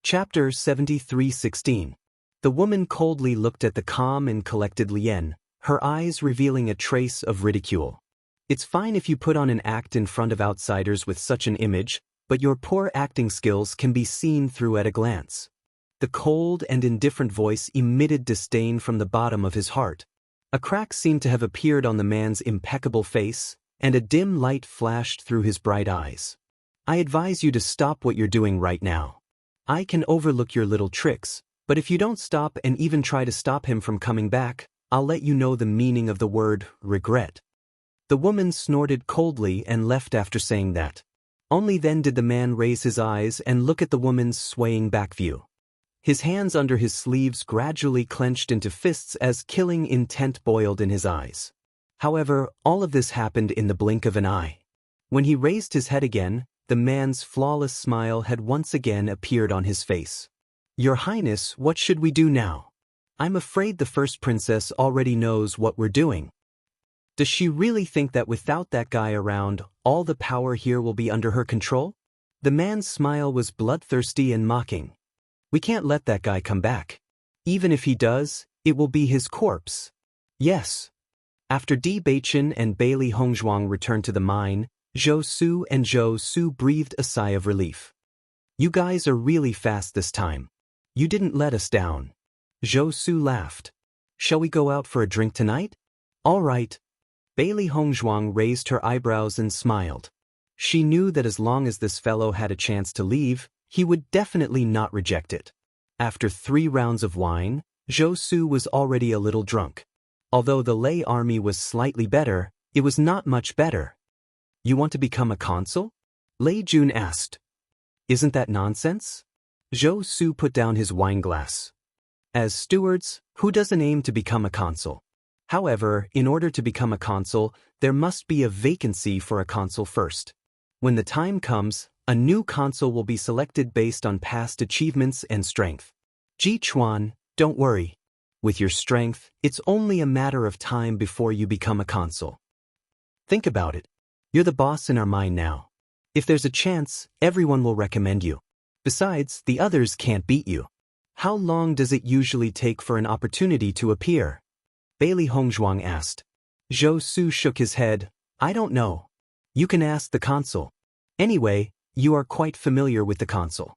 Chapter 73:16. The woman coldly looked at the calm and collected Lien, her eyes revealing a trace of ridicule. It's fine if you put on an act in front of outsiders with such an image, but your poor acting skills can be seen through at a glance. The cold and indifferent voice emitted disdain from the bottom of his heart. A crack seemed to have appeared on the man's impeccable face, and a dim light flashed through his bright eyes. I advise you to stop what you're doing right now. I can overlook your little tricks, but if you don't stop and even try to stop him from coming back, I'll let you know the meaning of the word regret. The woman snorted coldly and left after saying that. Only then did the man raise his eyes and look at the woman's swaying back view. His hands under his sleeves gradually clenched into fists as killing intent boiled in his eyes. However, all of this happened in the blink of an eye. When he raised his head again, the man's flawless smile had once again appeared on his face. Your Highness, what should we do now? I'm afraid the first princess already knows what we're doing. Does she really think that without that guy around, all the power here will be under her control? The man's smile was bloodthirsty and mocking. We can't let that guy come back. Even if he does, it will be his corpse. Yes. After Bewitching and Bailey Hongzhuang returned to the mine, Zhou Su and Zhou Su breathed a sigh of relief. You guys are really fast this time. You didn't let us down. Zhou Su laughed. Shall we go out for a drink tonight? All right. Bailey Hongzhuang raised her eyebrows and smiled. She knew that as long as this fellow had a chance to leave, he would definitely not reject it. After 3 rounds of wine, Zhou Su was already a little drunk. Although the Lei army was slightly better, it was not much better. You want to become a consul? Lei Jun asked. Isn't that nonsense? Zhou Su put down his wine glass. As stewards, who doesn't aim to become a consul? However, in order to become a consul, there must be a vacancy for a consul first. When the time comes, a new consul will be selected based on past achievements and strength. Ji Chuan, don't worry. With your strength, it's only a matter of time before you become a consul. Think about it. You're the boss in our mine now. If there's a chance, everyone will recommend you. Besides, the others can't beat you. How long does it usually take for an opportunity to appear? Bailey Hongzhuang asked. Zhou Su shook his head. I don't know. You can ask the consul. Anyway, you are quite familiar with the consul.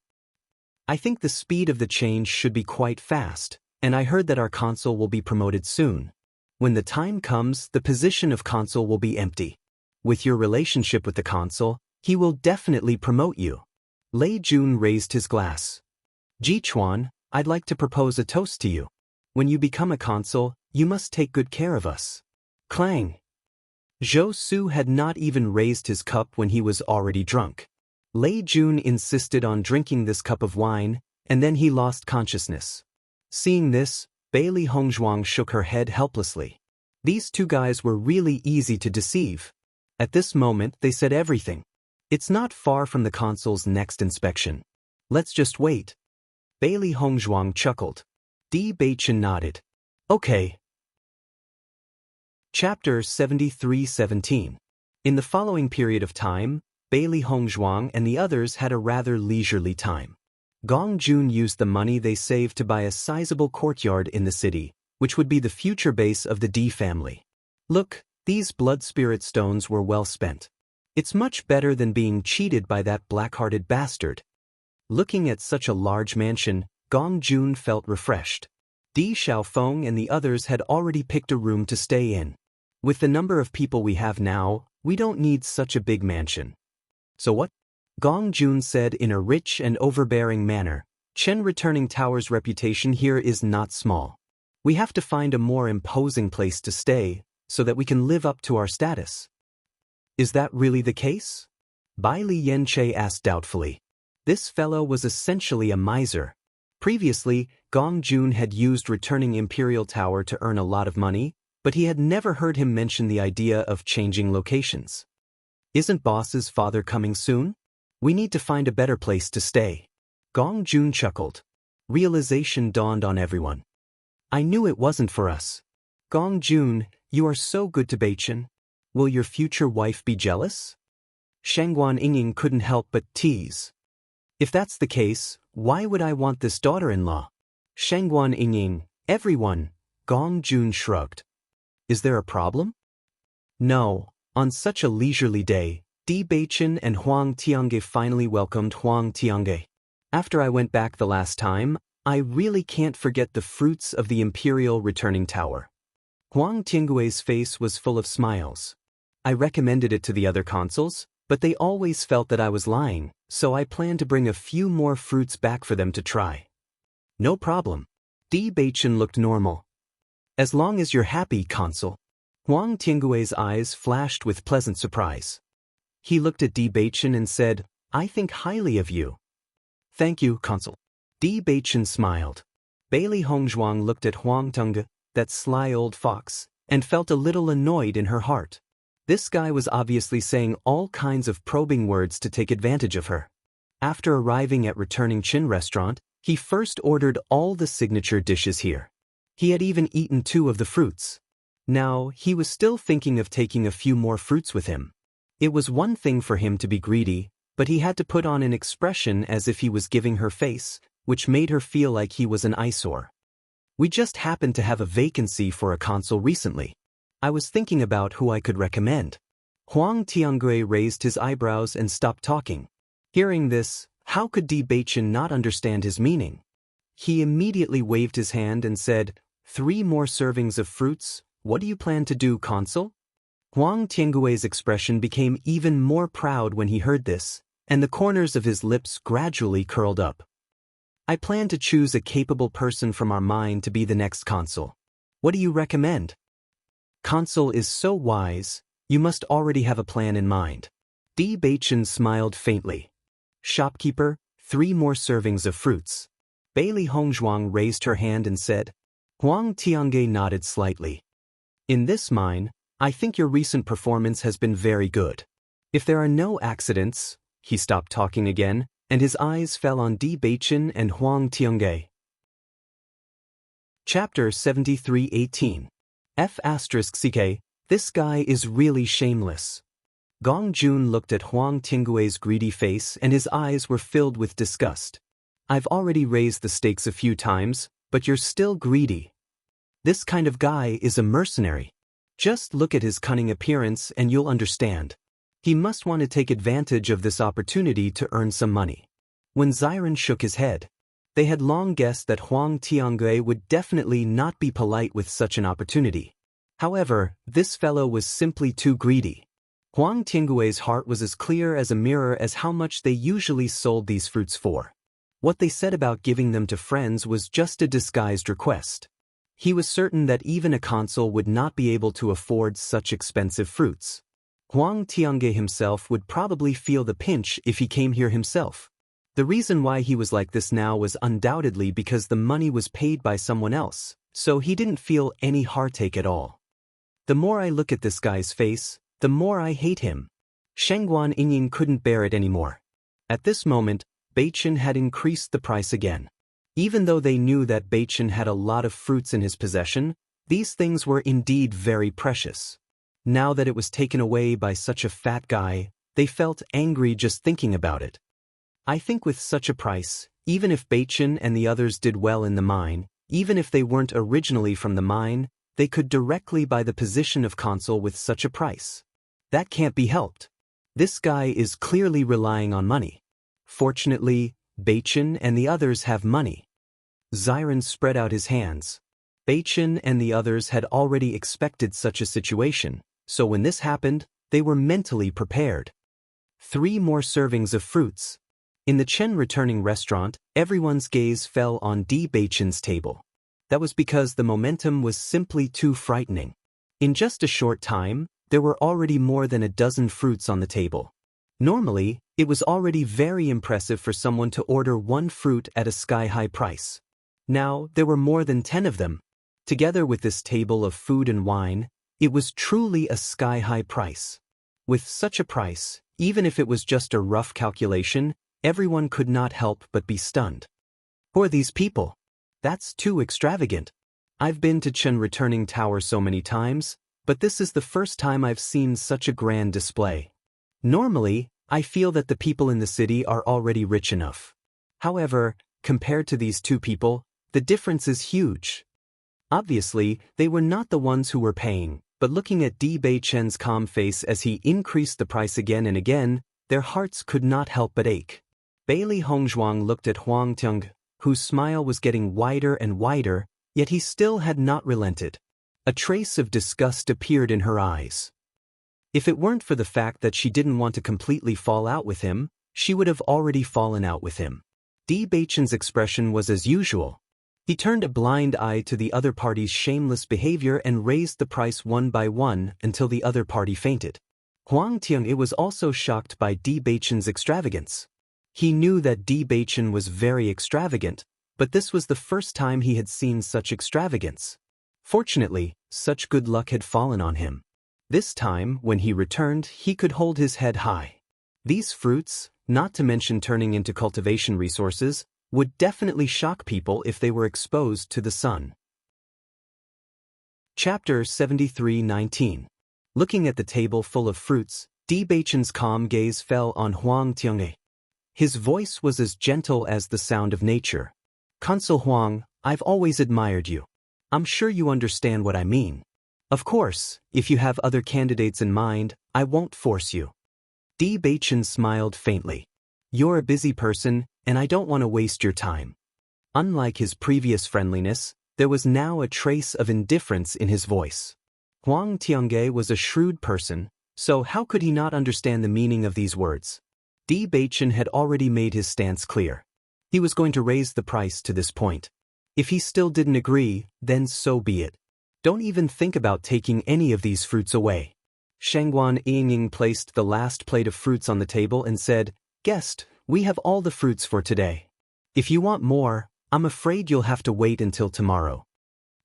I think the speed of the change should be quite fast, and I heard that our consul will be promoted soon. When the time comes, the position of consul will be empty. With your relationship with the consul, he will definitely promote you. Lei Jun raised his glass. Ji Chuan, I'd like to propose a toast to you. When you become a consul, you must take good care of us. Clang. Zhou Su had not even raised his cup when he was already drunk. Lei Jun insisted on drinking this cup of wine, and then he lost consciousness. Seeing this, Bailey Hongzhuang shook her head helplessly. These 2 guys were really easy to deceive. At this moment, they said everything. It's not far from the consul's next inspection. Let's just wait. Bailey Hongzhuang chuckled. Bewitching nodded. Okay. Chapter 73:17. In the following period of time, Bailey Hongzhuang and the others had a rather leisurely time. Gong Jun used the money they saved to buy a sizable courtyard in the city, which would be the future base of the D family. Look, these blood spirit stones were well spent. It's much better than being cheated by that black-hearted bastard. Looking at such a large mansion, Gong Jun felt refreshed. Di Xiaofeng and the others had already picked a room to stay in. With the number of people we have now, we don't need such a big mansion. So what? Gong Jun said in a rich and overbearing manner. Chen Returning Tower's reputation here is not small. We have to find a more imposing place to stay, so that we can live up to our status. Is that really the case? Bai Li Yanche asked doubtfully. This fellow was essentially a miser. Previously, Gong Jun had used Returning Imperial Tower to earn a lot of money, but he had never heard him mention the idea of changing locations. Isn't boss's father coming soon? We need to find a better place to stay. Gong Jun chuckled. Realization dawned on everyone. I knew it wasn't for us. Gong Jun, you are so good to Beichin. Will your future wife be jealous? Shangguan Yingying couldn't help but tease. If that's the case, Why would I want this daughter-in-law? Shengguan Yingying, everyone, Gong Jun shrugged. Is there a problem? No, on such a leisurely day, Di Beichen and Huang Tiange finally welcomed Huang Tiange. After I went back the last time, I really can't forget the fruits of the Imperial Returning Tower. Huang Tiangue's face was full of smiles. I recommended it to the other consuls, but they always felt that I was lying, so I planned to bring a few more fruits back for them to try. No problem. Di Beichen looked normal. As long as you're happy, consul. Huang Tiangue's eyes flashed with pleasant surprise. He looked at Di Beichen and said, I think highly of you. Thank you, consul. Di Beichen smiled. Bailey Hongzhuang looked at Huang Tiange, that sly old fox, and felt a little annoyed in her heart. This guy was obviously saying all kinds of probing words to take advantage of her. After arriving at Returning Qin restaurant, he first ordered all the signature dishes here. He had even eaten 2 of the fruits. Now, he was still thinking of taking a few more fruits with him. It was one thing for him to be greedy, but he had to put on an expression as if he was giving her face, which made her feel like he was an eyesore. We just happened to have a vacancy for a consul recently. I was thinking about who I could recommend. Huang Tiangue raised his eyebrows and stopped talking. Hearing this, how could Di Beichen not understand his meaning? He immediately waved his hand and said, 3 more servings of fruits, what do you plan to do, consul? Huang Tiangue's expression became even more proud when he heard this, and the corners of his lips gradually curled up. I plan to choose a capable person from our mine to be the next consul. What do you recommend? Consul is so wise, you must already have a plan in mind. Di Beichen smiled faintly. Shopkeeper, 3 more servings of fruits. Bailey Hongzhuang raised her hand and said. Huang Tiange nodded slightly. In this mine, I think your recent performance has been very good. If there are no accidents, he stopped talking again, and his eyes fell on Di Beichen and Huang Tiange. Chapter 73-18. F***ck, this guy is really shameless. Gong Jun looked at Huang Tiangue's greedy face and his eyes were filled with disgust. I've already raised the stakes a few times, but you're still greedy. This kind of guy is a mercenary. Just look at his cunning appearance and you'll understand. He must want to take advantage of this opportunity to earn some money. When Xiren shook his head, they had long guessed that Huang Tiangue would definitely not be polite with such an opportunity. However, this fellow was simply too greedy. Huang Tiangue's heart was as clear as a mirror as how much they usually sold these fruits for. What they said about giving them to friends was just a disguised request. He was certain that even a consul would not be able to afford such expensive fruits. Huang Tiange himself would probably feel the pinch if he came here himself. The reason why he was like this now was undoubtedly because the money was paid by someone else, so he didn't feel any heartache at all. The more I look at this guy's face, the more I hate him. Shengguan Yingying couldn't bear it anymore. At this moment, Beichen had increased the price again. Even though they knew that Beichen had a lot of fruits in his possession, these things were indeed very precious. Now that it was taken away by such a fat guy, they felt angry just thinking about it. I think with such a price, even if Beichen and the others did well in the mine, even if they weren't originally from the mine, they could directly buy the position of consul with such a price. That can't be helped. This guy is clearly relying on money. Fortunately, Beichen and the others have money. Xiren spread out his hands. Beichen and the others had already expected such a situation, so when this happened, they were mentally prepared. 3 more servings of fruits. In the Chen returning restaurant, everyone's gaze fell on Di Beichen's table. That was because the momentum was simply too frightening. In just a short time, there were already more than a dozen fruits on the table. Normally, it was already very impressive for someone to order 1 fruit at a sky-high price. Now, there were more than 10 of them. Together with this table of food and wine, it was truly a sky-high price. With such a price, even if it was just a rough calculation, everyone could not help but be stunned. Who are these people? That's too extravagant. I've been to Chen Returning Tower so many times, but this is the first time I've seen such a grand display. Normally, I feel that the people in the city are already rich enough. However, compared to these two people, the difference is huge. Obviously, they were not the ones who were paying, but looking at Di Beichen's calm face as he increased the price again and again, their hearts could not help but ache. Bailey Hongzhuang looked at Huang Tiang, whose smile was getting wider and wider, yet he still had not relented. A trace of disgust appeared in her eyes. If it weren't for the fact that she didn't want to completely fall out with him, she would have already fallen out with him. Di Beichen's expression was as usual. He turned a blind eye to the other party's shameless behavior and raised the price one by one until the other party fainted. Huang Tiang was also shocked by Di Beichen's extravagance. He knew that Di Beichen was very extravagant, but this was the first time he had seen such extravagance. Fortunately, such good luck had fallen on him. This time, when he returned, he could hold his head high. These fruits, not to mention turning into cultivation resources, would definitely shock people if they were exposed to the sun. Chapter 73:19. Looking at the table full of fruits, Di Beichen's calm gaze fell on Huang Tiang. His voice was as gentle as the sound of nature. "Consul Huang, I've always admired you. I'm sure you understand what I mean. Of course, if you have other candidates in mind, I won't force you." Di Beichen smiled faintly. "You're a busy person, and I don't want to waste your time." Unlike his previous friendliness, there was now a trace of indifference in his voice. Huang Tiange was a shrewd person, so how could he not understand the meaning of these words? Di Beichen had already made his stance clear. He was going to raise the price to this point. If he still didn't agree, then so be it. Don't even think about taking any of these fruits away. Shangguan Yingying placed the last plate of fruits on the table and said, "Guest, we have all the fruits for today. If you want more, I'm afraid you'll have to wait until tomorrow."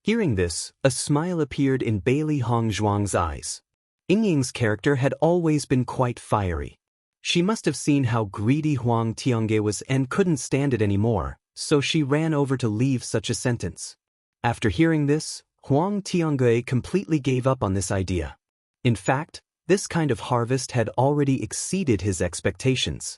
Hearing this, a smile appeared in Bailey Hongzhuang's eyes. Yingying's character had always been quite fiery. She must have seen how greedy Huang Tiange was and couldn't stand it anymore, so she ran over to leave such a sentence. After hearing this, Huang Tiange completely gave up on this idea. In fact, this kind of harvest had already exceeded his expectations.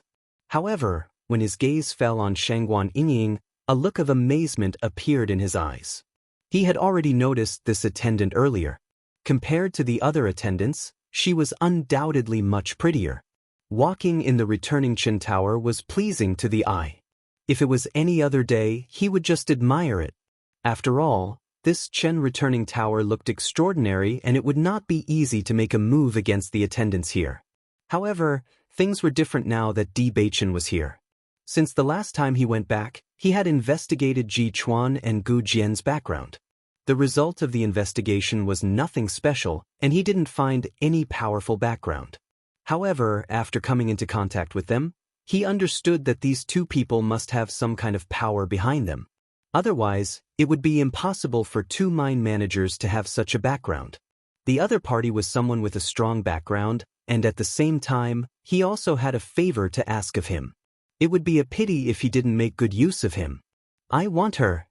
However, when his gaze fell on Shangguan Yingying, a look of amazement appeared in his eyes. He had already noticed this attendant earlier. Compared to the other attendants, she was undoubtedly much prettier. Walking in the returning Qin Tower was pleasing to the eye. If it was any other day, he would just admire it. After all, this Chen returning tower looked extraordinary and it would not be easy to make a move against the attendants here. However, things were different now that Di Beichen was here. Since the last time he went back, he had investigated Ji Chuan and Gu Jian's background. The result of the investigation was nothing special and he didn't find any powerful background. However, after coming into contact with them, he understood that these two people must have some kind of power behind them. Otherwise, it would be impossible for two mine managers to have such a background. The other party was someone with a strong background, and at the same time, he also had a favor to ask of him. It would be a pity if he didn't make good use of him. "I want her."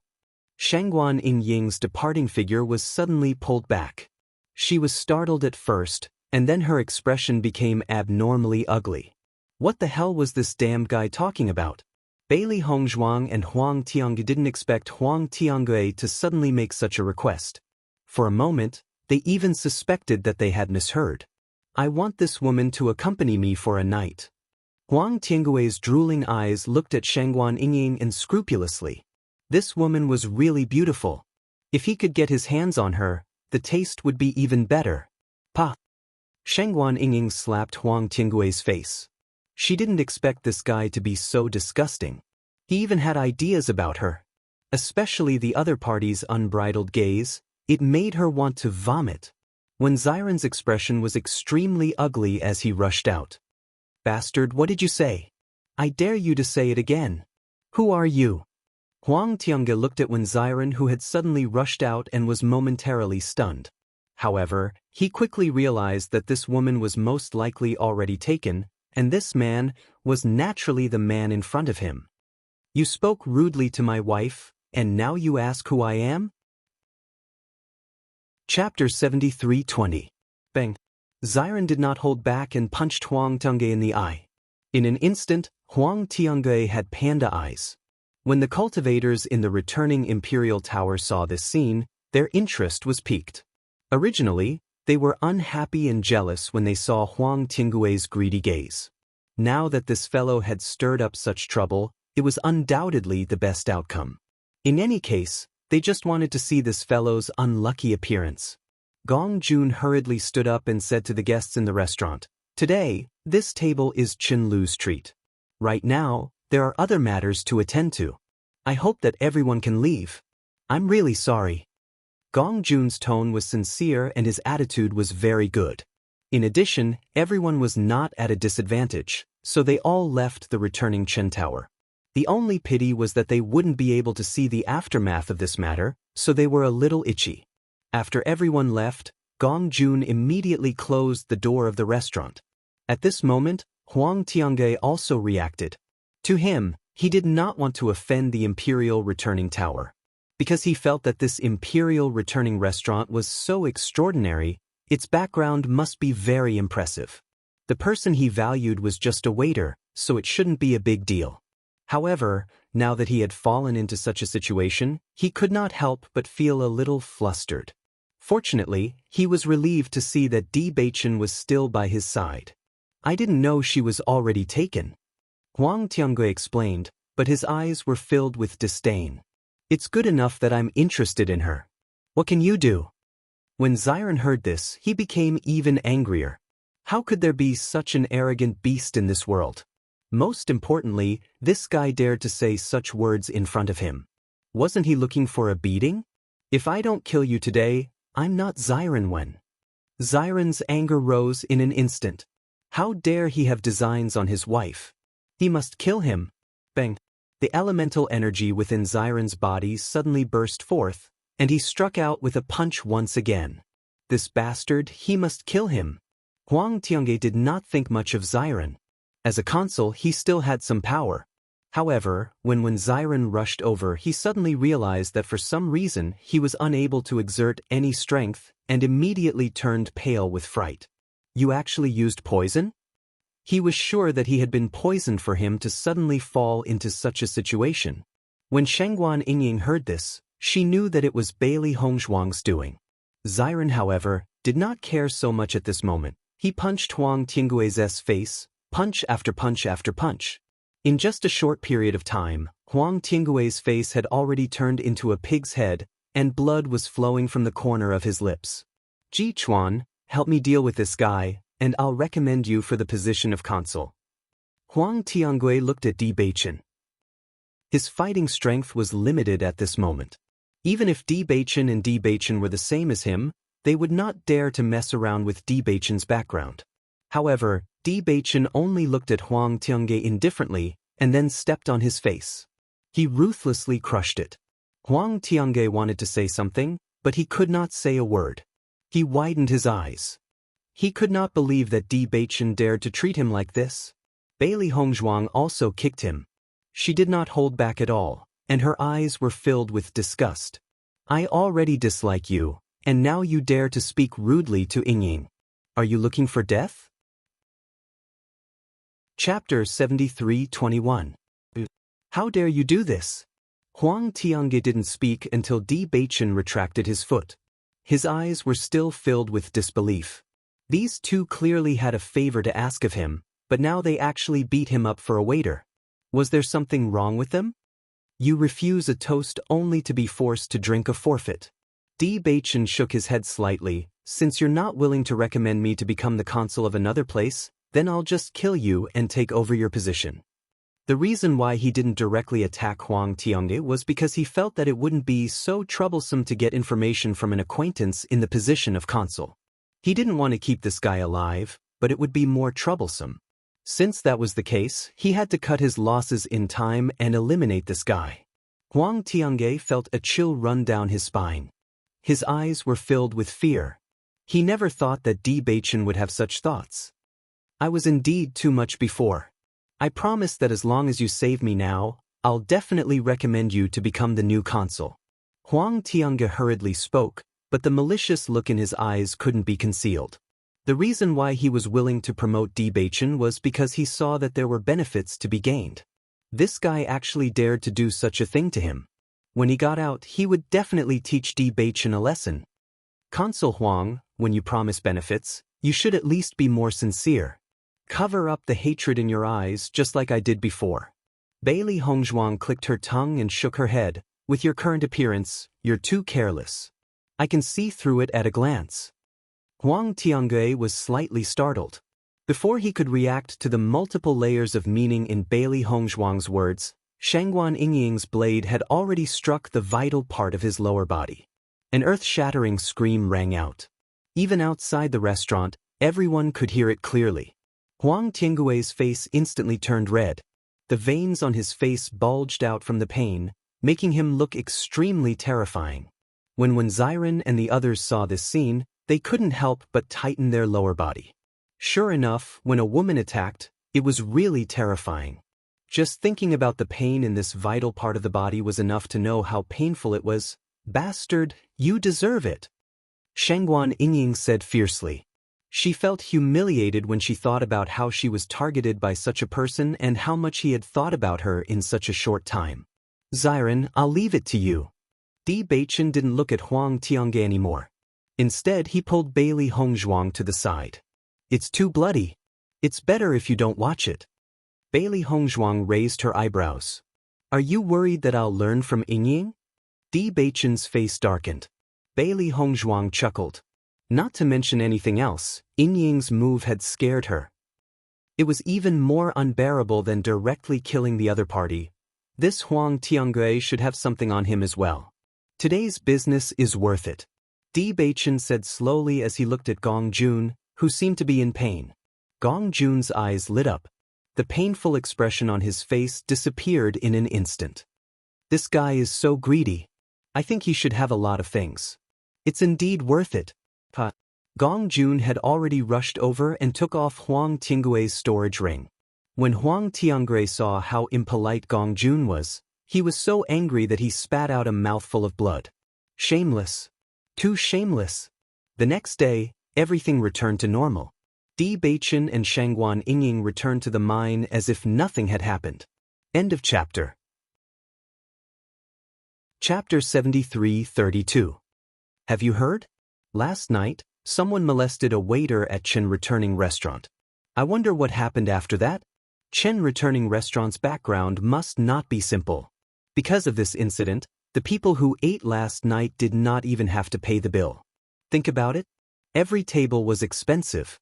Shangguan Yingying's departing figure was suddenly pulled back. She was startled at first, and then her expression became abnormally ugly. What the hell was this damned guy talking about? Bailey Hongzhuang and Huang Tiange didn't expect Huang Tiange to suddenly make such a request. For a moment, they even suspected that they had misheard. "I want this woman to accompany me for a night." Huang Tiange's drooling eyes looked at Shangguan Yingying unscrupulously. This woman was really beautiful. If he could get his hands on her, the taste would be even better. "Pa!" Shangguan Yingying slapped Huang Tiange's face. She didn't expect this guy to be so disgusting. He even had ideas about her. Especially the other party's unbridled gaze, it made her want to vomit. When Xiren's expression was extremely ugly as he rushed out. "Bastard, what did you say? I dare you to say it again. Who are you?" Huang Tiange looked at Wen Xiren, who had suddenly rushed out and was momentarily stunned. However, he quickly realized that this woman was most likely already taken, and this man was naturally the man in front of him. "You spoke rudely to my wife, and now you ask who I am?" Chapter 73:20. Bang. Xiren did not hold back and punched Huang Tiange in the eye. In an instant, Huang Tiange had panda eyes. When the cultivators in the returning imperial tower saw this scene, their interest was piqued. Originally, they were unhappy and jealous when they saw Huang Tinggui's greedy gaze. Now that this fellow had stirred up such trouble, it was undoubtedly the best outcome. In any case, they just wanted to see this fellow's unlucky appearance. Gong Jun hurriedly stood up and said to the guests in the restaurant, "Today, this table is Chen Lu's treat. Right now, there are other matters to attend to. I hope that everyone can leave. I'm really sorry." Gong Jun's tone was sincere and his attitude was very good. In addition, everyone was not at a disadvantage, so they all left the returning Chen Tower. The only pity was that they wouldn't be able to see the aftermath of this matter, so they were a little itchy. After everyone left, Gong Jun immediately closed the door of the restaurant. At this moment, Huang Tiange also reacted. To him, he did not want to offend the imperial returning tower. Because he felt that this imperial returning restaurant was so extraordinary, its background must be very impressive. The person he valued was just a waiter, so it shouldn't be a big deal. However, now that he had fallen into such a situation, he could not help but feel a little flustered. Fortunately, he was relieved to see that Bewitching was still by his side. "I didn't know she was already taken," Huang Tiange explained, but his eyes were filled with disdain. "It's good enough that I'm interested in her. What can you do?" When Xiren heard this, he became even angrier. How could there be such an arrogant beast in this world? Most importantly, this guy dared to say such words in front of him. Wasn't he looking for a beating? "If I don't kill you today, I'm not Xiren Wen." Xiren's anger rose in an instant. How dare he have designs on his wife? He must kill him. Bang! The elemental energy within Xiren's body suddenly burst forth, and he struck out with a punch once again. This bastard, he must kill him. Huang Tiange did not think much of Xiren. As a consul, he still had some power. However, when Xiren rushed over, he suddenly realized that for some reason he was unable to exert any strength and immediately turned pale with fright. "You actually used poison?" He was sure that he had been poisoned for him to suddenly fall into such a situation. When Shengguan Yingying heard this, she knew that it was Bailey Hongzhuang's doing. Xiren, however, did not care so much at this moment. He punched Huang Tinggui's face, punch after punch after punch. In just a short period of time, Huang Tinggui's face had already turned into a pig's head, and blood was flowing from the corner of his lips. "Ji Chuan, help me deal with this guy, and I'll recommend you for the position of consul." Huang Tiange looked at Bewitching. His fighting strength was limited at this moment. Even if Bewitching and Bewitching were the same as him, they would not dare to mess around with Bewitching's background. However, Bewitching only looked at Huang Tiange indifferently and then stepped on his face. He ruthlessly crushed it. Huang Tiange wanted to say something, but he could not say a word. He widened his eyes. He could not believe that Bewitching dared to treat him like this. Bailey Hongzhuang also kicked him. She did not hold back at all, and her eyes were filled with disgust. "I already dislike you, and now you dare to speak rudely to Yingying. Are you looking for death?" Chapter 73-21. How dare you do this? Huang Tiange didn't speak until Bewitching retracted his foot. His eyes were still filled with disbelief. These two clearly had a favor to ask of him, but now they actually beat him up for a waiter. Was there something wrong with them? You refuse a toast only to be forced to drink a forfeit. Bewitching shook his head slightly. "Since you're not willing to recommend me to become the consul of another place, then I'll just kill you and take over your position." The reason why he didn't directly attack Huang Tiange was because he felt that it wouldn't be so troublesome to get information from an acquaintance in the position of consul. He didn't want to keep this guy alive, but it would be more troublesome. Since that was the case, he had to cut his losses in time and eliminate this guy. Huang Tiange felt a chill run down his spine. His eyes were filled with fear. He never thought that Bewitching would have such thoughts. "I was indeed too much before. I promise that as long as you save me now, I'll definitely recommend you to become the new consul." Huang Tiange hurriedly spoke, but the malicious look in his eyes couldn't be concealed. The reason why he was willing to promote Bewitching was because he saw that there were benefits to be gained. This guy actually dared to do such a thing to him. When he got out, he would definitely teach Bewitching a lesson. Consort Huang, when you promise benefits, you should at least be more sincere. Cover up the hatred in your eyes just like I did before. Bailey Hongzhuang clicked her tongue and shook her head. With your current appearance, you're too careless. I can see through it at a glance. Huang Tiange was slightly startled. Before he could react to the multiple layers of meaning in Bailey Hongzhuang's words, Shangguan Yingying's blade had already struck the vital part of his lower body. An earth-shattering scream rang out. Even outside the restaurant, everyone could hear it clearly. Huang Tiangue's face instantly turned red. The veins on his face bulged out from the pain, making him look extremely terrifying. When Ziren and the others saw this scene, they couldn't help but tighten their lower body. Sure enough, when a woman attacked, it was really terrifying. Just thinking about the pain in this vital part of the body was enough to know how painful it was. Bastard, you deserve it. Shangguan Yingying said fiercely. She felt humiliated when she thought about how she was targeted by such a person and how much he had thought about her in such a short time. Ziren, I'll leave it to you. Bewitching didn't look at Huang Tiange anymore. Instead, he pulled Bailey Hongzhuang to the side. It's too bloody. It's better if you don't watch it. Bailey Hongzhuang raised her eyebrows. Are you worried that I'll learn from Yingying? Bewitching's face darkened. Bailey Hongzhuang chuckled. Not to mention anything else, Yingying's move had scared her. It was even more unbearable than directly killing the other party. This Huang Tiange should have something on him as well. Today's business is worth it. Bewitching said slowly as he looked at Gong Jun, who seemed to be in pain. Gong Jun's eyes lit up. The painful expression on his face disappeared in an instant. This guy is so greedy. I think he should have a lot of things. It's indeed worth it. Gong Jun had already rushed over and took off Huang Tiangue's storage ring. When Huang Tiangue saw how impolite Gong Jun was, he was so angry that he spat out a mouthful of blood. Shameless. Too shameless. The next day, everything returned to normal. Bewitching and Shangguan Yingying returned to the mine as if nothing had happened. End of chapter. Chapter 73-32. Have you heard? Last night, someone molested a waiter at Chen Returning Restaurant. I wonder what happened after that? Chen Returning Restaurant's background must not be simple. Because of this incident, the people who ate last night did not even have to pay the bill. Think about it. Every table was expensive.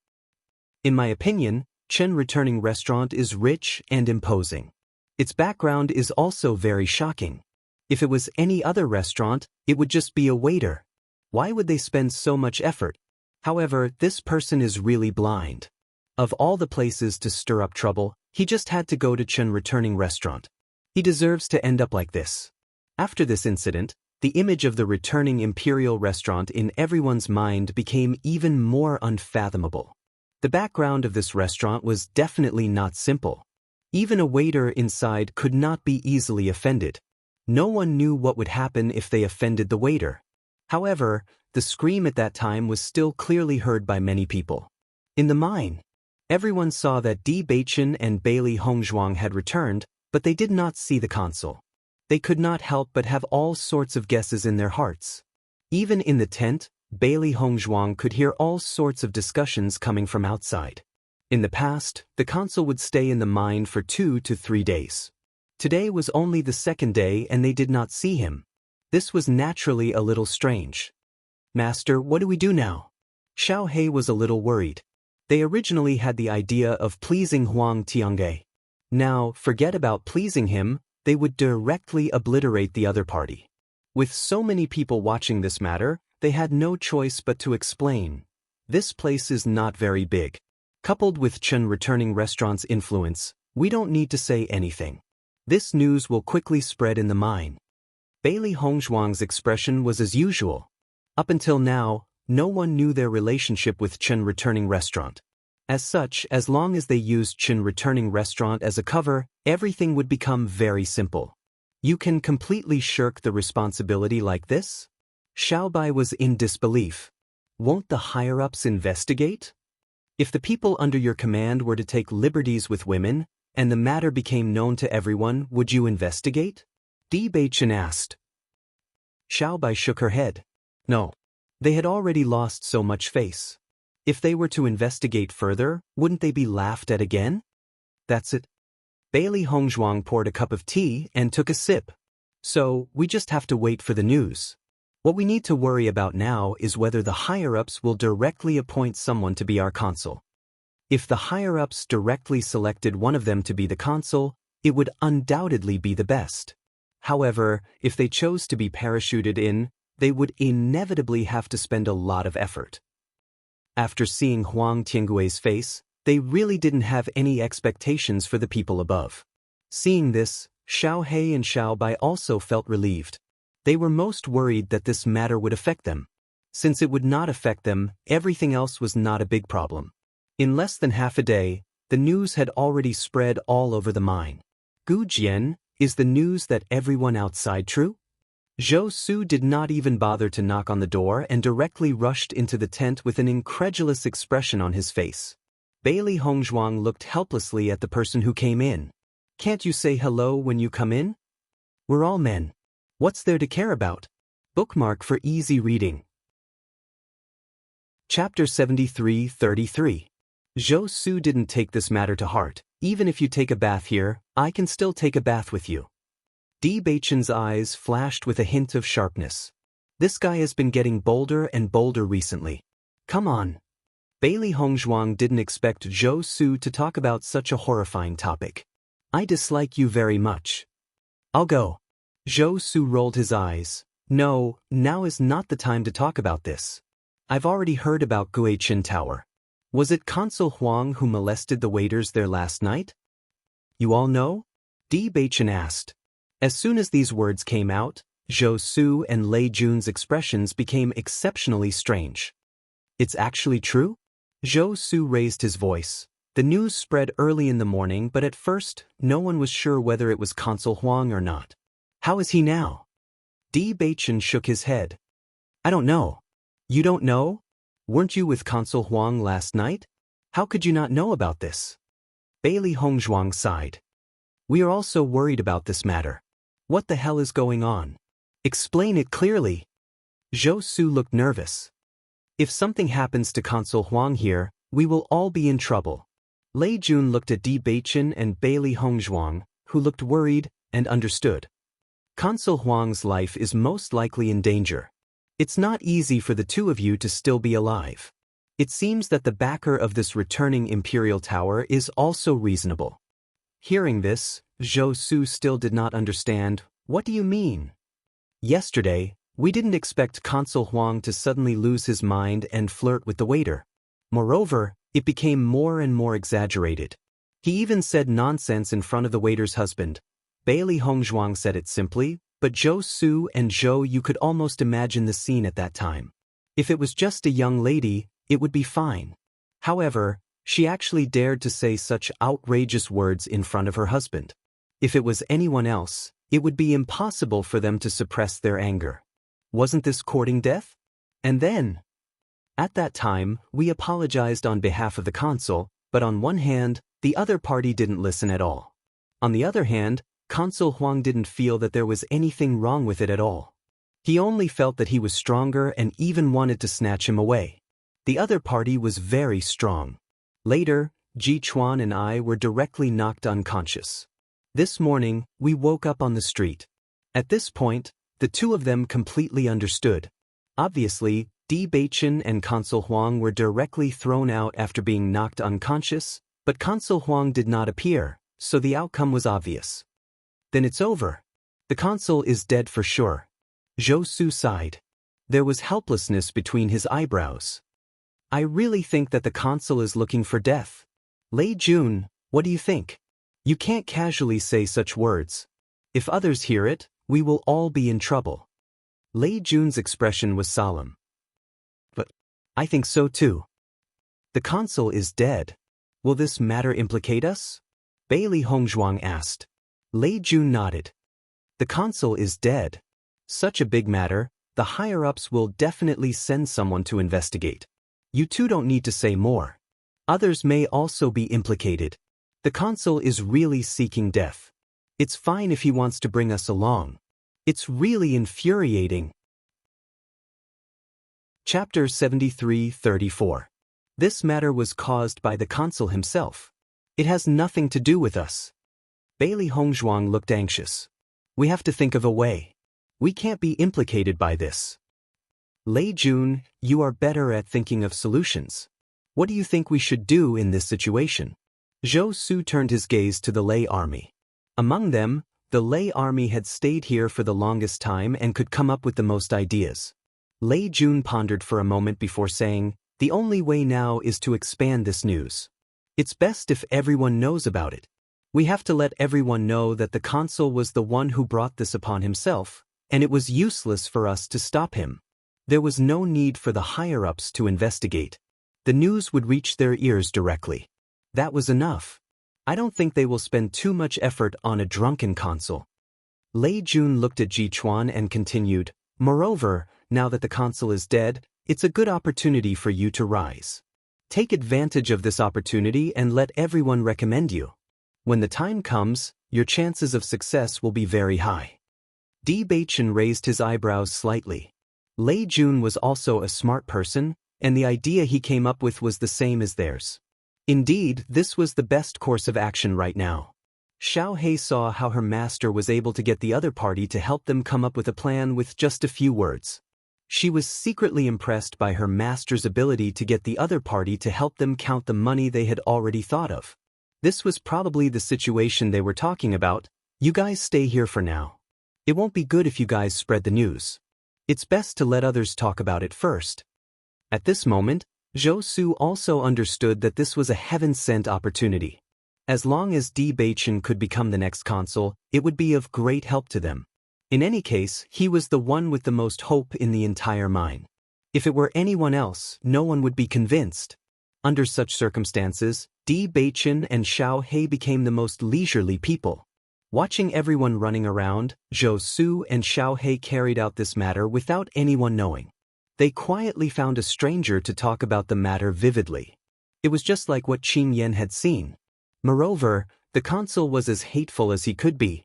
In my opinion, Chen Returning Restaurant is rich and imposing. Its background is also very shocking. If it was any other restaurant, it would just be a waiter. Why would they spend so much effort? However, this person is really blind. Of all the places to stir up trouble, he just had to go to Chen Returning Restaurant. He deserves to end up like this. After this incident, the image of the returning imperial restaurant in everyone's mind became even more unfathomable. The background of this restaurant was definitely not simple. Even a waiter inside could not be easily offended. No one knew what would happen if they offended the waiter. However, the scream at that time was still clearly heard by many people. In the mine, everyone saw that Bewitching and Bailey Hongzhuang had returned, but they did not see the console. They could not help but have all sorts of guesses in their hearts. Even in the tent, Bailey Hongzhuang could hear all sorts of discussions coming from outside. In the past, the console would stay in the mine for 2 to 3 days. Today was only the second day and they did not see him. This was naturally a little strange. Master, what do we do now? Xiao He was a little worried. They originally had the idea of pleasing Huang Tiange. Now, forget about pleasing him, they would directly obliterate the other party. With so many people watching this matter, they had no choice but to explain. This place is not very big. Coupled with Chen Returning Restaurant's influence, we don't need to say anything. This news will quickly spread in the mine. Bailey Hongzhuang's expression was as usual. Up until now, no one knew their relationship with Chen Returning Restaurant. As such, as long as they used Chen Returning Restaurant as a cover, everything would become very simple. You can completely shirk the responsibility like this? Xiaobai was in disbelief. Won't the higher-ups investigate? If the people under your command were to take liberties with women, and the matter became known to everyone, would you investigate? Bewitching asked. Xiao Bai shook her head. No. They had already lost so much face. If they were to investigate further, wouldn't they be laughed at again? That's it. Bailey Hongzhuang poured a cup of tea and took a sip. So, we just have to wait for the news. What we need to worry about now is whether the higher-ups will directly appoint someone to be our consul. If the higher-ups directly selected one of them to be the consul, it would undoubtedly be the best. However, if they chose to be parachuted in, they would inevitably have to spend a lot of effort. After seeing Huang Tiangui's face, they really didn't have any expectations for the people above. Seeing this, Xiao He and Xiao Bai also felt relieved. They were most worried that this matter would affect them. Since it would not affect them, everything else was not a big problem. In less than half a day, the news had already spread all over the mine. Gu Jian, is the news that everyone outside true? Zhou Su did not even bother to knock on the door and directly rushed into the tent with an incredulous expression on his face. Bailey Hongzhuang looked helplessly at the person who came in. Can't you say hello when you come in? We're all men. What's there to care about? Bookmark for easy reading. Chapter 73-33. Zhou Su didn't take this matter to heart. Even if you take a bath here, I can still take a bath with you. Bewitching's eyes flashed with a hint of sharpness. This guy has been getting bolder and bolder recently. Come on. Bailey Hongzhuang didn't expect Zhou Su to talk about such a horrifying topic. I dislike you very much. I'll go. Zhou Su rolled his eyes. No, now is not the time to talk about this. I've already heard about Guichin Tower. Was it Consul Huang who molested the waiters there last night? You all know? Bewitching asked. As soon as these words came out, Zhou Su and Lei Jun's expressions became exceptionally strange. It's actually true? Zhou Su raised his voice. The news spread early in the morning, but at first, no one was sure whether it was Consul Huang or not. How is he now? Bewitching shook his head. I don't know. You don't know? Weren't you with Consul Huang last night? How could you not know about this? Bailey Hongzhuang sighed. We are also worried about this matter. What the hell is going on? Explain it clearly. Zhou Su looked nervous. If something happens to Consul Huang here, we will all be in trouble. Lei Jun looked at Bewitching and Bailey Hongzhuang, who looked worried and understood. Consul Huang's life is most likely in danger. It's not easy for the two of you to still be alive. It seems that the backer of this returning imperial tower is also reasonable. Hearing this, Zhou Su still did not understand. What do you mean? Yesterday, we didn't expect Consul Huang to suddenly lose his mind and flirt with the waiter. Moreover, it became more and more exaggerated. He even said nonsense in front of the waiter's husband. Bailey Hongzhuang said it simply, but Zhou Su and Zhou Yu could almost imagine the scene at that time. If it was just a young lady, it would be fine. However, she actually dared to say such outrageous words in front of her husband. If it was anyone else, it would be impossible for them to suppress their anger. Wasn't this courting death? And then, at that time, we apologized on behalf of the consul, but on one hand, the other party didn't listen at all. On the other hand, Consul Huang didn't feel that there was anything wrong with it at all. He only felt that he was stronger and even wanted to snatch him away. The other party was very strong. Later, Ji Chuan and I were directly knocked unconscious. This morning, we woke up on the street. At this point, the two of them completely understood. Obviously, Bewitching and Consul Huang were directly thrown out after being knocked unconscious, but Consul Huang did not appear, so the outcome was obvious. Then it's over. The consul is dead for sure. Zhou Su sighed. There was helplessness between his eyebrows. I really think that the consul is looking for death. Lei Jun, what do you think? You can't casually say such words. If others hear it, we will all be in trouble. Lei Jun's expression was solemn. But I think so too. The consul is dead. Will this matter implicate us? Bailey Hongzhuang asked. Lei Jun nodded. The consul is dead. Such a big matter, the higher-ups will definitely send someone to investigate. You two don't need to say more. Others may also be implicated. The consul is really seeking death. It's fine if he wants to bring us along. It's really infuriating. Chapter 73-34. This matter was caused by the consul himself. It has nothing to do with us. Bailey Hongzhuang looked anxious. We have to think of a way. We can't be implicated by this. Lei Jun, you are better at thinking of solutions. What do you think we should do in this situation? Zhou Su turned his gaze to the Lei army. Among them, the Lei army had stayed here for the longest time and could come up with the most ideas. Lei Jun pondered for a moment before saying, the only way now is to expand this news. It's best if everyone knows about it. We have to let everyone know that the consul was the one who brought this upon himself, and it was useless for us to stop him. There was no need for the higher-ups to investigate. The news would reach their ears directly. That was enough. I don't think they will spend too much effort on a drunken consul. Lei Jun looked at Ji Chuan and continued, moreover, now that the consul is dead, it's a good opportunity for you to rise. Take advantage of this opportunity and let everyone recommend you. When the time comes, your chances of success will be very high. Bewitching raised his eyebrows slightly. Lei Jun was also a smart person, and the idea he came up with was the same as theirs. Indeed, this was the best course of action right now. Xiao He saw how her master was able to get the other party to help them come up with a plan with just a few words. She was secretly impressed by her master's ability to get the other party to help them count the money they had already thought of. This was probably the situation they were talking about. You guys stay here for now. It won't be good if you guys spread the news. It's best to let others talk about it first. At this moment, Zhou Su also understood that this was a heaven-sent opportunity. As long as Bewitching could become the next consul, it would be of great help to them. In any case, he was the one with the most hope in the entire mine. If it were anyone else, no one would be convinced. Under such circumstances, Bewitching and Xiao He became the most leisurely people. Watching everyone running around, Zhou Su and Xiao He carried out this matter without anyone knowing. They quietly found a stranger to talk about the matter vividly. It was just like what Qing Yan had seen. Moreover, the consul was as hateful as he could be.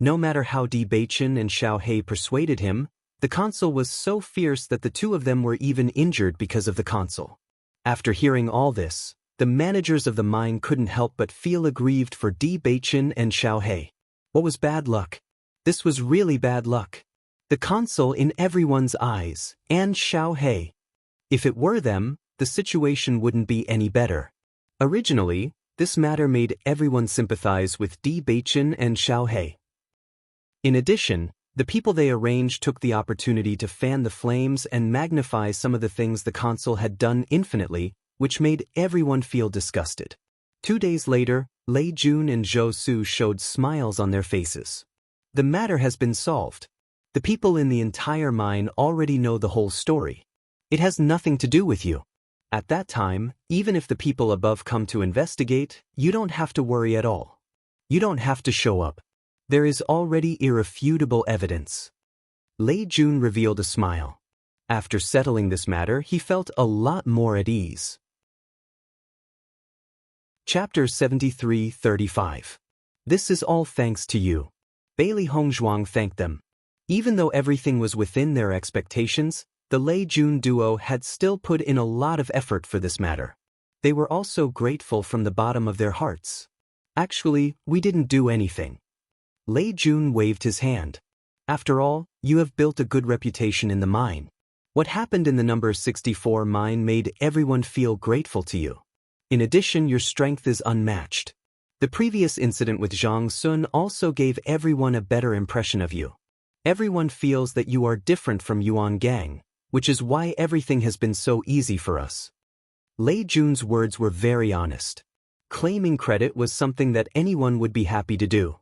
No matter how Bewitching and Xiao He persuaded him, the consul was so fierce that the two of them were even injured because of the consul. After hearing all this, the managers of the mine couldn't help but feel aggrieved for Bewitching and Xiao He. What was bad luck? This was really bad luck. The consul in everyone's eyes, and Xiao He. If it were them, the situation wouldn't be any better. Originally, this matter made everyone sympathize with Bewitching and Xiao He. In addition, the people they arranged took the opportunity to fan the flames and magnify some of the things the consul had done infinitely, which made everyone feel disgusted. 2 days later, Lei Jun and Zhou Su showed smiles on their faces. The matter has been solved. The people in the entire mine already know the whole story. It has nothing to do with you. At that time, even if the people above come to investigate, you don't have to worry at all. You don't have to show up. There is already irrefutable evidence. Lei Jun revealed a smile. After settling this matter, he felt a lot more at ease. Chapter 73-35. This is all thanks to you. Bailey Hongzhuang thanked them. Even though everything was within their expectations, the Lei Jun duo had still put in a lot of effort for this matter. They were also grateful from the bottom of their hearts. Actually, we didn't do anything. Lei Jun waved his hand. After all, you have built a good reputation in the mine. What happened in the number 64 mine made everyone feel grateful to you. In addition, your strength is unmatched. The previous incident with Zhang Sun also gave everyone a better impression of you. Everyone feels that you are different from Yuan Gang, which is why everything has been so easy for us. Lei Jun's words were very honest. Claiming credit was something that anyone would be happy to do.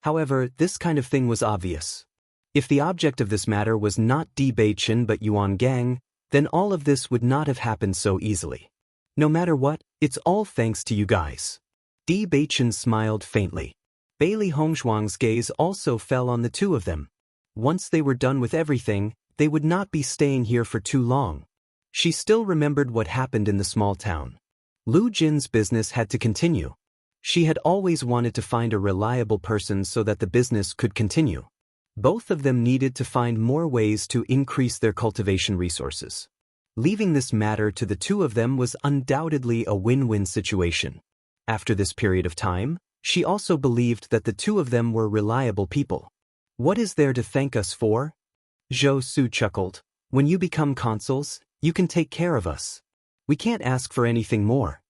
However, this kind of thing was obvious. If the object of this matter was not Bewitching but Yuan Gang, then all of this would not have happened so easily. No matter what, it's all thanks to you guys. Bewitching smiled faintly. Bailey Hongzhuang's gaze also fell on the two of them. Once they were done with everything, they would not be staying here for too long. She still remembered what happened in the small town. Lu Jin's business had to continue. She had always wanted to find a reliable person so that the business could continue. Both of them needed to find more ways to increase their cultivation resources. Leaving this matter to the two of them was undoubtedly a win-win situation. After this period of time, she also believed that the two of them were reliable people. What is there to thank us for? Zhou Su chuckled. When you become consuls, you can take care of us. We can't ask for anything more.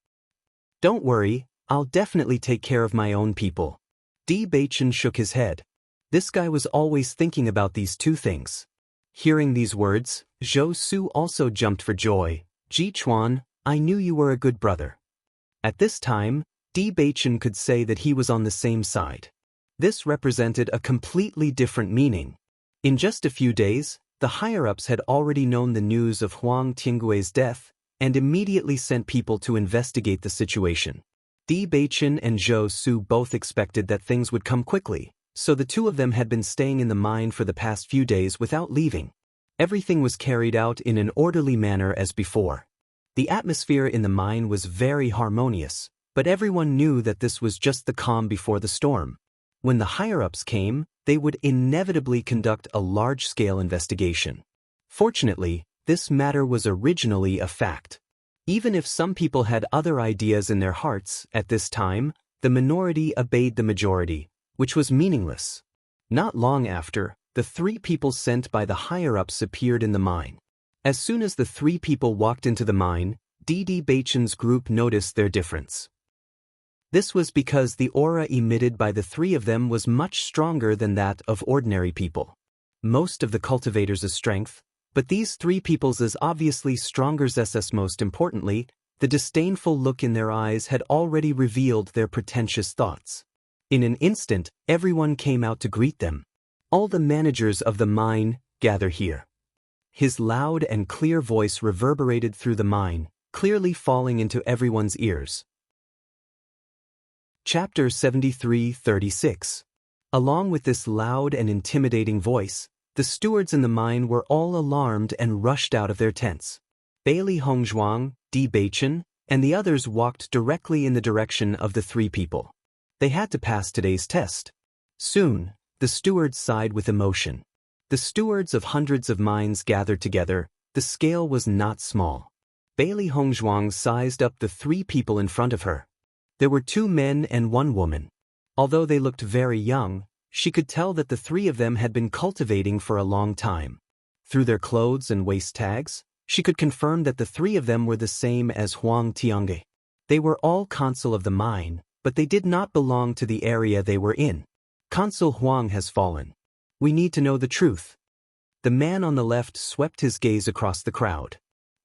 Don't worry, I'll definitely take care of my own people. Bewitching shook his head. This guy was always thinking about these two things. Hearing these words, Zhou Su also jumped for joy. Ji Chuan, I knew you were a good brother. At this time, Bewitching could say that he was on the same side. This represented a completely different meaning. In just a few days, the higher-ups had already known the news of Huang Tinggui's death and immediately sent people to investigate the situation. Bewitching and Zhou Su both expected that things would come quickly, so the two of them had been staying in the mine for the past few days without leaving. Everything was carried out in an orderly manner as before. The atmosphere in the mine was very harmonious, but everyone knew that this was just the calm before the storm. When the higher-ups came, they would inevitably conduct a large-scale investigation. Fortunately, this matter was originally a fact. Even if some people had other ideas in their hearts, at this time, the minority obeyed the majority, which was meaningless. Not long after, the three people sent by the higher-ups appeared in the mine. As soon as the three people walked into the mine, Bewitching's group noticed their difference. This was because the aura emitted by the three of them was much stronger than that of ordinary people. Most of the cultivators' strength, but these three people's is obviously stronger. Most importantly, the disdainful look in their eyes had already revealed their pretentious thoughts. In an instant, everyone came out to greet them. All the managers of the mine, gather here. His loud and clear voice reverberated through the mine, clearly falling into everyone's ears. Chapter 73-36. Along with this loud and intimidating voice, the stewards in the mine were all alarmed and rushed out of their tents. Bailey Hongzhuang, Bewitching, and the others walked directly in the direction of the three people. They had to pass today's test. Soon, the stewards sighed with emotion. The stewards of hundreds of mines gathered together. The scale was not small. Bailey Hongzhuang sized up the three people in front of her. There were 2 men and 1 woman. Although they looked very young, she could tell that the 3 of them had been cultivating for a long time. Through their clothes and waist tags, she could confirm that the 3 of them were the same as Huang Tiange. They were all consul of the mine, but they did not belong to the area they were in. Consul Huang has fallen. We need to know the truth. The man on the left swept his gaze across the crowd.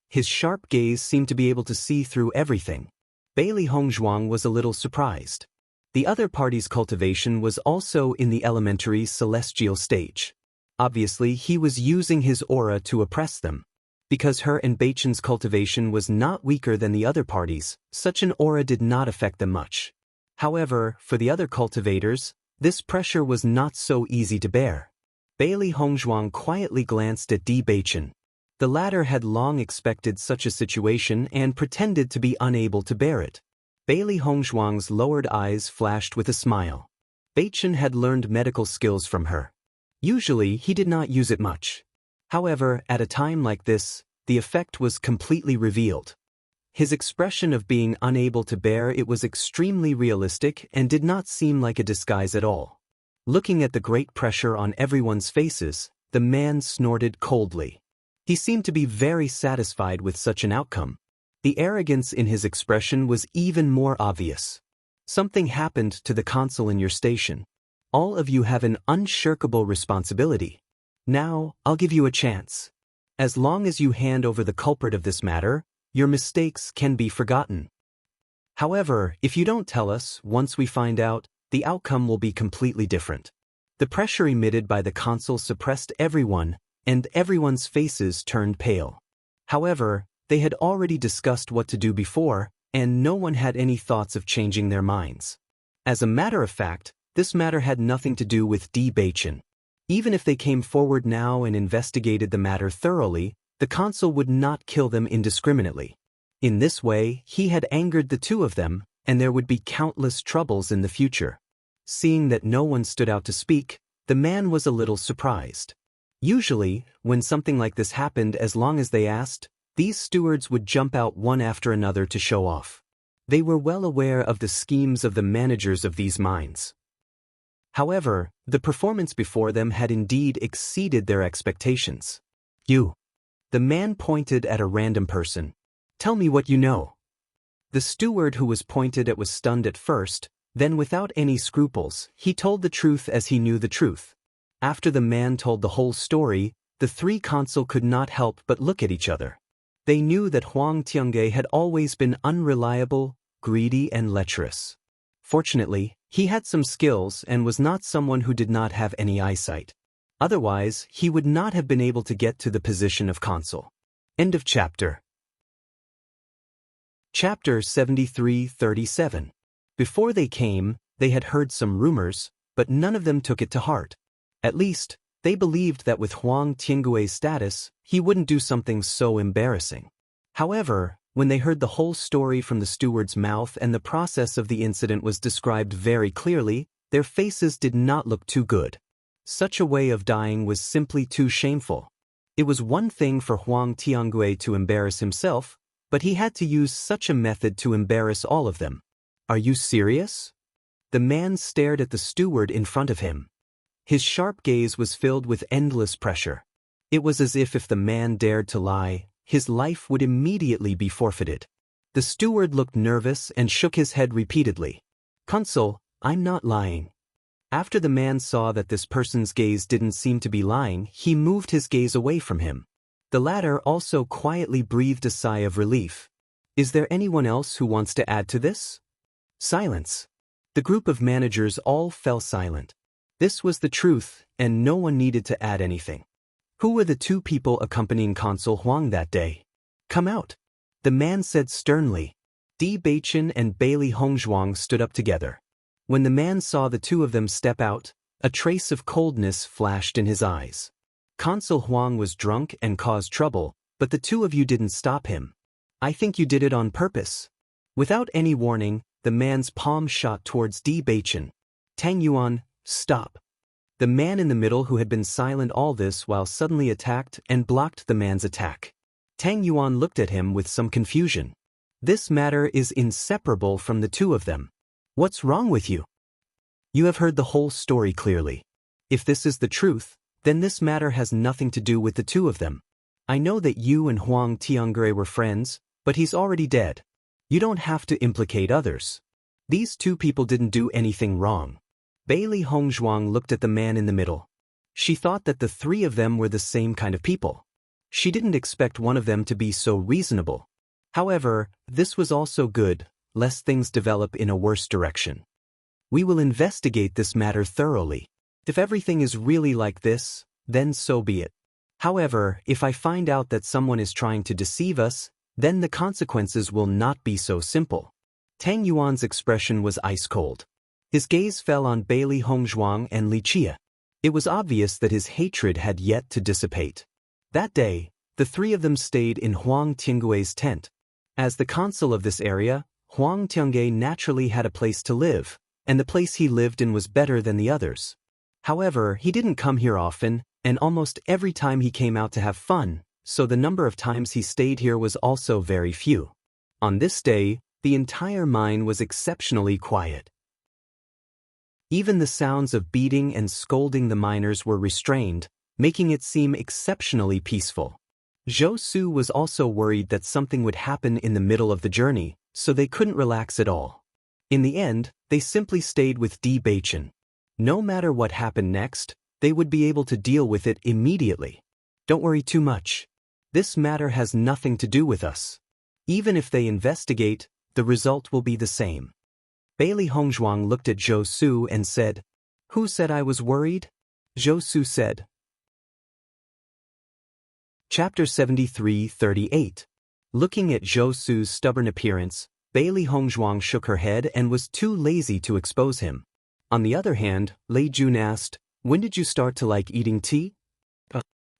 His sharp gaze seemed to be able to see through everything. Bailey Hongzhuang was a little surprised. The other party's cultivation was also in the elementary celestial stage. Obviously, he was using his aura to oppress them. Because her and Bewitching's cultivation was not weaker than the other parties, such an aura did not affect them much. However, for the other cultivators, this pressure was not so easy to bear. Bailey Hongzhuang quietly glanced at Bewitching. The latter had long expected such a situation and pretended to be unable to bear it. Bailey Hongzhuang's lowered eyes flashed with a smile. Bewitching had learned medical skills from her. Usually, he did not use it much. However, at a time like this, the effect was completely revealed. His expression of being unable to bear it was extremely realistic and did not seem like a disguise at all. Looking at the great pressure on everyone's faces, the man snorted coldly. He seemed to be very satisfied with such an outcome. The arrogance in his expression was even more obvious. Something happened to the consul in your station. All of you have an unshirkable responsibility. Now, I'll give you a chance. As long as you hand over the culprit of this matter, your mistakes can be forgotten. However, if you don't tell us, once we find out, the outcome will be completely different. The pressure emitted by the consul suppressed everyone, and everyone's faces turned pale. However, they had already discussed what to do before, and no one had any thoughts of changing their minds. As a matter of fact, this matter had nothing to do with Bewitching. Even if they came forward now and investigated the matter thoroughly, the consul would not kill them indiscriminately. In this way, he had angered the 2 of them, and there would be countless troubles in the future. Seeing that no one stood out to speak, the man was a little surprised. Usually, when something like this happened, as long as they asked, these stewards would jump out one after another to show off. They were well aware of the schemes of the managers of these mines. However, the performance before them had indeed exceeded their expectations. You. The man pointed at a random person. Tell me what you know. The steward who was pointed at was stunned at first, then without any scruples, he told the truth as he knew the truth. After the man told the whole story, the three consul could not help but look at each other. They knew that Huang Tiange had always been unreliable, greedy and lecherous. Fortunately, he had some skills and was not someone who did not have any eyesight. Otherwise, he would not have been able to get to the position of consul. End of chapter. Chapter 73-37. Before they came, they had heard some rumors, but none of them took it to heart. At least, they believed that with Huang Tiangue's status, he wouldn't do something so embarrassing. However, when they heard the whole story from the steward's mouth and the process of the incident was described very clearly, their faces did not look too good. Such a way of dying was simply too shameful. It was one thing for Huang Tiangue to embarrass himself, but he had to use such a method to embarrass all of them. Are you serious? The man stared at the steward in front of him. His sharp gaze was filled with endless pressure. It was as if the man dared to lie, his life would immediately be forfeited. The steward looked nervous and shook his head repeatedly. Consul, I'm not lying. After the man saw that this person's gaze didn't seem to be lying, he moved his gaze away from him. The latter also quietly breathed a sigh of relief. Is there anyone else who wants to add to this? Silence. The group of managers all fell silent. This was the truth, and no one needed to add anything. Who were the two people accompanying Consul Huang that day? Come out. The man said sternly. Bewitching and Bailey Hongzhuang stood up together. When the man saw the two of them step out, a trace of coldness flashed in his eyes. Consul Huang was drunk and caused trouble, but the two of you didn't stop him. I think you did it on purpose. Without any warning, the man's palm shot towards Bewitching. Tang Yuan, stop. The man in the middle who had been silent all this while suddenly attacked and blocked the man's attack. Tang Yuan looked at him with some confusion. This matter is inseparable from the two of them. What's wrong with you? You have heard the whole story clearly. If this is the truth, then this matter has nothing to do with the two of them. I know that you and Huang Tiangue were friends, but he's already dead. You don't have to implicate others. These two people didn't do anything wrong. Bailey Hongzhuang looked at the man in the middle. She thought that the three of them were the same kind of people. She didn't expect one of them to be so reasonable. However, this was also good, lest things develop in a worse direction. We will investigate this matter thoroughly. If everything is really like this, then so be it. However, if I find out that someone is trying to deceive us, then the consequences will not be so simple. Tang Yuan's expression was ice-cold. His gaze fell on Bailey Hongzhuang and Li Chia. It was obvious that his hatred had yet to dissipate. That day, the three of them stayed in Huang Tiangue's tent. As the consul of this area, Huang Tiangue naturally had a place to live, and the place he lived in was better than the others. However, he didn't come here often, and almost every time he came out to have fun, so the number of times he stayed here was also very few. On this day, the entire mine was exceptionally quiet. Even the sounds of beating and scolding the miners were restrained, making it seem exceptionally peaceful. Zhou Su was also worried that something would happen in the middle of the journey, so they couldn't relax at all. In the end, they simply stayed with Bewitching. No matter what happened next, they would be able to deal with it immediately. Don't worry too much. This matter has nothing to do with us. Even if they investigate, the result will be the same. Bailey Hongzhuang looked at Zhou Su and said, Who said I was worried? Zhou Su said. Chapter 73-38. Looking at Zhou Su's stubborn appearance, Bailey Hongzhuang shook her head and was too lazy to expose him. On the other hand, Lei Jun asked, When did you start to like eating tea?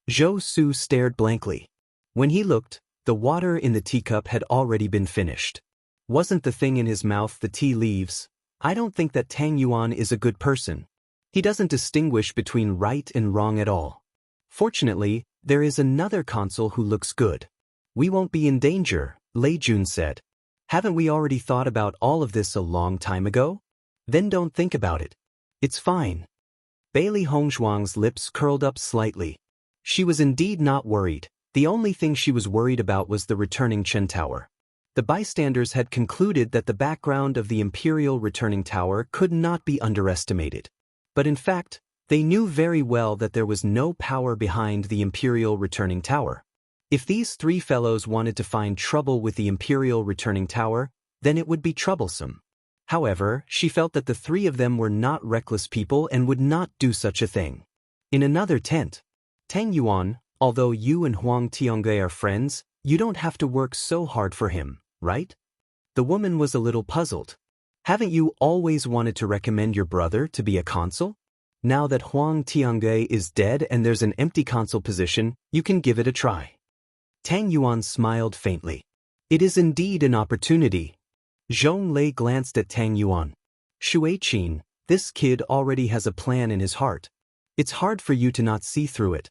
Zhou Su stared blankly. When he looked, the water in the teacup had already been finished. Wasn't the thing in his mouth the tea leaves? I don't think that Tang Yuan is a good person. He doesn't distinguish between right and wrong at all. Fortunately, there is another consul who looks good. We won't be in danger, Lei Jun said. Haven't we already thought about all of this a long time ago? Then don't think about it. It's fine. Bailey Hongzhuang's lips curled up slightly. She was indeed not worried. The only thing she was worried about was the returning Chen Tower. The bystanders had concluded that the background of the Imperial returning tower could not be underestimated. But in fact, they knew very well that there was no power behind the Imperial returning tower. If these three fellows wanted to find trouble with the Imperial returning tower, then it would be troublesome. However, she felt that the three of them were not reckless people and would not do such a thing. In another tent, Tang Yuan, although you and Huang Tiange are friends, you don't have to work so hard for him, right? The woman was a little puzzled. Haven't you always wanted to recommend your brother to be a consul? Now that Huang Tiange is dead and there's an empty consul position, you can give it a try. Tang Yuan smiled faintly. It is indeed an opportunity. Zhong Lei glanced at Tang Yuan. Shui Qin, this kid already has a plan in his heart. It's hard for you to not see through it.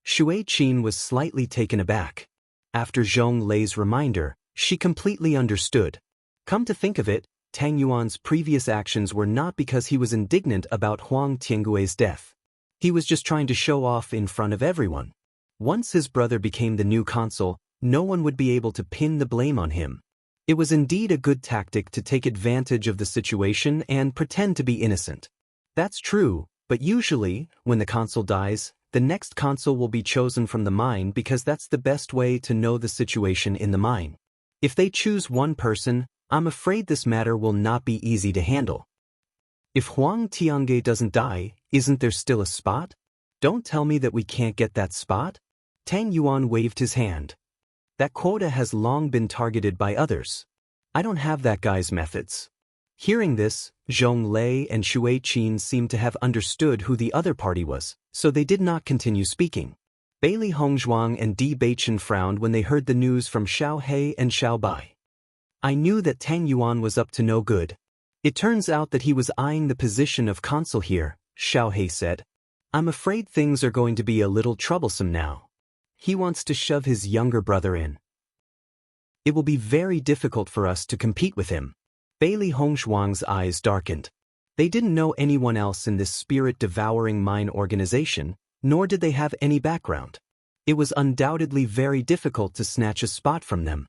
Shui Qin was slightly taken aback. After Zhong Lei's reminder, she completely understood. Come to think of it, Tang Yuan's previous actions were not because he was indignant about Huang Tiangui's death. He was just trying to show off in front of everyone. Once his brother became the new consul, no one would be able to pin the blame on him. It was indeed a good tactic to take advantage of the situation and pretend to be innocent. That's true, but usually, when the consul dies, the next consul will be chosen from the mine because that's the best way to know the situation in the mine. If they choose one person, I'm afraid this matter will not be easy to handle. If Huang Tiange doesn't die, isn't there still a spot? Don't tell me that we can't get that spot? Tang Yuan waved his hand. That quota has long been targeted by others. I don't have that guy's methods. Hearing this, Zhong Lei and Shui Qin seemed to have understood who the other party was, so they did not continue speaking. Bailey Hongzhuang and Di Beichen frowned when they heard the news from Xiao He and Xiao Bai. I knew that Tang Yuan was up to no good. It turns out that he was eyeing the position of consul here, Xiao He said. I'm afraid things are going to be a little troublesome now. He wants to shove his younger brother in. It will be very difficult for us to compete with him. Bailey Hongzhuang's eyes darkened. They didn't know anyone else in this spirit-devouring mine organization, nor did they have any background. It was undoubtedly very difficult to snatch a spot from them.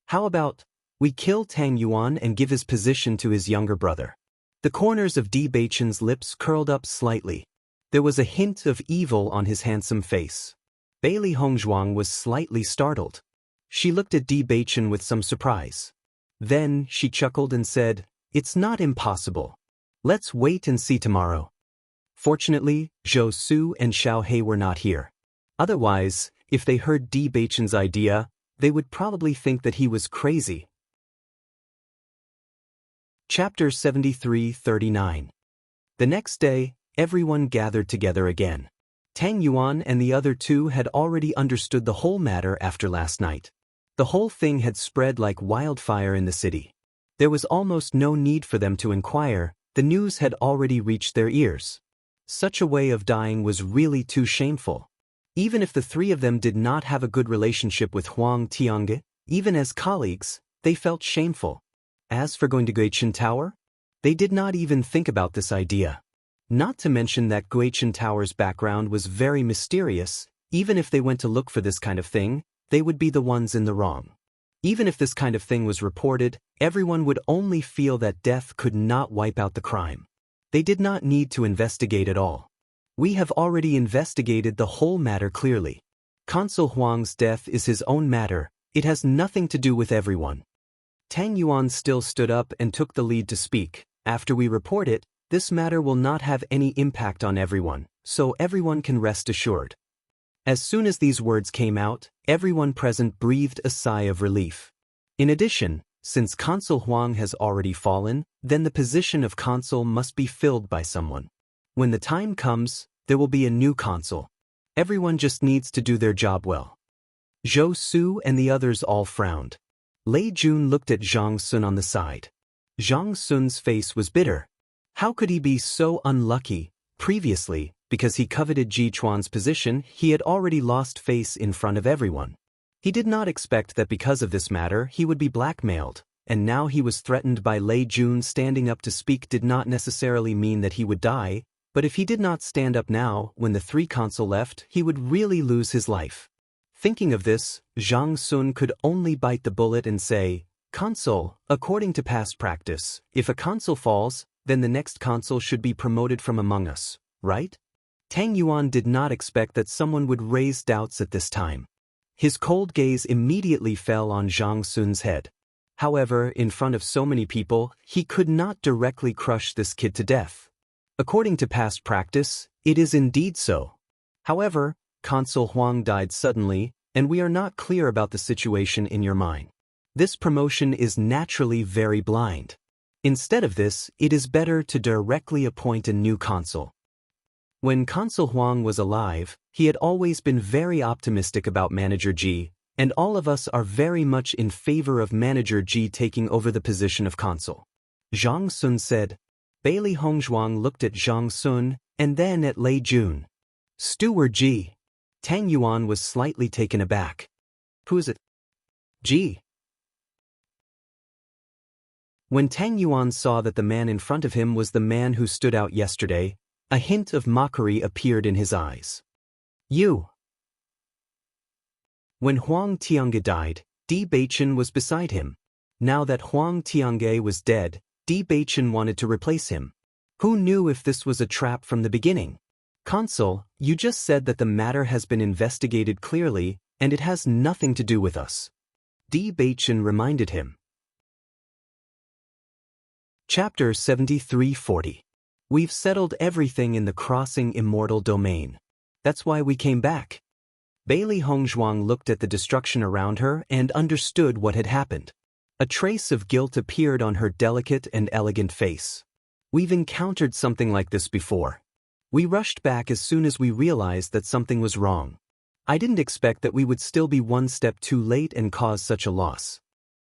How about, we kill Tang Yuan and give his position to his younger brother? The corners of Di Beichen's lips curled up slightly. There was a hint of evil on his handsome face. Bailey Hongzhuang was slightly startled. She looked at Di Beichen with some surprise. Then she chuckled and said, "It's not impossible. Let's wait and see tomorrow." Fortunately, Zhou Su and Xiao He were not here. Otherwise, if they heard Di Beichen's idea, they would probably think that he was crazy. Chapter 73-39. The next day, everyone gathered together again. Tang Yuan and the other two had already understood the whole matter after last night. The whole thing had spread like wildfire in the city. There was almost no need for them to inquire, the news had already reached their ears. Such a way of dying was really too shameful. Even if the three of them did not have a good relationship with Huang Tiange, even as colleagues, they felt shameful. As for going to Guichen Tower, they did not even think about this idea. Not to mention that Guichen Tower's background was very mysterious. Even if they went to look for this kind of thing, they would be the ones in the wrong. Even if this kind of thing was reported, everyone would only feel that death could not wipe out the crime. They did not need to investigate at all. We have already investigated the whole matter clearly. Consul Huang's death is his own matter, it has nothing to do with everyone. Tang Yuan still stood up and took the lead to speak. After we report it, this matter will not have any impact on everyone, so everyone can rest assured. As soon as these words came out, everyone present breathed a sigh of relief. In addition, since Consul Huang has already fallen, then the position of consul must be filled by someone. When the time comes, there will be a new consul. Everyone just needs to do their job well. Zhou Su and the others all frowned. Lei Jun looked at Zhang Sun on the side. Zhang Sun's face was bitter. How could he be so unlucky? Previously, because he coveted Ji Chuan's position, he had already lost face in front of everyone. He did not expect that because of this matter he would be blackmailed, and now he was threatened by Lei Jun. Standing up to speak did not necessarily mean that he would die, but if he did not stand up now, when the three consul left, he would really lose his life. Thinking of this, Zhang Sun could only bite the bullet and say, "Consul, according to past practice, if a consul falls, then the next consul should be promoted from among us, right?" Tang Yuan did not expect that someone would raise doubts at this time. His cold gaze immediately fell on Zhang Sun's head. However, in front of so many people, he could not directly crush this kid to death. According to past practice, it is indeed so. However, Consul Huang died suddenly, and we are not clear about the situation in your mind. This promotion is naturally very blind. Instead of this, it is better to directly appoint a new consul. When Consul Huang was alive, he had always been very optimistic about Manager Ji, and all of us are very much in favor of Manager Ji taking over the position of consul. Zhang Sun said. Bailey Hongzhuang looked at Zhang Sun, and then at Lei Jun. Steward Ji. Tang Yuan was slightly taken aback. Who is it? Ji. When Tang Yuan saw that the man in front of him was the man who stood out yesterday, a hint of mockery appeared in his eyes. You. When Huang Tiange died, Di Beichen was beside him. Now that Huang Tiange was dead, Di Beichen wanted to replace him. Who knew if this was a trap from the beginning? Consul, you just said that the matter has been investigated clearly, and it has nothing to do with us. Di Beichen reminded him. Chapter 7340. We've settled everything in the crossing immortal domain. That's why we came back. Bailey Hongzhuang looked at the destruction around her and understood what had happened. A trace of guilt appeared on her delicate and elegant face. We've encountered something like this before. We rushed back as soon as we realized that something was wrong. I didn't expect that we would still be one step too late and cause such a loss.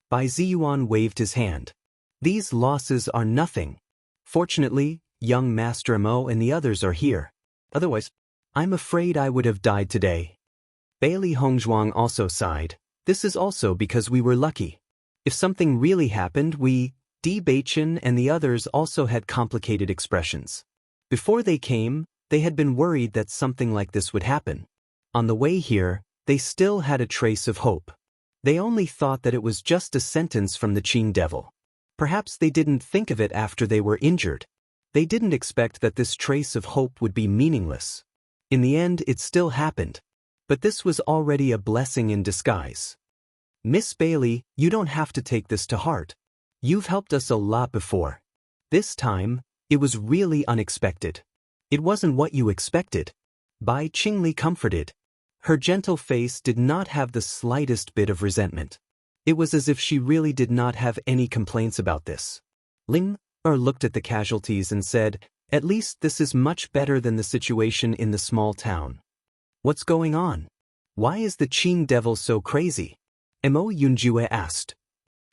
Bai Ziyuan waved his hand. These losses are nothing. Fortunately, young Master Mo and the others are here. Otherwise, I'm afraid I would have died today. Bailey Hongzhuang also sighed. This is also because we were lucky. If something really happened, we, Di Beichen and the others also had complicated expressions. Before they came, they had been worried that something like this would happen. On the way here, they still had a trace of hope. They only thought that it was just a sentence from the Qing devil. Perhaps they didn't think of it after they were injured. They didn't expect that this trace of hope would be meaningless. In the end, it still happened. But this was already a blessing in disguise. Miss Bailey, you don't have to take this to heart. You've helped us a lot before. This time, it was really unexpected. It wasn't what you expected. Bai Qingli comforted. Her gentle face did not have the slightest bit of resentment. It was as if she really did not have any complaints about this. Ling Er looked at the casualties and said, "At least this is much better than the situation in the small town." What's going on? Why is the Qing devil so crazy? Mo Yunjue asked.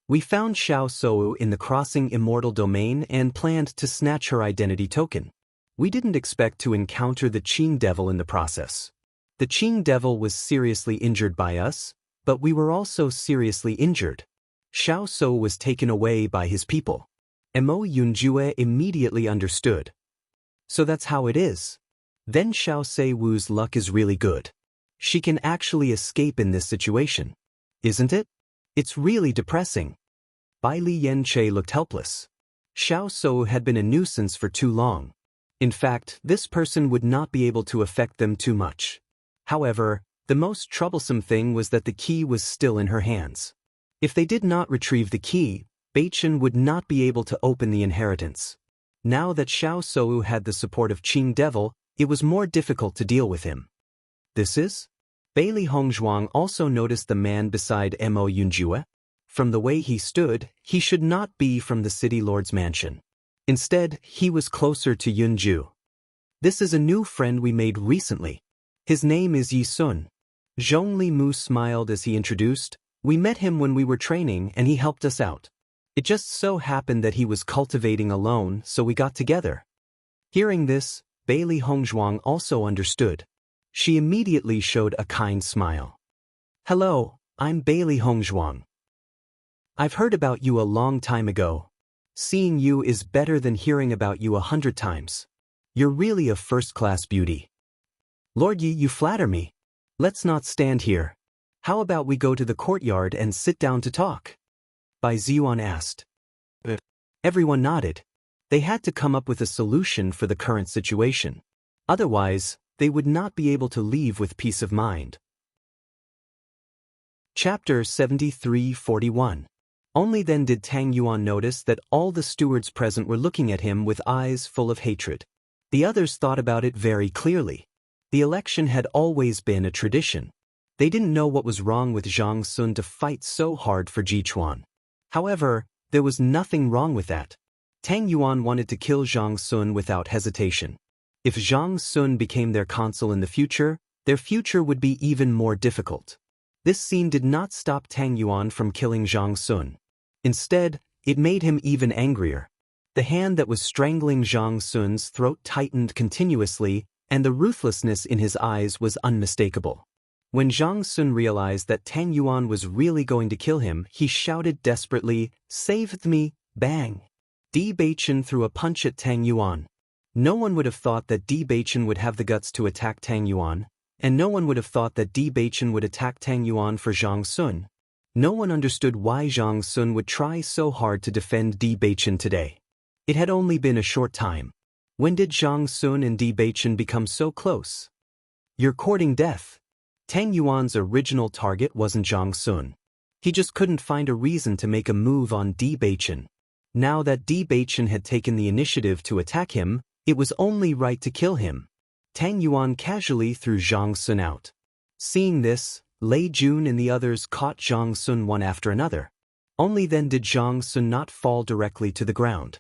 We found Xiao Sou in the crossing immortal domain and planned to snatch her identity token. We didn't expect to encounter the Qing devil in the process. The Qing devil was seriously injured by us, but we were also seriously injured. Xiao Sou was taken away by his people. Mo Yunjue immediately understood. So that's how it is. Then Xiao Seiwu's luck is really good. She can actually escape in this situation. Isn't it? It's really depressing. Bai Li Yanche looked helpless. Xiao Sou had been a nuisance for too long. In fact, this person would not be able to affect them too much. However, the most troublesome thing was that the key was still in her hands. If they did not retrieve the key, Beichen would not be able to open the inheritance. Now that Xiao Sou had the support of Qing Devil, it was more difficult to deal with him. This is? Bailey Hongzhuang also noticed the man beside Mo Yunjue. From the way he stood, he should not be from the city lord's mansion. Instead, he was closer to Yunju. This is a new friend we made recently. His name is Yi Sun. Zhongli Mu smiled as he introduced, We met him when we were training and he helped us out. It just so happened that he was cultivating alone, so we got together. Hearing this, Bailey Hongzhuang also understood. She immediately showed a kind smile. Hello, I'm Bailey Hongzhuang. I've heard about you a long time ago. Seeing you is better than hearing about you 100 times. You're really a first-class beauty. Lord Yi, you flatter me. Let's not stand here. How about we go to the courtyard and sit down to talk? Bai Ziyuan asked. Everyone nodded. They had to come up with a solution for the current situation. Otherwise, they would not be able to leave with peace of mind. Chapter 73-41. Only then did Tang Yuan notice that all the stewards present were looking at him with eyes full of hatred. The others thought about it very clearly. The election had always been a tradition. They didn't know what was wrong with Zhang Sun to fight so hard for Jichuan. However, there was nothing wrong with that. Tang Yuan wanted to kill Zhang Sun without hesitation. If Zhang Sun became their consul in the future, their future would be even more difficult. This scene did not stop Tang Yuan from killing Zhang Sun. Instead, it made him even angrier. The hand that was strangling Zhang Sun's throat tightened continuously, and the ruthlessness in his eyes was unmistakable. When Zhang Sun realized that Tang Yuan was really going to kill him, he shouted desperately, "Save me!" Bang! Di Beichen threw a punch at Tang Yuan. No one would have thought that Di Beichen would have the guts to attack Tang Yuan, and no one would have thought that Di Beichen would attack Tang Yuan for Zhang Sun. No one understood why Zhang Sun would try so hard to defend Di Beichen today. It had only been a short time. When did Zhang Sun and Di Beichen become so close? You're courting death. Tang Yuan's original target wasn't Zhang Sun. He just couldn't find a reason to make a move on Di Beichen. Now that Di Beichen had taken the initiative to attack him, it was only right to kill him. Tang Yuan casually threw Zhang Sun out. Seeing this, Lei Jun and the others caught Zhang Sun one after another. Only then did Zhang Sun not fall directly to the ground.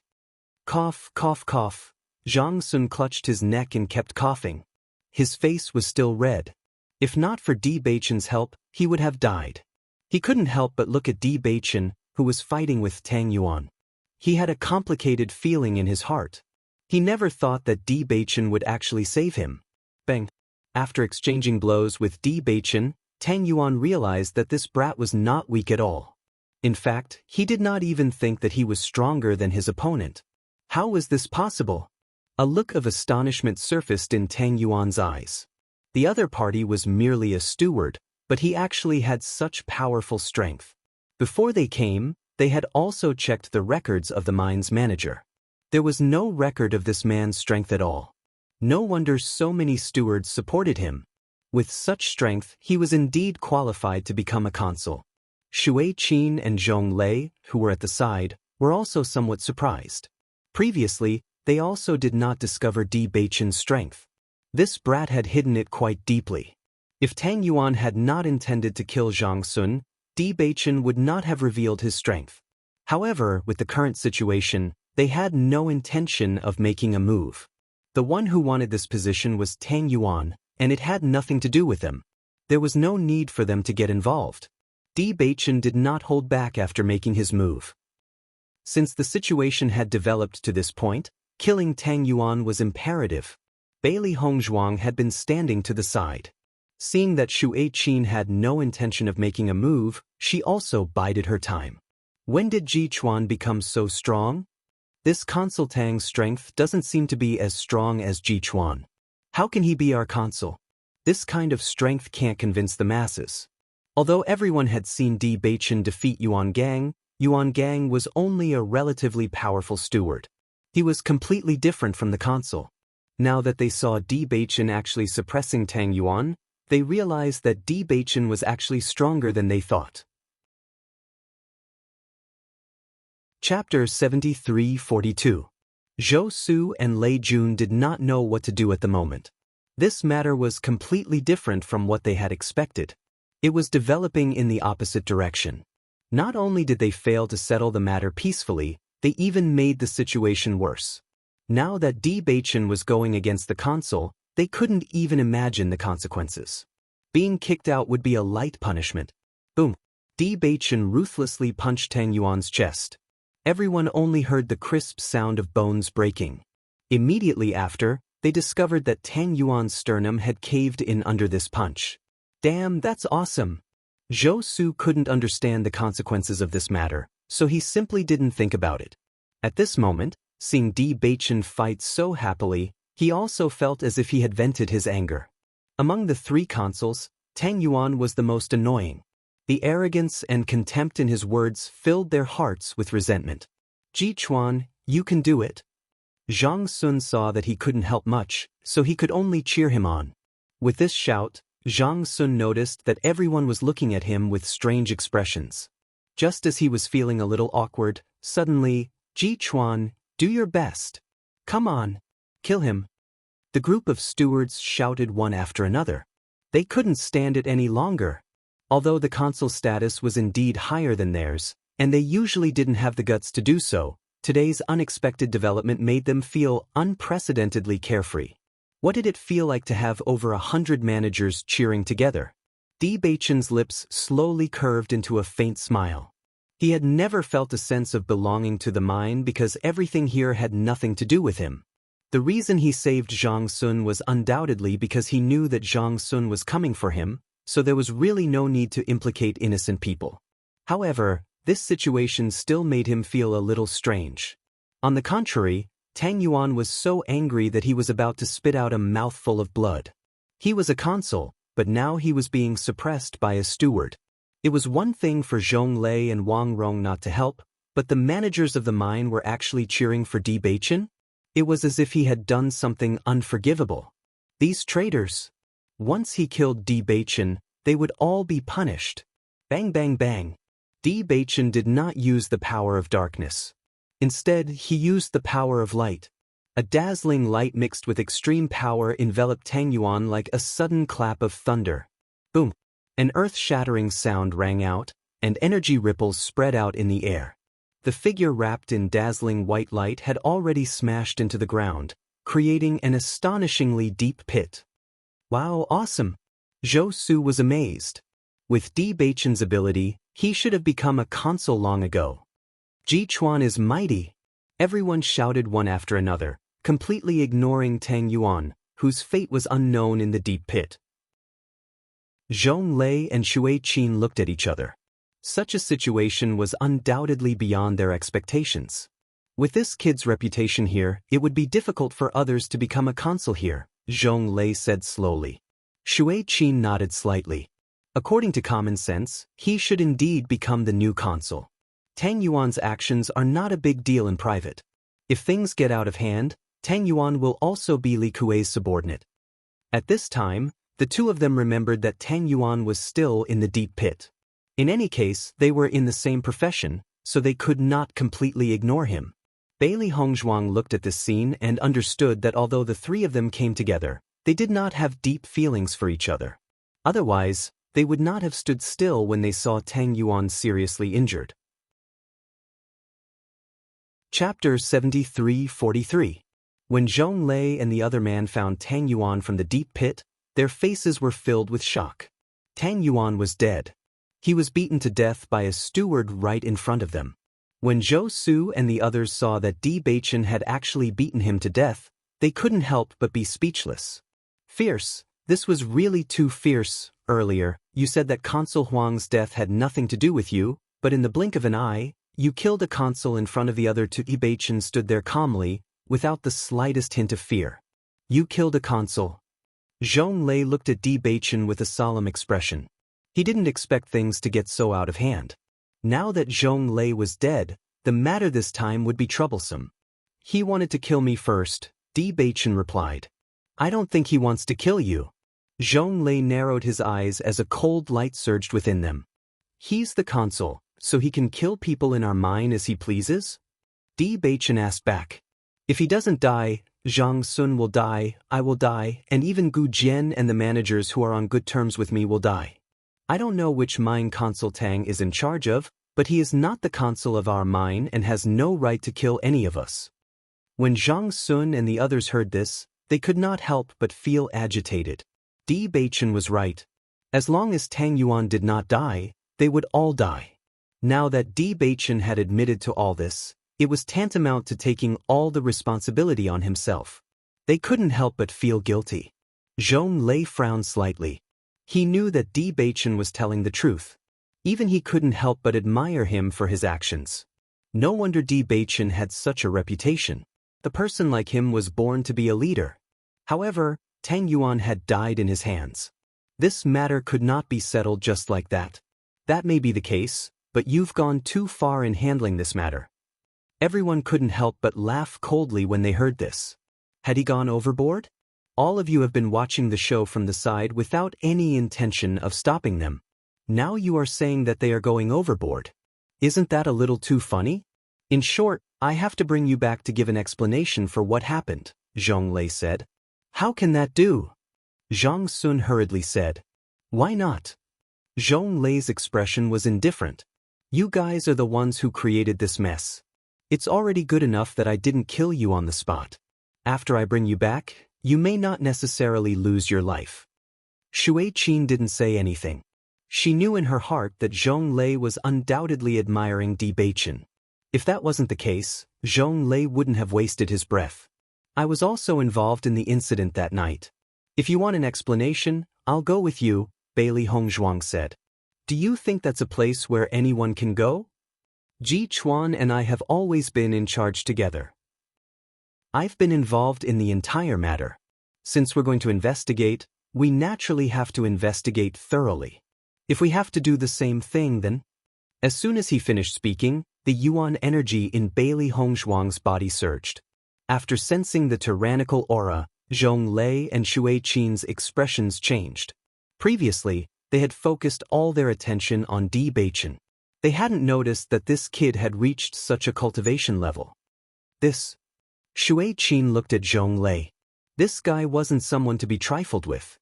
Cough, cough, cough. Zhang Sun clutched his neck and kept coughing. His face was still red. If not for Di Beichen's help, he would have died. He couldn't help but look at Di Beichen, who was fighting with Tang Yuan. He had a complicated feeling in his heart. He never thought that Di Beichen would actually save him. Bang! After exchanging blows with Di Beichen, Tang Yuan realized that this brat was not weak at all. In fact, he did not even think that he was stronger than his opponent. How was this possible? A look of astonishment surfaced in Tang Yuan's eyes. The other party was merely a steward, but he actually had such powerful strength. Before they came, they had also checked the records of the mine's manager. There was no record of this man's strength at all. No wonder so many stewards supported him. With such strength, he was indeed qualified to become a consul. Shui Qin and Zhong Lei, who were at the side, were also somewhat surprised. Previously, they also did not discover Di Beichen's strength. This brat had hidden it quite deeply. If Tang Yuan had not intended to kill Zhang Sun, Di Beichen would not have revealed his strength. However, with the current situation, they had no intention of making a move. The one who wanted this position was Tang Yuan, and it had nothing to do with them. There was no need for them to get involved. Di Beichen did not hold back after making his move. Since the situation had developed to this point, killing Tang Yuan was imperative. Bailey Hongzhuang had been standing to the side. Seeing that Shui Qin had no intention of making a move, she also bided her time. When did Jichuan become so strong? This consul Tang's strength doesn't seem to be as strong as Jichuan. How can he be our consul? This kind of strength can't convince the masses. Although everyone had seen Di Beichen defeat Yuan Gang was only a relatively powerful steward. He was completely different from the consul. Now that they saw Di Beichen actually suppressing Tang Yuan, they realized that Di Beichen was actually stronger than they thought. Chapter 73-42. Zhou Su and Lei Jun did not know what to do at the moment. This matter was completely different from what they had expected. It was developing in the opposite direction. Not only did they fail to settle the matter peacefully, they even made the situation worse. Now that Di Beichen was going against the consul, they couldn't even imagine the consequences. Being kicked out would be a light punishment. Boom! Di Baichen ruthlessly punched Tang Yuan's chest. Everyone only heard the crisp sound of bones breaking. Immediately after, they discovered that Tang Yuan's sternum had caved in under this punch. Damn, that's awesome. Zhou Su couldn't understand the consequences of this matter, so he simply didn't think about it. At this moment, seeing Di Baichen fight so happily, he also felt as if he had vented his anger. Among the three consuls, Tang Yuan was the most annoying. The arrogance and contempt in his words filled their hearts with resentment. Ji Chuan, you can do it. Zhang Sun saw that he couldn't help much, so he could only cheer him on. With this shout, Zhang Sun noticed that everyone was looking at him with strange expressions. Just as he was feeling a little awkward, suddenly, Ji Chuan, do your best. Come on. Kill him. The group of stewards shouted one after another. They couldn't stand it any longer. Although the consul status was indeed higher than theirs, and they usually didn't have the guts to do so, today's unexpected development made them feel unprecedentedly carefree. What did it feel like to have over 100 managers cheering together? Di Baichen's lips slowly curved into a faint smile. He had never felt a sense of belonging to the mine because everything here had nothing to do with him. The reason he saved Zhang Sun was undoubtedly because he knew that Zhang Sun was coming for him, so there was really no need to implicate innocent people. However, this situation still made him feel a little strange. On the contrary, Tang Yuan was so angry that he was about to spit out a mouthful of blood. He was a consul, but now he was being suppressed by a steward. It was one thing for Zhong Lei and Wang Rong not to help, but the managers of the mine were actually cheering for Di Baichen? It was as if he had done something unforgivable. These traitors. Once he killed Di Baichen, they would all be punished. Bang bang bang. Di Baichen did not use the power of darkness. Instead, he used the power of light. A dazzling light mixed with extreme power enveloped Tang Yuan like a sudden clap of thunder. Boom! An earth-shattering sound rang out, and energy ripples spread out in the air. The figure wrapped in dazzling white light had already smashed into the ground, creating an astonishingly deep pit. Wow, awesome! Zhou Su was amazed. With Di Baichen's ability, he should have become a consul long ago. Ji Chuan is mighty! Everyone shouted one after another, completely ignoring Tang Yuan, whose fate was unknown in the deep pit. Zhong Lei and Shui Qin looked at each other. Such a situation was undoubtedly beyond their expectations. With this kid's reputation here, it would be difficult for others to become a consul here, Zhong Lei said slowly. Shui Qin nodded slightly. According to common sense, he should indeed become the new consul. Tang Yuan's actions are not a big deal in private. If things get out of hand, Tang Yuan will also be Li Kuei's subordinate. At this time, the two of them remembered that Tang Yuan was still in the deep pit. In any case, they were in the same profession, so they could not completely ignore him. Bailey Hongzhuang looked at this scene and understood that although the three of them came together, they did not have deep feelings for each other. Otherwise, they would not have stood still when they saw Tang Yuan seriously injured. Chapter 73-43. When Zhong Lei and the other man found Tang Yuan from the deep pit, their faces were filled with shock. Tang Yuan was dead. He was beaten to death by a steward right in front of them. When Zhou Su and the others saw that Di Baichen had actually beaten him to death, they couldn't help but be speechless. Fierce, this was really too fierce. Earlier, you said that Consul Huang's death had nothing to do with you, but in the blink of an eye, you killed a consul in front of the other two. Di Baichen stood there calmly, without the slightest hint of fear. You killed a consul. Zhong Lei looked at Di Baichen with a solemn expression. He didn't expect things to get so out of hand. Now that Zhong Lei was dead, the matter this time would be troublesome. He wanted to kill me first, Di Baichen replied. I don't think he wants to kill you. Zhong Lei narrowed his eyes as a cold light surged within them. He's the consul, so he can kill people in our mine as he pleases? Di Baichen asked back. If he doesn't die, Zhang Sun will die, I will die, and even Gu Jian and the managers who are on good terms with me will die. I don't know which mine Consul Tang is in charge of, but he is not the consul of our mine and has no right to kill any of us. When Zhang Sun and the others heard this, they could not help but feel agitated. Di Baichen was right. As long as Tang Yuan did not die, they would all die. Now that Bewitching had admitted to all this, it was tantamount to taking all the responsibility on himself. They couldn't help but feel guilty. Zhong Lei frowned slightly. He knew that Bewitching was telling the truth. Even he couldn't help but admire him for his actions. No wonder Bewitching had such a reputation. The person like him was born to be a leader. However, Tang Yuan had died in his hands. This matter could not be settled just like that. That may be the case, but you've gone too far in handling this matter. Everyone couldn't help but laugh coldly when they heard this. Had he gone overboard? All of you have been watching the show from the side without any intention of stopping them. Now you are saying that they are going overboard. Isn't that a little too funny? In short, I have to bring you back to give an explanation for what happened, Zhong Lei said. How can that do? Zhang Sun hurriedly said. Why not? Zhong Lei's expression was indifferent. You guys are the ones who created this mess. It's already good enough that I didn't kill you on the spot. After I bring you back, you may not necessarily lose your life. Shui Qin didn't say anything. She knew in her heart that Zhong Lei was undoubtedly admiring Bewitching. If that wasn't the case, Zhong Lei wouldn't have wasted his breath. I was also involved in the incident that night. If you want an explanation, I'll go with you, Bailey Hongzhuang said. Do you think that's a place where anyone can go? Ji Chuan and I have always been in charge together. I've been involved in the entire matter. Since we're going to investigate, we naturally have to investigate thoroughly. If we have to do the same thing, then... As soon as he finished speaking, the Yuan energy in Bailey Hongzhuang's body surged. After sensing the tyrannical aura, Zhong Lei and Shui Qin's expressions changed. Previously, they had focused all their attention on Bewitching. They hadn't noticed that this kid had reached such a cultivation level. Shui Qin looked at Zhong Lei. This guy wasn't someone to be trifled with.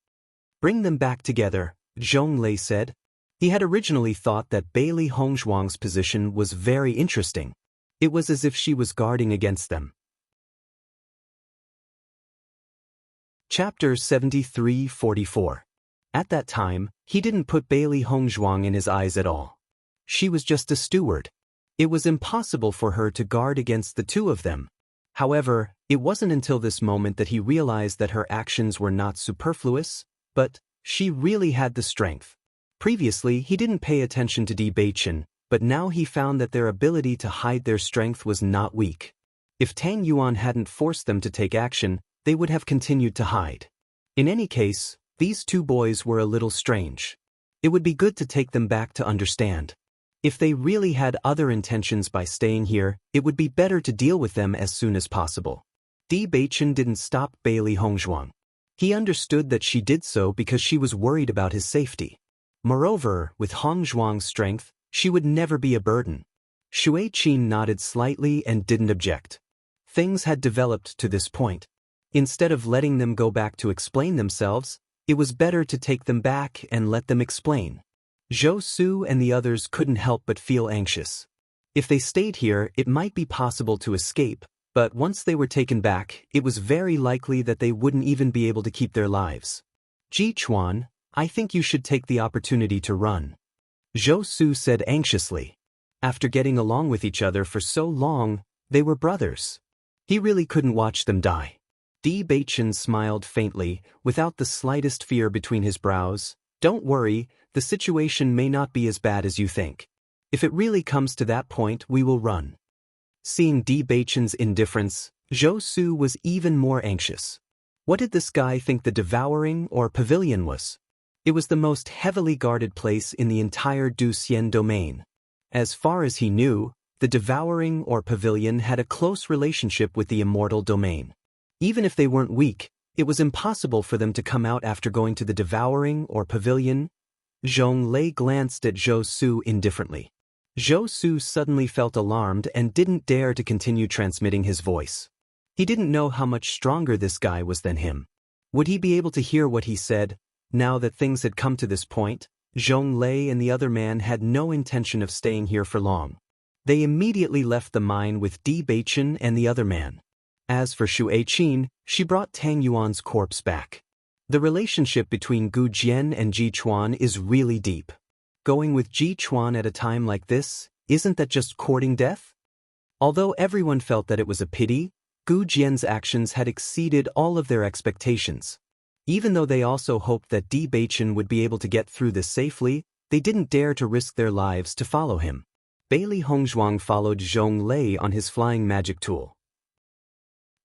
Bring them back together, Zhong Lei said. He had originally thought that Bailey Hongzhuang's position was very interesting. It was as if she was guarding against them. Chapter 73-44. At that time, he didn't put Bailey Hongzhuang in his eyes at all. She was just a steward. It was impossible for her to guard against the two of them. However, it wasn't until this moment that he realized that her actions were not superfluous, but she really had the strength. Previously, he didn't pay attention to Bewitching, but now he found that their ability to hide their strength was not weak. If Tang Yuan hadn't forced them to take action, they would have continued to hide. In any case, these two boys were a little strange. It would be good to take them back to understand. If they really had other intentions by staying here, it would be better to deal with them as soon as possible. Bewitching didn't stop Bailey Hongzhuang. He understood that she did so because she was worried about his safety. Moreover, with Hongzhuang's strength, she would never be a burden. Shui Qin nodded slightly and didn't object. Things had developed to this point. Instead of letting them go back to explain themselves, it was better to take them back and let them explain. Zhou Su and the others couldn't help but feel anxious. If they stayed here, it might be possible to escape, but once they were taken back, it was very likely that they wouldn't even be able to keep their lives. Ji Chuan, I think you should take the opportunity to run. Zhou Su said anxiously. After getting along with each other for so long, they were brothers. He really couldn't watch them die. Bewitching smiled faintly, without the slightest fear between his brows. Don't worry, the situation may not be as bad as you think. If it really comes to that point, we will run. Seeing Bewitching's indifference, Zhou Su was even more anxious. What did this guy think the devouring or pavilion was? It was the most heavily guarded place in the entire Duxian domain. As far as he knew, the devouring or pavilion had a close relationship with the immortal domain. Even if they weren't weak, it was impossible for them to come out after going to the devouring or pavilion. Zhong Lei glanced at Zhou Su indifferently. Zhou Su suddenly felt alarmed and didn't dare to continue transmitting his voice. He didn't know how much stronger this guy was than him. Would he be able to hear what he said? Now that things had come to this point, Zhong Lei and the other man had no intention of staying here for long. They immediately left the mine with Bewitching and the other man. As for Shui Qin, she brought Tang Yuan's corpse back. The relationship between Gu Jian and Ji Chuan is really deep. Going with Ji Chuan at a time like this, isn't that just courting death? Although everyone felt that it was a pity, Gu Jian's actions had exceeded all of their expectations. Even though they also hoped that Bewitching would be able to get through this safely, they didn't dare to risk their lives to follow him. Bailey Hongzhuang followed Zhong Lei on his flying magic tool.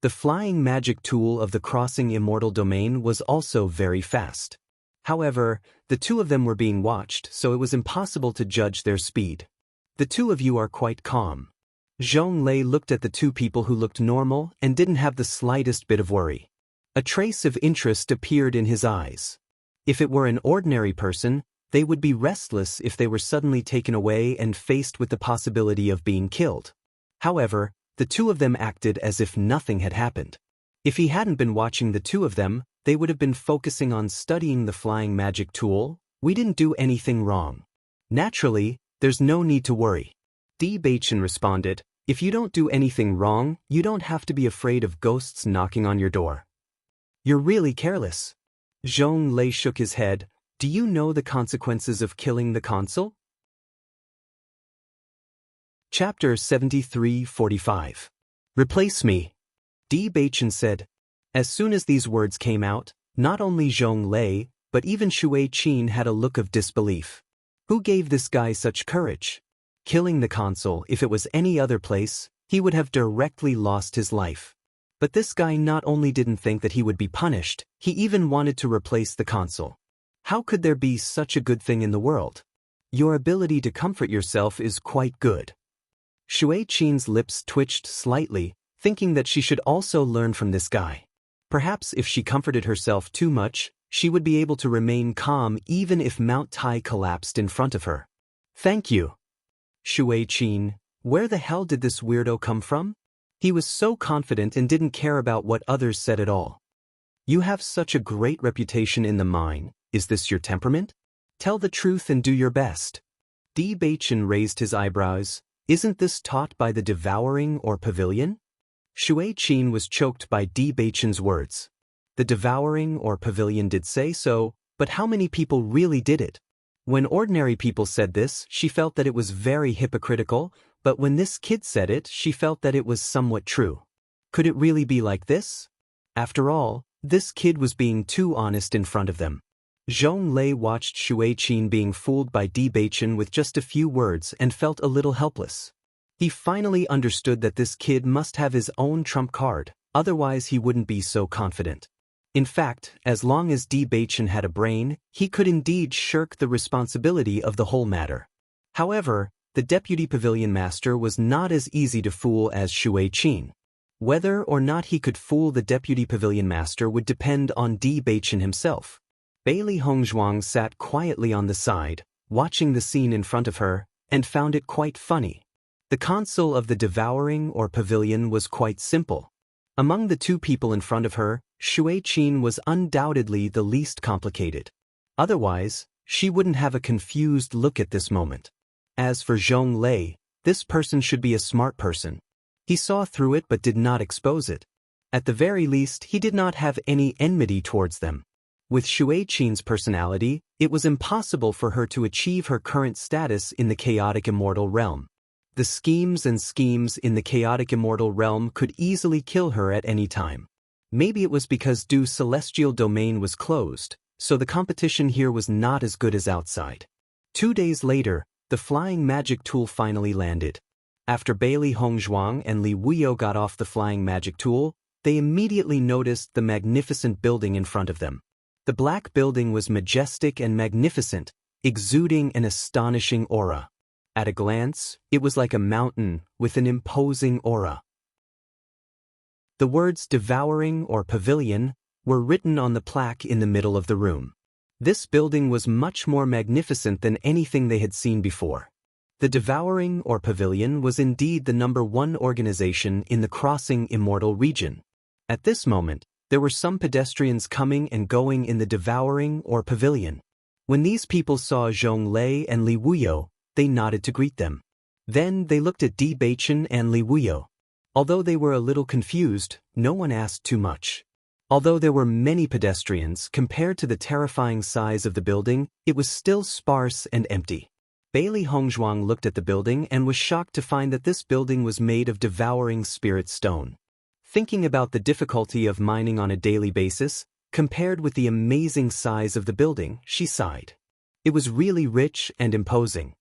The flying magic tool of the crossing immortal domain was also very fast. However, the two of them were being watched, so it was impossible to judge their speed. The two of you are quite calm. Zhong Lei looked at the two people who looked normal and didn't have the slightest bit of worry. A trace of interest appeared in his eyes. If it were an ordinary person, they would be restless if they were suddenly taken away and faced with the possibility of being killed. However, the two of them acted as if nothing had happened. If he hadn't been watching the two of them, they would have been focusing on studying the flying magic tool. We didn't do anything wrong. Naturally, there's no need to worry. Bewitching responded, if you don't do anything wrong, you don't have to be afraid of ghosts knocking on your door. You're really careless. Zhong Lei shook his head. Do you know the consequences of killing the consul? Chapter 73-45. Replace me. Bewitching said. As soon as these words came out, not only Zhong Lei, but even Shui Qin had a look of disbelief. Who gave this guy such courage? Killing the consul, if it was any other place, he would have directly lost his life. But this guy not only didn't think that he would be punished, he even wanted to replace the consul. How could there be such a good thing in the world? Your ability to comfort yourself is quite good. Shui Qin's lips twitched slightly, thinking that she should also learn from this guy. Perhaps if she comforted herself too much, she would be able to remain calm even if Mount Tai collapsed in front of her. Thank you. Shui Qin, where the hell did this weirdo come from? He was so confident and didn't care about what others said at all. You have such a great reputation in the mine. Is this your temperament? Tell the truth and do your best. Bewitching raised his eyebrows. Isn't this taught by the devouring or pavilion? Shui Qin was choked by Bewitching's words. The devouring or pavilion did say so, but how many people really did it? When ordinary people said this, she felt that it was very hypocritical, but when this kid said it, she felt that it was somewhat true. Could it really be like this? After all, this kid was being too honest in front of them. Zhong Lei watched Shui Qin being fooled by Bewitching with just a few words and felt a little helpless. He finally understood that this kid must have his own trump card, otherwise he wouldn't be so confident. In fact, as long as Bewitching had a brain, he could indeed shirk the responsibility of the whole matter. However, the deputy pavilion master was not as easy to fool as Shui Qin. Whether or not he could fool the deputy pavilion master would depend on Bewitching himself. Bailey Hongzhuang sat quietly on the side, watching the scene in front of her, and found it quite funny. The consul of the devouring or pavilion was quite simple. Among the two people in front of her, Shui Qin was undoubtedly the least complicated. Otherwise, she wouldn't have a confused look at this moment. As for Zhong Lei, this person should be a smart person. He saw through it but did not expose it. At the very least, he did not have any enmity towards them. With Shui Qin's personality, it was impossible for her to achieve her current status in the chaotic immortal realm. The schemes in the chaotic immortal realm could easily kill her at any time. Maybe it was because Du celestial domain was closed, so the competition here was not as good as outside. 2 days later, the flying magic tool finally landed. After Bailey Hongzhuang and Li Wuyo got off the flying magic tool, they immediately noticed the magnificent building in front of them. The black building was majestic and magnificent, exuding an astonishing aura. At a glance, it was like a mountain with an imposing aura. The words devouring or pavilion were written on the plaque in the middle of the room. This building was much more magnificent than anything they had seen before. The devouring or pavilion was indeed the #1 organization in the crossing immortal region. At this moment, there were some pedestrians coming and going in the devouring or pavilion. When these people saw Zhong Lei and Li Wuyo, they nodded to greet them. Then they looked at Bewitching and Li Wuyo. Although they were a little confused, no one asked too much. Although there were many pedestrians, compared to the terrifying size of the building, it was still sparse and empty. Bailey Hongzhuang looked at the building and was shocked to find that this building was made of devouring spirit stone. Thinking about the difficulty of mining on a daily basis, compared with the amazing size of the building, she sighed. It was really rich and imposing.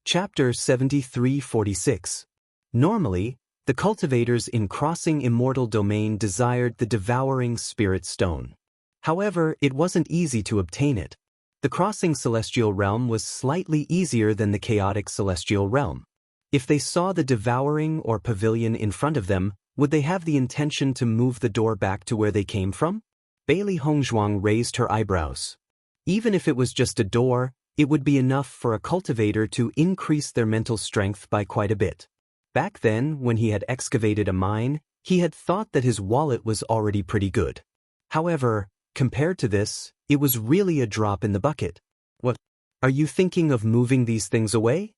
Chapter 73-46. Normally, the cultivators in Crossing Immortal Domain desired the devouring spirit stone. However, it wasn't easy to obtain it. The Crossing Celestial Realm was slightly easier than the Chaotic Celestial Realm. If they saw the devouring or pavilion in front of them, would they have the intention to move the door back to where they came from? Bailey Hongzhuang raised her eyebrows. Even if it was just a door, it would be enough for a cultivator to increase their mental strength by quite a bit. Back then, when he had excavated a mine, he had thought that his wallet was already pretty good. However, compared to this, it was really a drop in the bucket. What? Are you thinking of moving these things away?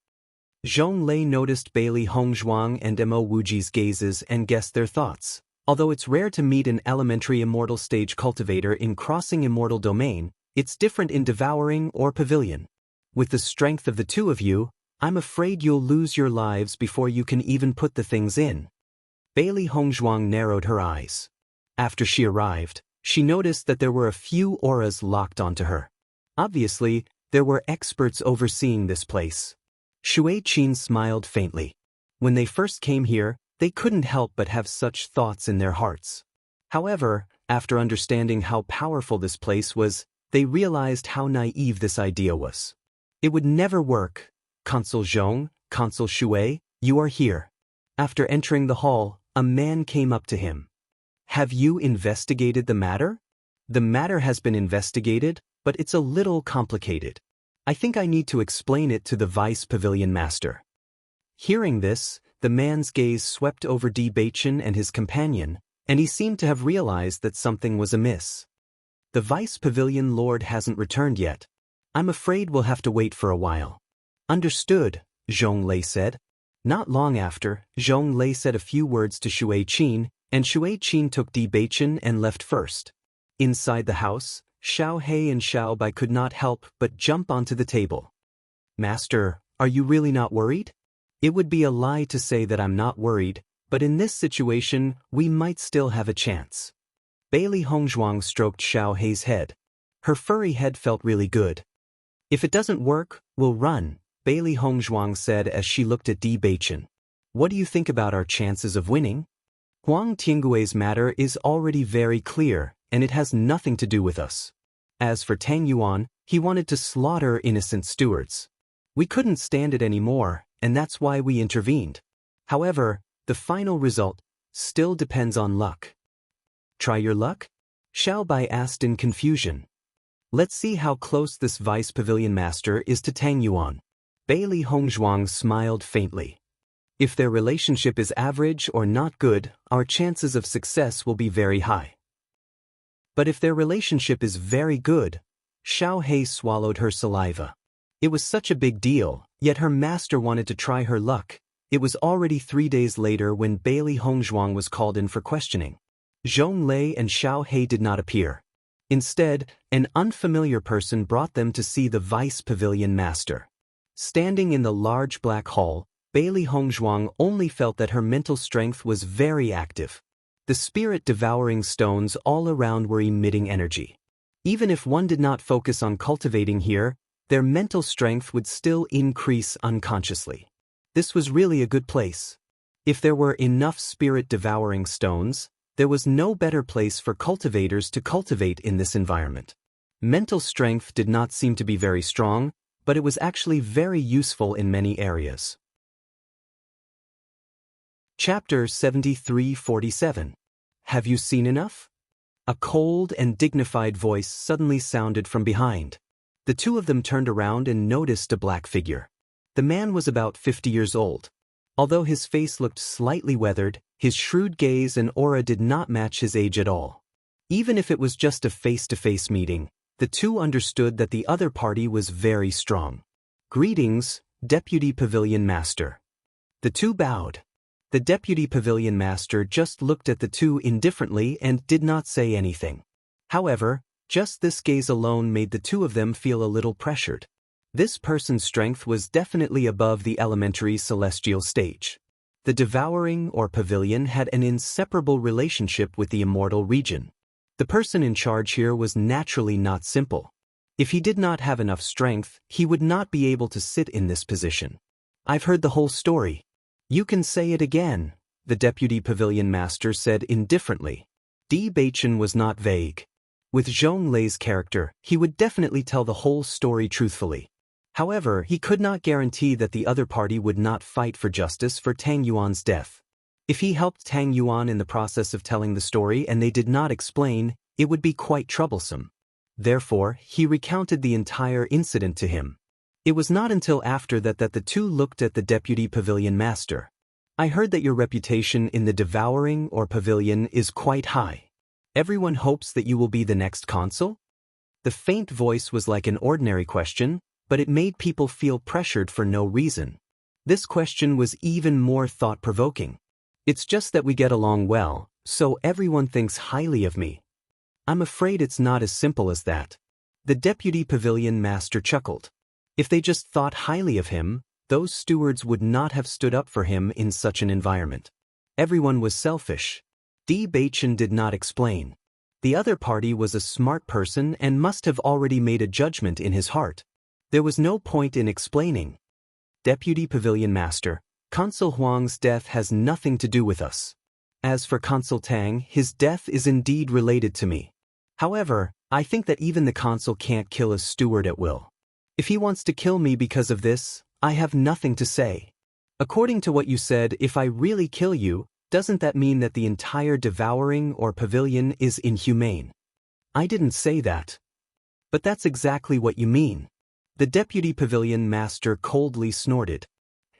Zhong Lei noticed Bailey Hongzhuang and Mo Wuji's gazes and guessed their thoughts. Although it's rare to meet an elementary immortal stage cultivator in Crossing Immortal Domain, it's different in Devouring or Pavilion. With the strength of the two of you, I'm afraid you'll lose your lives before you can even put the things in. Bailey Hongzhuang narrowed her eyes. After she arrived, she noticed that there were a few auras locked onto her. Obviously, there were experts overseeing this place. Shui Qin smiled faintly. When they first came here, they couldn't help but have such thoughts in their hearts. However, after understanding how powerful this place was, they realized how naive this idea was. It would never work. Consul Zhong, Consul Shui, you are here. After entering the hall, a man came up to him. Have you investigated the matter? The matter has been investigated, but it's a little complicated. I think I need to explain it to the Vice Pavilion Master. Hearing this, the man's gaze swept over Bewitching and his companion, and he seemed to have realized that something was amiss. The Vice Pavilion Lord hasn't returned yet. I'm afraid we'll have to wait for a while. Understood, Zhong Lei said. Not long after, Zhong Lei said a few words to Shui Qin, and Shui Qin took Bewitching and left first. Inside the house, Xiao He and Xiao Bai could not help but jump onto the table. Master, are you really not worried? It would be a lie to say that I'm not worried, but in this situation, we might still have a chance. Bailey Hongzhuang stroked Xiao He's head. Her furry head felt really good. If it doesn't work, we'll run, Bailey Hongzhuang said as she looked at Bewitching. What do you think about our chances of winning? Huang Tiangui's matter is already very clear, and it has nothing to do with us. As for Tang Yuan, he wanted to slaughter innocent stewards. We couldn't stand it anymore, and that's why we intervened. However, the final result still depends on luck. Try your luck? Xiao Bai asked in confusion. Let's see how close this Vice Pavilion Master is to Tang Yuan. Bailey Hongzhuang smiled faintly. If their relationship is average or not good, our chances of success will be very high. But if their relationship is very good, Xiao He swallowed her saliva. It was such a big deal, yet her master wanted to try her luck. It was already 3 days later when Bailey Hongzhuang was called in for questioning. Zhong Lei and Xiao He did not appear. Instead, an unfamiliar person brought them to see the Vice Pavilion Master. Standing in the large black hall, Bailey Hongzhuang only felt that her mental strength was very active. The spirit-devouring stones all around were emitting energy. Even if one did not focus on cultivating here, their mental strength would still increase unconsciously. This was really a good place. If there were enough spirit-devouring stones, there was no better place for cultivators to cultivate in this environment. Mental strength did not seem to be very strong, but it was actually very useful in many areas. Chapter 73-47. Have you seen enough? A cold and dignified voice suddenly sounded from behind. The two of them turned around and noticed a black figure. The man was about 50 years old. Although his face looked slightly weathered, his shrewd gaze and aura did not match his age at all. Even if it was just a face-to-face meeting, the two understood that the other party was very strong. Greetings, Deputy Pavilion Master. The two bowed. The Deputy Pavilion Master just looked at the two indifferently and did not say anything. However, Just this gaze alone made the two of them feel a little pressured. This person's strength was definitely above the elementary celestial stage. The devouring or pavilion had an inseparable relationship with the immortal region. The person in charge here was naturally not simple. If he did not have enough strength, he would not be able to sit in this position. I've heard the whole story. You can say it again, the deputy pavilion master said indifferently. Bewitching was not vague. With Zhong Lei's character, he would definitely tell the whole story truthfully. However, he could not guarantee that the other party would not fight for justice for Tang Yuan's death. If he helped Tang Yuan in the process of telling the story and they did not explain, it would be quite troublesome. Therefore, he recounted the entire incident to him. It was not until after that the two looked at the deputy pavilion master. I heard that your reputation in the devouring or pavilion is quite high. Everyone hopes that you will be the next consul? The faint voice was like an ordinary question, but it made people feel pressured for no reason. This question was even more thought-provoking. It's just that we get along well, so everyone thinks highly of me. I'm afraid it's not as simple as that. The deputy pavilion master chuckled. If they just thought highly of him, those stewards would not have stood up for him in such an environment. Everyone was selfish. Bewitching did not explain. The other party was a smart person and must have already made a judgment in his heart. There was no point in explaining. Deputy Pavilion Master, Consul Huang's death has nothing to do with us. As for Consul Tang, his death is indeed related to me. However, I think that even the consul can't kill a steward at will. If he wants to kill me because of this, I have nothing to say. According to what you said, if I really kill you, doesn't that mean that the entire devouring or pavilion is inhumane? I didn't say that. But that's exactly what you mean. The deputy pavilion master coldly snorted.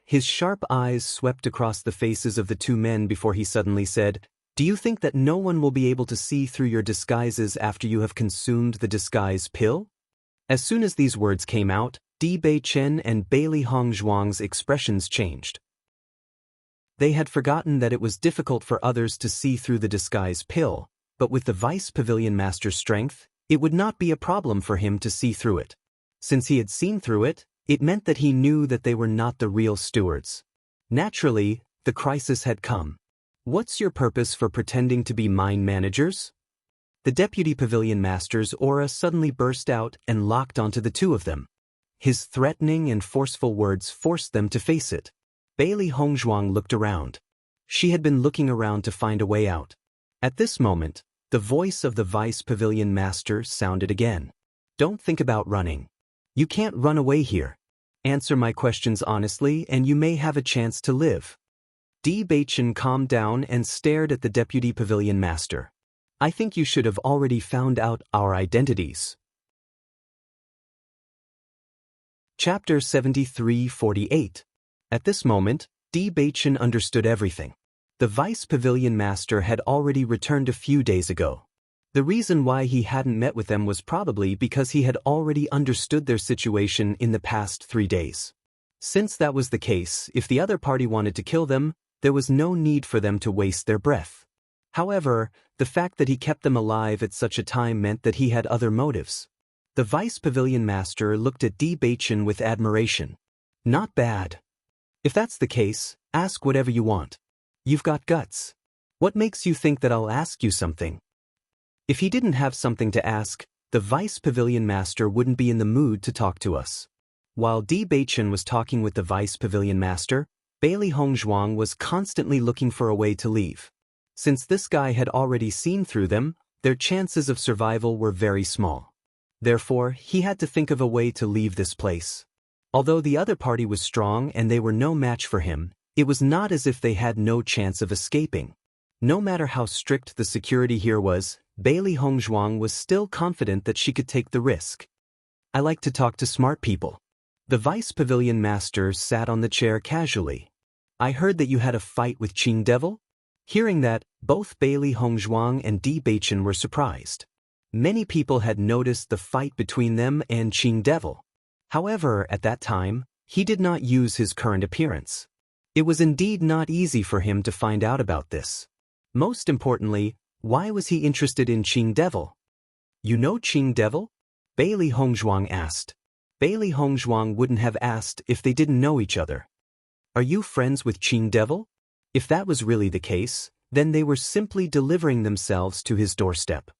His sharp eyes swept across the faces of the two men before he suddenly said, "Do you think that no one will be able to see through your disguises after you have consumed the disguise pill?" As soon as these words came out, Di Beichen and Bailey Hongzhuang's expressions changed. They had forgotten that it was difficult for others to see through the disguise pill, but with the vice pavilion master's strength, it would not be a problem for him to see through it. Since he had seen through it, it meant that he knew that they were not the real stewards. Naturally, the crisis had come. What's your purpose for pretending to be mine managers? The deputy pavilion master's aura suddenly burst out and locked onto the two of them. His threatening and forceful words forced them to face it. Bailey Hongzhuang looked around. She had been looking around to find a way out. At this moment, the voice of the vice pavilion master sounded again. Don't think about running. You can't run away here. Answer my questions honestly and you may have a chance to live. Bewitching calmed down and stared at the deputy pavilion master. I think you should have already found out our identities. Chapter 73-48. At this moment, Bewitching understood everything. The vice pavilion master had already returned a few days ago. The reason why he hadn't met with them was probably because he had already understood their situation in the past 3 days. Since that was the case, if the other party wanted to kill them, there was no need for them to waste their breath. However, the fact that he kept them alive at such a time meant that he had other motives. The vice pavilion master looked at Bewitching with admiration. Not bad. If that's the case, ask whatever you want. You've got guts. What makes you think that I'll ask you something? If he didn't have something to ask, the vice pavilion master wouldn't be in the mood to talk to us. While Bewitching was talking with the vice pavilion master, Bailey Hongzhuang was constantly looking for a way to leave. Since this guy had already seen through them, their chances of survival were very small. Therefore, he had to think of a way to leave this place. Although the other party was strong and they were no match for him, it was not as if they had no chance of escaping. No matter how strict the security here was, Bailey Hongzhuang was still confident that she could take the risk. I like to talk to smart people. The vice pavilion master sat on the chair casually. I heard that you had a fight with Qing Devil? Hearing that, both Bailey Hongzhuang and Bewitching were surprised. Many people had noticed the fight between them and Qing Devil. However, at that time, he did not use his current appearance. It was indeed not easy for him to find out about this. Most importantly, why was he interested in Qing Devil? You know Qing Devil? Bailey Hongzhuang asked. Bailey Hongzhuang wouldn't have asked if they didn't know each other. Are you friends with Qing Devil? If that was really the case, then they were simply delivering themselves to his doorstep.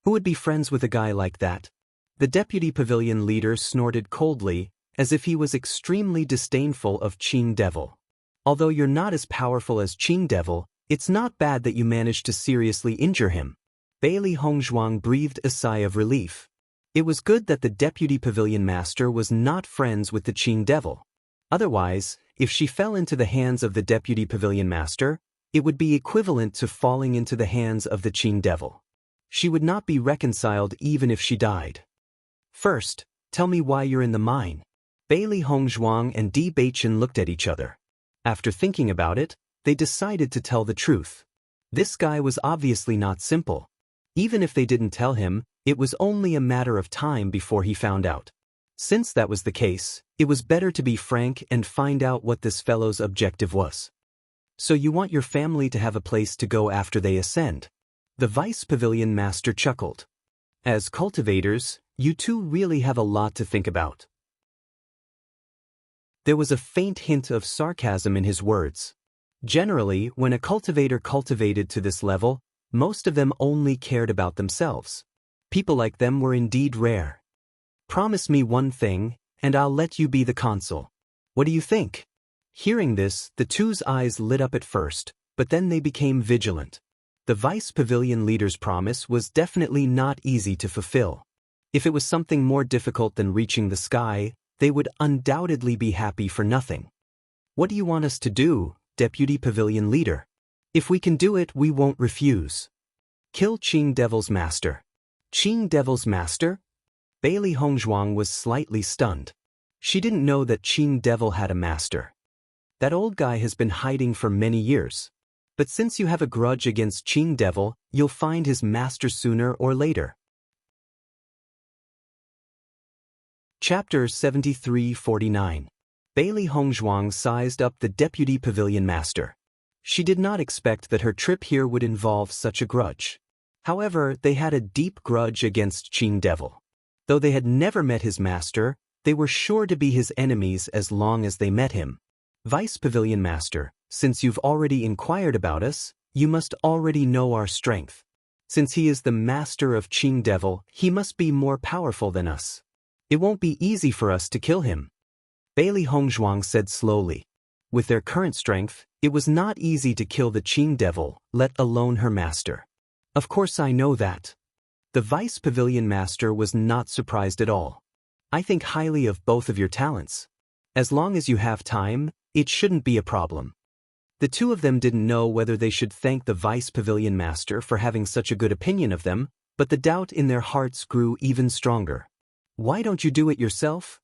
Who would be friends with a guy like that? The deputy pavilion leader snorted coldly, as if he was extremely disdainful of Qing Devil. Although you're not as powerful as Qing Devil, it's not bad that you managed to seriously injure him. Bailey Hongzhuang breathed a sigh of relief. It was good that the deputy pavilion master was not friends with the Qing Devil. Otherwise, if she fell into the hands of the deputy pavilion master, it would be equivalent to falling into the hands of the Qing Devil. She would not be reconciled even if she died. First, tell me why you're in the mine. Bailey Hongzhuang and Bewitching looked at each other. After thinking about it, they decided to tell the truth. This guy was obviously not simple. Even if they didn't tell him, it was only a matter of time before he found out. Since that was the case, it was better to be frank and find out what this fellow's objective was. So you want your family to have a place to go after they ascend? The vice pavilion master chuckled. As cultivators, you two really have a lot to think about. There was a faint hint of sarcasm in his words. Generally, when a cultivator cultivated to this level, most of them only cared about themselves. People like them were indeed rare. Promise me one thing, and I'll let you be the consul. What do you think? Hearing this, the two's eyes lit up at first, but then they became vigilant. The vice pavilion leader's promise was definitely not easy to fulfill. If it was something more difficult than reaching the sky, they would undoubtedly be happy for nothing. What do you want us to do, deputy pavilion leader? If we can do it, we won't refuse. Kill Qing Devil's master. Qing Devil's master? Bailey Hongzhuang was slightly stunned. She didn't know that Qing Devil had a master. That old guy has been hiding for many years. But since you have a grudge against Qing Devil, you'll find his master sooner or later. Chapter 73-49. Bailey Hongzhuang sized up the deputy pavilion master. She did not expect that her trip here would involve such a grudge. However, they had a deep grudge against Qing Devil. Though they had never met his master, they were sure to be his enemies as long as they met him. Vice Pavilion Master, since you've already inquired about us, you must already know our strength. Since he is the master of Qing Devil, he must be more powerful than us. It won't be easy for us to kill him. Bailey Hongzhuang said slowly. With their current strength, it was not easy to kill the Qing Devil, let alone her master. Of course I know that. The Vice Pavilion Master was not surprised at all. I think highly of both of your talents. As long as you have time, it shouldn't be a problem. The two of them didn't know whether they should thank the Vice Pavilion Master for having such a good opinion of them, but the doubt in their hearts grew even stronger. Why don't you do it yourself?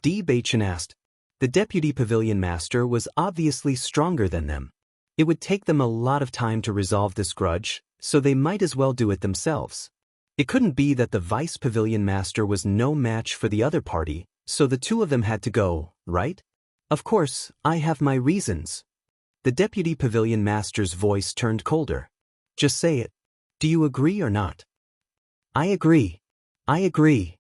Bewitching asked. The Deputy Pavilion Master was obviously stronger than them. It would take them a lot of time to resolve this grudge, so they might as well do it themselves. It couldn't be that the Vice Pavilion Master was no match for the other party, so the two of them had to go, right? Of course, I have my reasons. The Deputy Pavilion Master's voice turned colder. Just say it. Do you agree or not? I agree. I agree.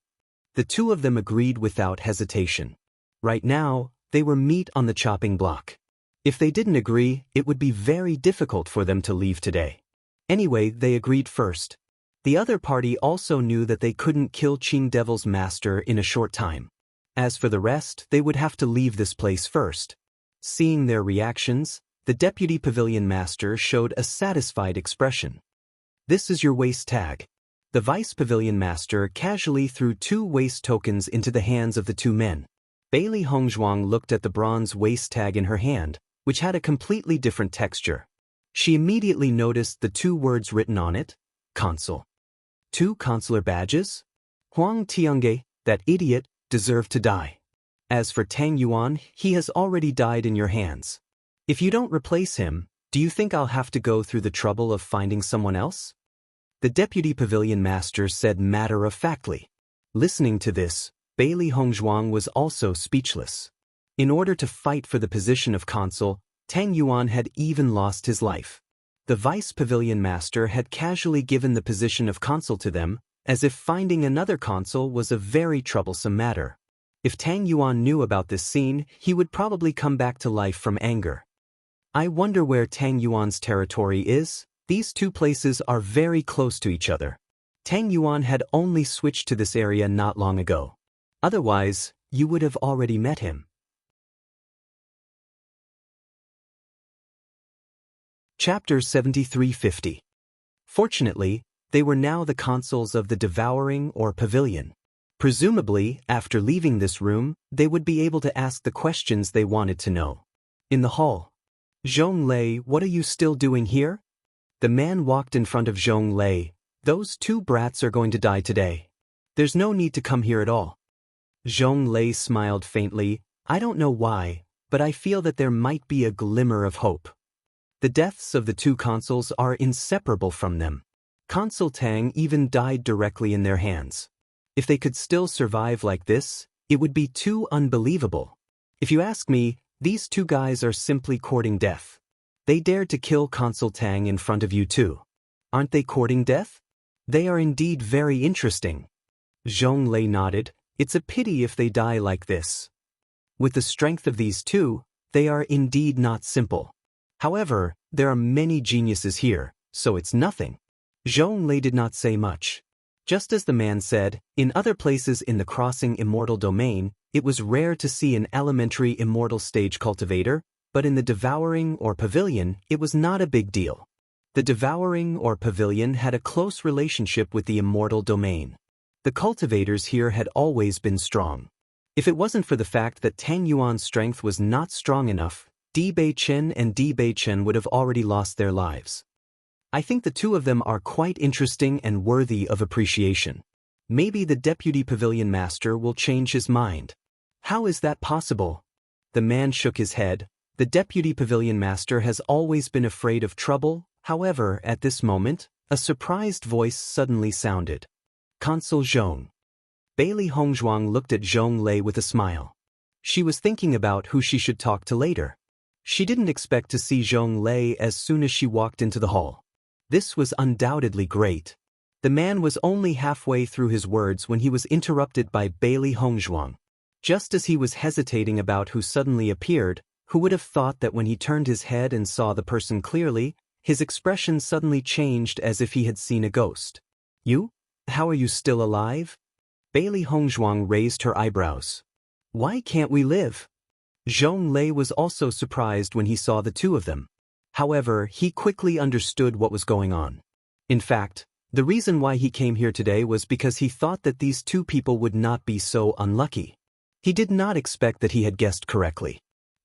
The two of them agreed without hesitation. Right now, they were meat on the chopping block. If they didn't agree, it would be very difficult for them to leave today. Anyway, they agreed first. The other party also knew that they couldn't kill Qing Devil's master in a short time. As for the rest, they would have to leave this place first. Seeing their reactions, the Deputy Pavilion Master showed a satisfied expression. This is your waste tag. The Vice Pavilion Master casually threw 2 waste tokens into the hands of the two men. Bailey Hongzhuang looked at the bronze waste tag in her hand, which had a completely different texture. She immediately noticed the 2 words written on it, Consul. 2 consular badges? Huang Tiange, that idiot, deserved to die. As for Tang Yuan, he has already died in your hands. If you don't replace him, do you think I'll have to go through the trouble of finding someone else? The Deputy Pavilion Master said matter-of-factly. Listening to this, Bailey Hongzhuang was also speechless. In order to fight for the position of consul, Tang Yuan had even lost his life. The Vice Pavilion Master had casually given the position of consul to them, as if finding another consul was a very troublesome matter. If Tang Yuan knew about this scene, he would probably come back to life from anger. I wonder where Tang Yuan's territory is. These two places are very close to each other. Tang Yuan had only switched to this area not long ago. Otherwise, you would have already met him. Chapter 7350. Fortunately, they were now the consuls of the Devouring or Pavilion. Presumably, after leaving this room, they would be able to ask the questions they wanted to know. In the hall. Zhong Lei, what are you still doing here? The man walked in front of Zhong Lei. Those two brats are going to die today. There's no need to come here at all. Zhong Lei smiled faintly. I don't know why, but I feel that there might be a glimmer of hope. The deaths of the two consuls are inseparable from them. Consul Tang even died directly in their hands. If they could still survive like this, it would be too unbelievable. If you ask me, these two guys are simply courting death. They dared to kill Consul Tang in front of you too. Aren't they courting death? They are indeed very interesting. Zhong Lei nodded. It's a pity if they die like this. With the strength of these two, they are indeed not simple. However, there are many geniuses here, so it's nothing. Zhong Lei did not say much. Just as the man said, in other places in the crossing immortal domain, it was rare to see an elementary immortal stage cultivator, but in the Devouring or Pavilion, it was not a big deal. The Devouring or Pavilion had a close relationship with the immortal domain. The cultivators here had always been strong. If it wasn't for the fact that Tang Yuan's strength was not strong enough, Di Beichen and Di Beichen would have already lost their lives. I think the two of them are quite interesting and worthy of appreciation. Maybe the Deputy Pavilion Master will change his mind. How is that possible? The man shook his head. The Deputy Pavilion Master has always been afraid of trouble. However, at this moment, a surprised voice suddenly sounded. Consul Zhong. Bailey Hongzhuang looked at Zhong Lei with a smile. She was thinking about who she should talk to later. She didn't expect to see Zhong Lei as soon as she walked into the hall. This was undoubtedly great. The man was only halfway through his words when he was interrupted by Bailey Hongzhuang. Just as he was hesitating about who suddenly appeared, who would have thought that when he turned his head and saw the person clearly, his expression suddenly changed as if he had seen a ghost. You? How are you still alive? Bailey Hongzhuang raised her eyebrows. Why can't we live? Zhong Lei was also surprised when he saw the two of them. However, he quickly understood what was going on. In fact, the reason why he came here today was because he thought that these two people would not be so unlucky. He did not expect that he had guessed correctly.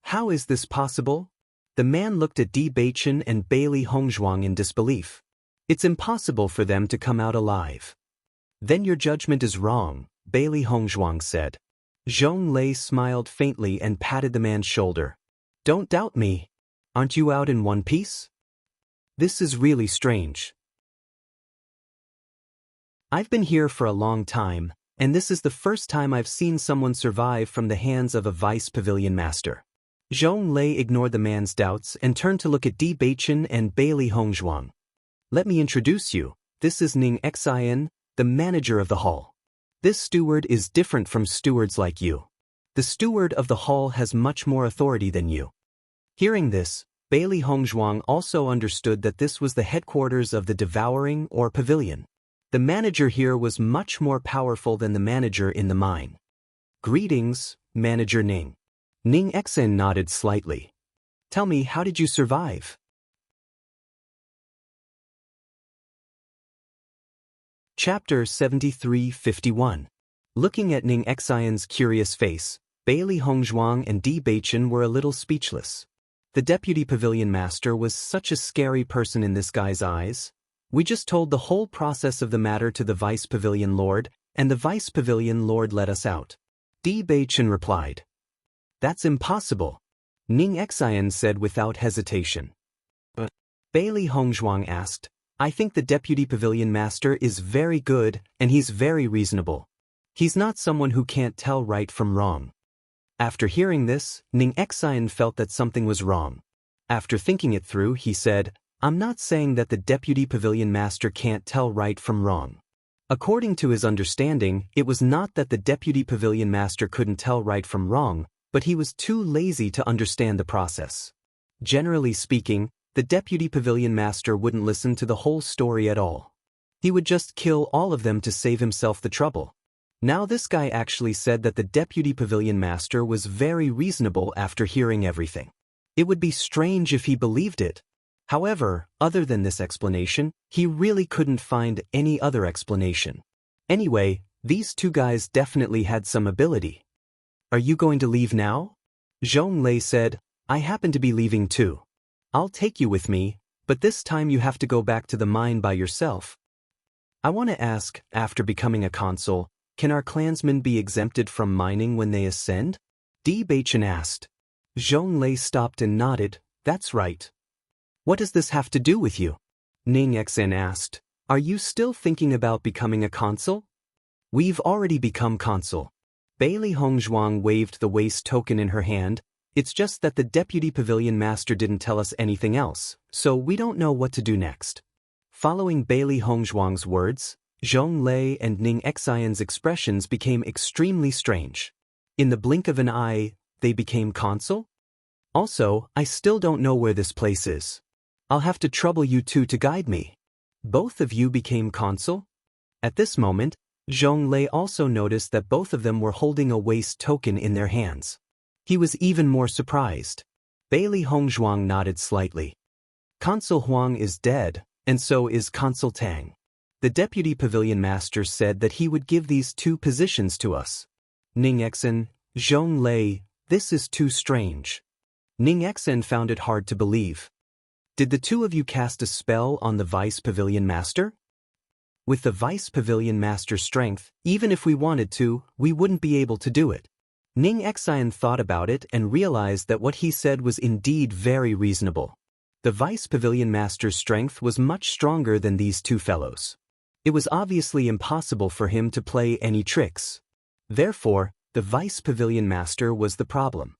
How is this possible? The man looked at Di Beichen and Bailey Hongzhuang in disbelief. It's impossible for them to come out alive. Then your judgment is wrong, Bailey Hongzhuang said. Zhong Lei smiled faintly and patted the man's shoulder. Don't doubt me. Aren't you out in one piece? This is really strange. I've been here for a long time, and this is the first time I've seen someone survive from the hands of a vice pavilion master. Zhong Lei ignored the man's doubts and turned to look at Di Beichen and Bailey Hongzhuang. Let me introduce you. This is Ning Xian, the manager of the hall. This steward is different from stewards like you. The steward of the hall has much more authority than you. Hearing this, Bailey Hongzhuang also understood that this was the headquarters of the Devouring or Pavilion. The manager here was much more powerful than the manager in the mine. Greetings, Manager Ning. Ning Xian nodded slightly. Tell me, how did you survive? Chapter 7351. Looking at Ning Xian's curious face, Bailey Hongzhuang and Di Beichen were a little speechless. The Deputy Pavilion Master was such a scary person in this guy's eyes. We just told the whole process of the matter to the Vice Pavilion Lord, and the Vice Pavilion Lord let us out. Di Beichen replied. That's impossible, Ning Xian said without hesitation. But Bailey Hongzhuang asked, I think the Deputy Pavilion Master is very good, and he's very reasonable. He's not someone who can't tell right from wrong. After hearing this, Ning Xian felt that something was wrong. After thinking it through, he said, I'm not saying that the Deputy Pavilion Master can't tell right from wrong. According to his understanding, it was not that the deputy pavilion master couldn't tell right from wrong, but he was too lazy to understand the process. Generally speaking, the deputy pavilion master wouldn't listen to the whole story at all. He would just kill all of them to save himself the trouble. Now this guy actually said that the deputy pavilion master was very reasonable after hearing everything. It would be strange if he believed it. However, other than this explanation, he really couldn't find any other explanation. Anyway, these two guys definitely had some ability. Are you going to leave now? Zhonglei said, I happen to be leaving too. I'll take you with me, but this time you have to go back to the mine by yourself. I want to ask, after becoming a consul, can our clansmen be exempted from mining when they ascend? Bewitching asked. Zhonglei stopped and nodded, that's right. What does this have to do with you? Ningxin asked, are you still thinking about becoming a consul? We've already become consul. Bailey Hongzhuang waved the waste token in her hand. It's just that the deputy pavilion master didn't tell us anything else, so we don't know what to do next. Following Bailey Hongzhuang's words, Zhonglei and Ningxian's expressions became extremely strange. In the blink of an eye, they became consul? Also, I still don't know where this place is. I'll have to trouble you two to guide me. Both of you became consul? At this moment, Zhonglei also noticed that both of them were holding a waste token in their hands. He was even more surprised. Bailey Hongzhuang nodded slightly. Consul Huang is dead, and so is Consul Tang. The deputy pavilion master said that he would give these two positions to us. Ningxin, Zhonglei, this is too strange. Ningxin found it hard to believe. Did the two of you cast a spell on the vice pavilion master? With the vice pavilion master's strength, even if we wanted to, we wouldn't be able to do it. Ningxian thought about it and realized that what he said was indeed very reasonable. The vice pavilion master's strength was much stronger than these two fellows. It was obviously impossible for him to play any tricks. Therefore, the vice pavilion master was the problem.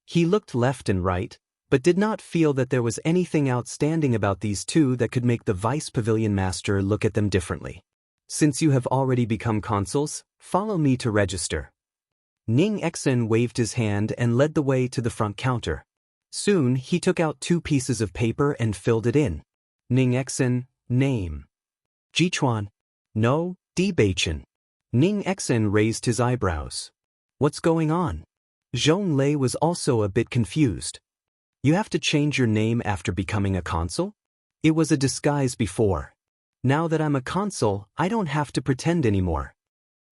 He looked left and right, but did not feel that there was anything outstanding about these two that could make the vice pavilion master look at them differently. Since you have already become consuls, follow me to register. Ningxin waved his hand and led the way to the front counter. Soon, he took out 2 pieces of paper and filled it in. Ningxin, name. Jichuan. No, Bewitching. Ningxin raised his eyebrows. What's going on? Zhonglei was also a bit confused. You have to change your name after becoming a consul? It was a disguise before. Now that I'm a consul, I don't have to pretend anymore.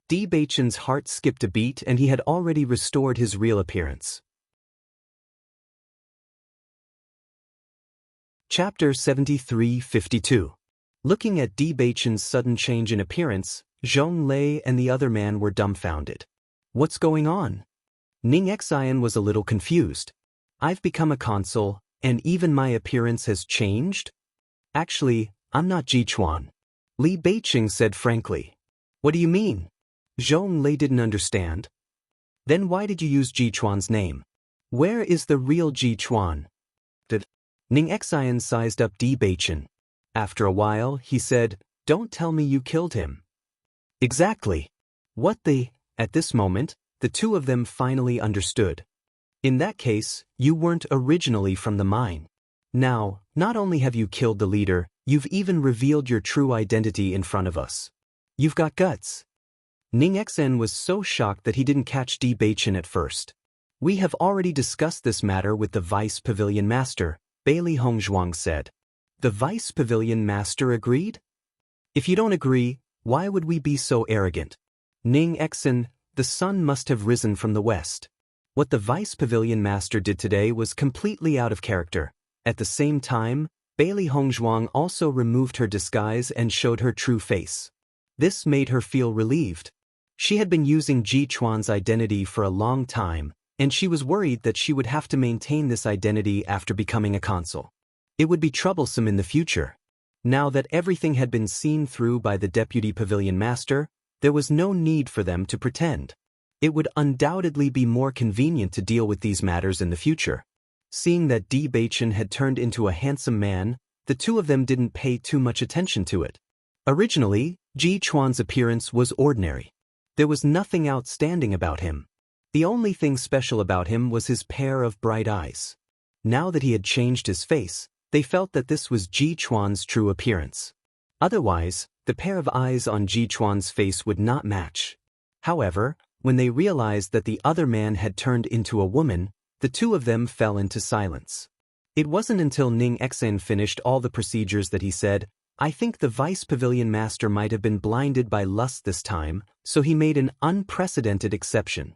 Bewitching's heart skipped a beat and he had already restored his real appearance. Chapter 73-52. Looking at Bewitching's sudden change in appearance, Zhonglei and the other man were dumbfounded. What's going on? Ningxian was a little confused. I've become a consul, and even my appearance has changed? Actually, I'm not Jichuan. Bewitching said frankly. What do you mean? Zhonglei didn't understand. Then why did you use Jichuan's name? Where is the real Jichuan? Ningxian sized up Bewitching. After a while, he said, don't tell me you killed him. Exactly. What the? At this moment, the two of them finally understood. In that case, you weren't originally from the mine. Now, not only have you killed the leader, you've even revealed your true identity in front of us. You've got guts. Ningxin was so shocked that he didn't catch Bewitching at first. We have already discussed this matter with the vice pavilion master, Bailey Hongzhuang said. The vice pavilion master agreed? If you don't agree, why would we be so arrogant? Ningxin, the sun must have risen from the west. What the vice pavilion master did today was completely out of character. At the same time, Bailey Hongzhuang also removed her disguise and showed her true face. This made her feel relieved. She had been using Jichuan's identity for a long time, and she was worried that she would have to maintain this identity after becoming a consul. It would be troublesome in the future. Now that everything had been seen through by the deputy pavilion master, there was no need for them to pretend. It would undoubtedly be more convenient to deal with these matters in the future. Seeing that Bewitching had turned into a handsome man, the two of them didn't pay too much attention to it. Originally, Ji Chuan's appearance was ordinary. There was nothing outstanding about him. The only thing special about him was his pair of bright eyes. Now that he had changed his face, they felt that this was Ji Chuan's true appearance. Otherwise, the pair of eyes on Ji Chuan's face would not match. However, when they realized that the other man had turned into a woman, the two of them fell into silence. It wasn't until Ning Exen finished all the procedures that he said, "I think the Vice Pavilion Master might have been blinded by lust this time, so he made an unprecedented exception.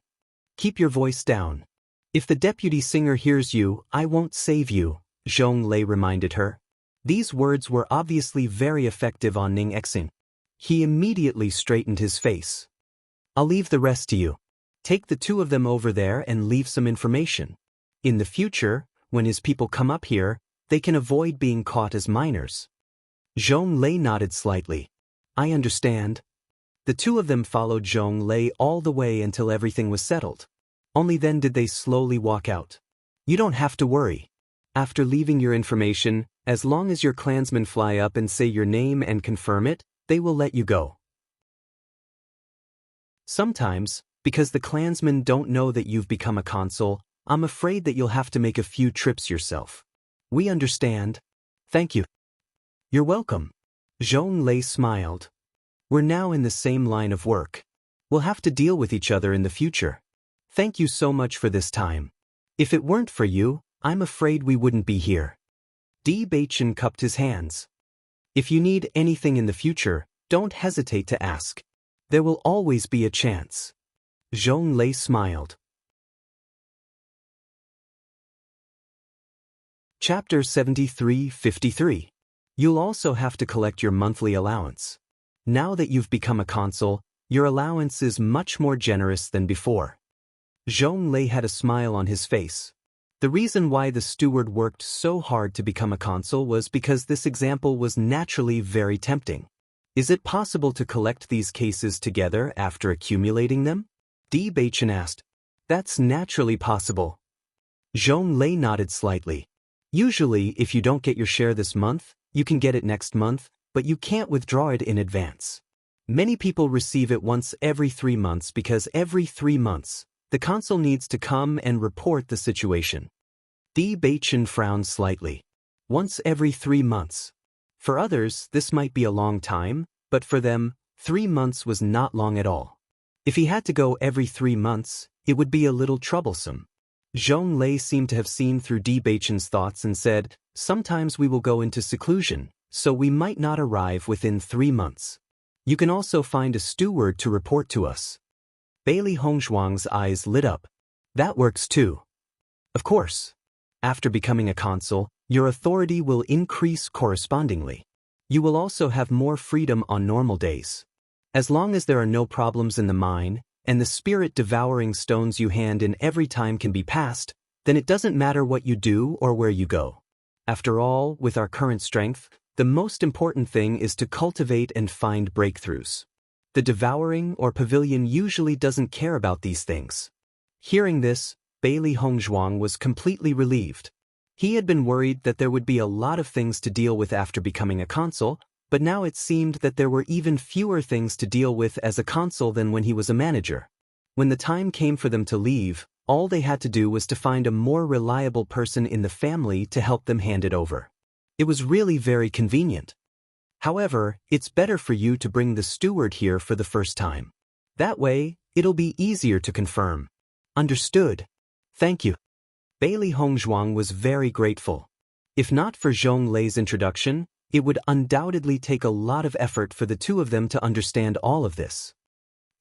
Keep your voice down. If the deputy singer hears you, I won't save you," Zhong Lei reminded her. These words were obviously very effective on Ning Exen. He immediately straightened his face. "I'll leave the rest to you. Take the two of them over there and leave some information. In the future, when his people come up here, they can avoid being caught as minors." Zhong Lei nodded slightly. "I understand." The two of them followed Zhong Lei all the way until everything was settled. Only then did they slowly walk out. "You don't have to worry. After leaving your information, as long as your clansmen fly up and say your name and confirm it, they will let you go. Sometimes, because the clansmen don't know that you've become a consul, I'm afraid that you'll have to make a few trips yourself." "We understand. Thank you." "You're welcome." Zhong Lei smiled. "We're now in the same line of work. We'll have to deal with each other in the future. Thank you so much for this time. If it weren't for you, I'm afraid we wouldn't be here." Bewitching cupped his hands. "If you need anything in the future, don't hesitate to ask. There will always be a chance." Zhong Lei smiled. Chapter 73-53. You'll also have to collect your monthly allowance. Now that you've become a consul, your allowance is much more generous than before. Zhong Lei had a smile on his face. The reason why the steward worked so hard to become a consul was because this example was naturally very tempting. Is it possible to collect these cases together after accumulating them? Bewitching asked. That's naturally possible. Zhong Lei nodded slightly. Usually, if you don't get your share this month, you can get it next month, but you can't withdraw it in advance. Many people receive it once every 3 months because every 3 months, the consul needs to come and report the situation. Bewitching frowned slightly. Once every 3 months. For others, this might be a long time, but for them, 3 months was not long at all. If he had to go every 3 months, it would be a little troublesome. Zhong Lei seemed to have seen through Bewitching's thoughts and said, "Sometimes we will go into seclusion, so we might not arrive within 3 months. You can also find a steward to report to us." Bailey Hongzhuang's eyes lit up. "That works too." "Of course. After becoming a consul, your authority will increase correspondingly. You will also have more freedom on normal days. As long as there are no problems in the mine, and the spirit-devouring stones you hand in every time can be passed, then it doesn't matter what you do or where you go. After all, with our current strength, the most important thing is to cultivate and find breakthroughs. The devouring or pavilion usually doesn't care about these things." Hearing this, Bailey Hongzhuang was completely relieved. He had been worried that there would be a lot of things to deal with after becoming a consul, but now it seemed that there were even fewer things to deal with as a consul than when he was a manager. When the time came for them to leave, all they had to do was to find a more reliable person in the family to help them hand it over. It was really very convenient. However, it's better for you to bring the steward here for the first time. That way, it'll be easier to confirm. Understood. Thank you. Bailey Hongzhuang was very grateful. If not for Zhong Lei's introduction, it would undoubtedly take a lot of effort for the two of them to understand all of this.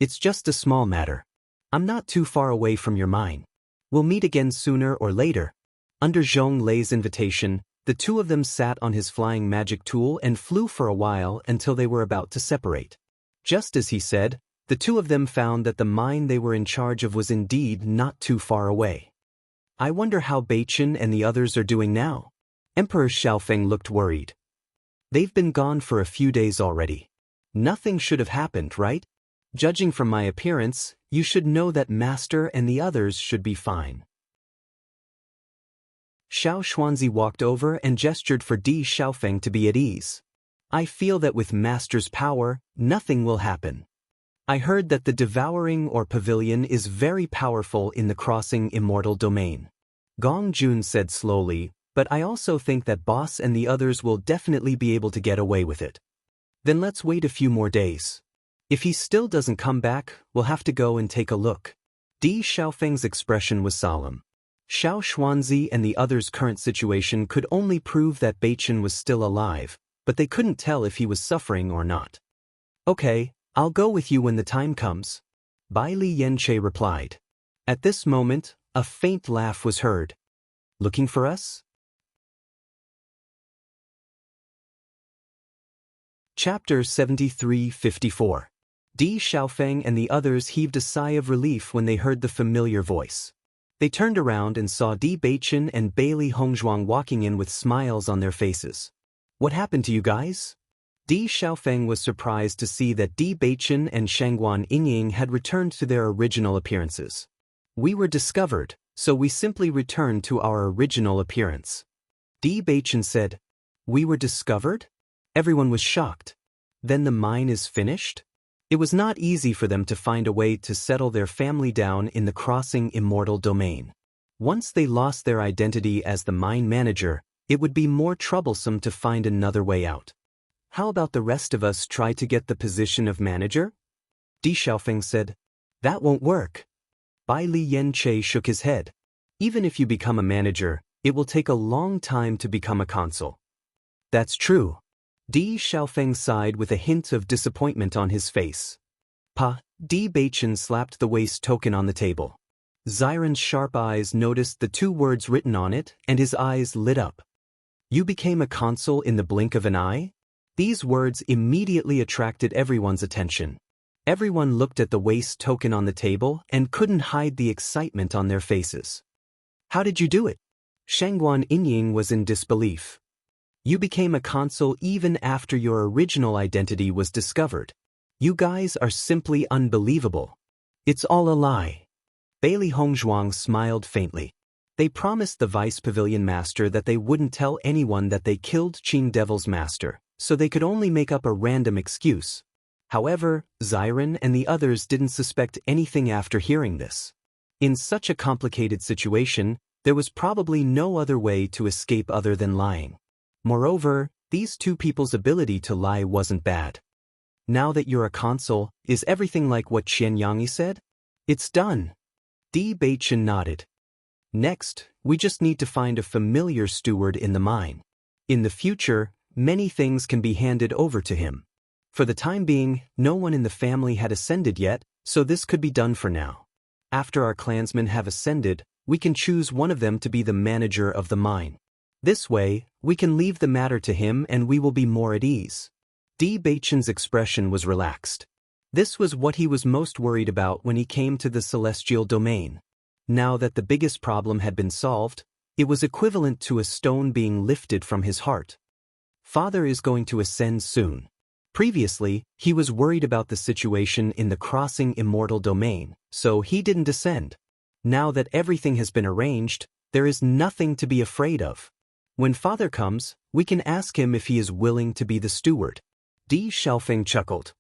"It's just a small matter. I'm not too far away from your mine. We'll meet again sooner or later." Under Zhong Lei's invitation, the two of them sat on his flying magic tool and flew for a while until they were about to separate. Just as he said, the two of them found that the mine they were in charge of was indeed not too far away. "I wonder how Beichen and the others are doing now." Emperor Xiaofeng looked worried. "They've been gone for a few days already. Nothing should have happened, right? Judging from my appearance, you should know that Master and the others should be fine." Xiao Xuanzi walked over and gestured for Di Xiaofeng to be at ease. I feel that with Master's power, nothing will happen. I heard that the Devouring or Pavilion is very powerful in the Crossing Immortal Domain. Gong Jun said slowly, but I also think that Boss and the others will definitely be able to get away with it. Then let's wait a few more days. If he still doesn't come back, we'll have to go and take a look. Di Xiaofeng's expression was solemn. Xiao Xuanzi and the others' current situation could only prove that Beichen was still alive, but they couldn't tell if he was suffering or not. Okay, I'll go with you when the time comes, Bai Li Yanche replied. At this moment, a faint laugh was heard. Looking for us? Chapter 73-54. Di Xiaofeng and the others heaved a sigh of relief when they heard the familiar voice. They turned around and saw Di Beichen and Bailey Hongzhuang walking in with smiles on their faces. What happened to you guys? Di Xiaofeng was surprised to see that Di Beichen and Shangguan Yingying had returned to their original appearances. We were discovered, so we simply returned to our original appearance. Di Beichen said, We were discovered? Everyone was shocked. Then the mine is finished? It was not easy for them to find a way to settle their family down in the Crossing Immortal Domain. Once they lost their identity as the mine manager, it would be more troublesome to find another way out. How about the rest of us try to get the position of manager? Di Xiaofeng said. That won't work. Bai Li Yanche shook his head. Even if you become a manager, it will take a long time to become a consul. That's true. Di Xiaofeng sighed with a hint of disappointment on his face. Di Beichen slapped the waste token on the table. Xiren's sharp eyes noticed the two words written on it, and his eyes lit up. You became a consul in the blink of an eye? These words immediately attracted everyone's attention. Everyone looked at the waste token on the table and couldn't hide the excitement on their faces. How did you do it? Shangguan Yingying was in disbelief. You became a consul even after your original identity was discovered. You guys are simply unbelievable. It's all a lie. Bailey Hongzhuang smiled faintly. They promised the Vice Pavilion Master that they wouldn't tell anyone that they killed Qing Devil's Master, so they could only make up a random excuse. However, Xiren and the others didn't suspect anything after hearing this. In such a complicated situation, there was probably no other way to escape other than lying. Moreover, these two people's ability to lie wasn't bad. Now that you're a consul, is everything like what Qian Yangyi said? It's done. Di Beichen nodded. Next, we just need to find a familiar steward in the mine. In the future, many things can be handed over to him. For the time being, no one in the family had ascended yet, so this could be done for now. After our clansmen have ascended, we can choose one of them to be the manager of the mine. This way, we can leave the matter to him and we will be more at ease. Di Beichen's expression was relaxed. This was what he was most worried about when he came to the celestial domain. Now that the biggest problem had been solved, it was equivalent to a stone being lifted from his heart. Father is going to ascend soon. Previously, he was worried about the situation in the Crossing Immortal Domain, so he didn't ascend. Now that everything has been arranged, there is nothing to be afraid of. When Father comes, we can ask him if he is willing to be the steward. Di Xiaofeng chuckled.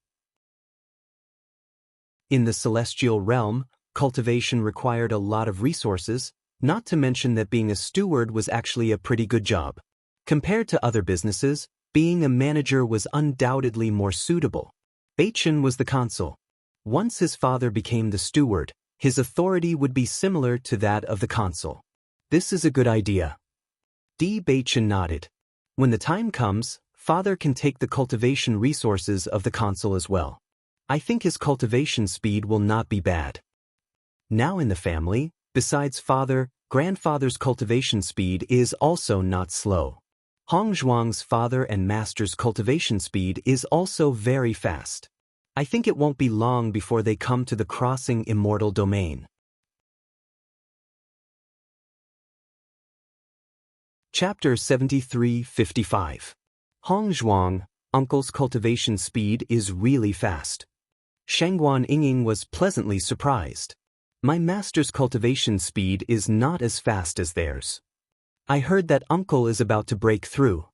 In the celestial realm, cultivation required a lot of resources, not to mention that being a steward was actually a pretty good job. Compared to other businesses, being a manager was undoubtedly more suitable. Beichen was the consul. Once his father became the steward, his authority would be similar to that of the consul. This is a good idea. Di Beichen nodded. When the time comes, Father can take the cultivation resources of the consul as well. I think his cultivation speed will not be bad. Now in the family, besides Father, Grandfather's cultivation speed is also not slow. Hongzhuang's father and master's cultivation speed is also very fast. I think it won't be long before they come to the Crossing Immortal Domain. Chapter 73-55. Hongzhuang, Uncle's cultivation speed is really fast. Shangguan Yingying was pleasantly surprised. My master's cultivation speed is not as fast as theirs. I heard that Uncle is about to break through.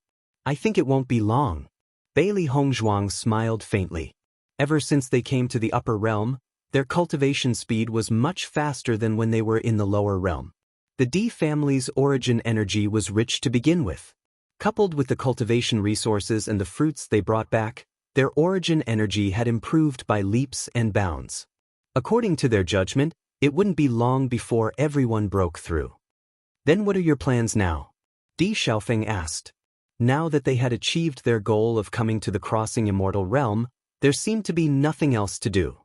I think it won't be long. Bailey Hongzhuang smiled faintly. Ever since they came to the upper realm, their cultivation speed was much faster than when they were in the lower realm. The D family's origin energy was rich to begin with. Coupled with the cultivation resources and the fruits they brought back, their origin energy had improved by leaps and bounds. According to their judgment, it wouldn't be long before everyone broke through. Then what are your plans now? Di Xiaofeng asked. Now that they had achieved their goal of coming to the crossing immortal realm, there seemed to be nothing else to do.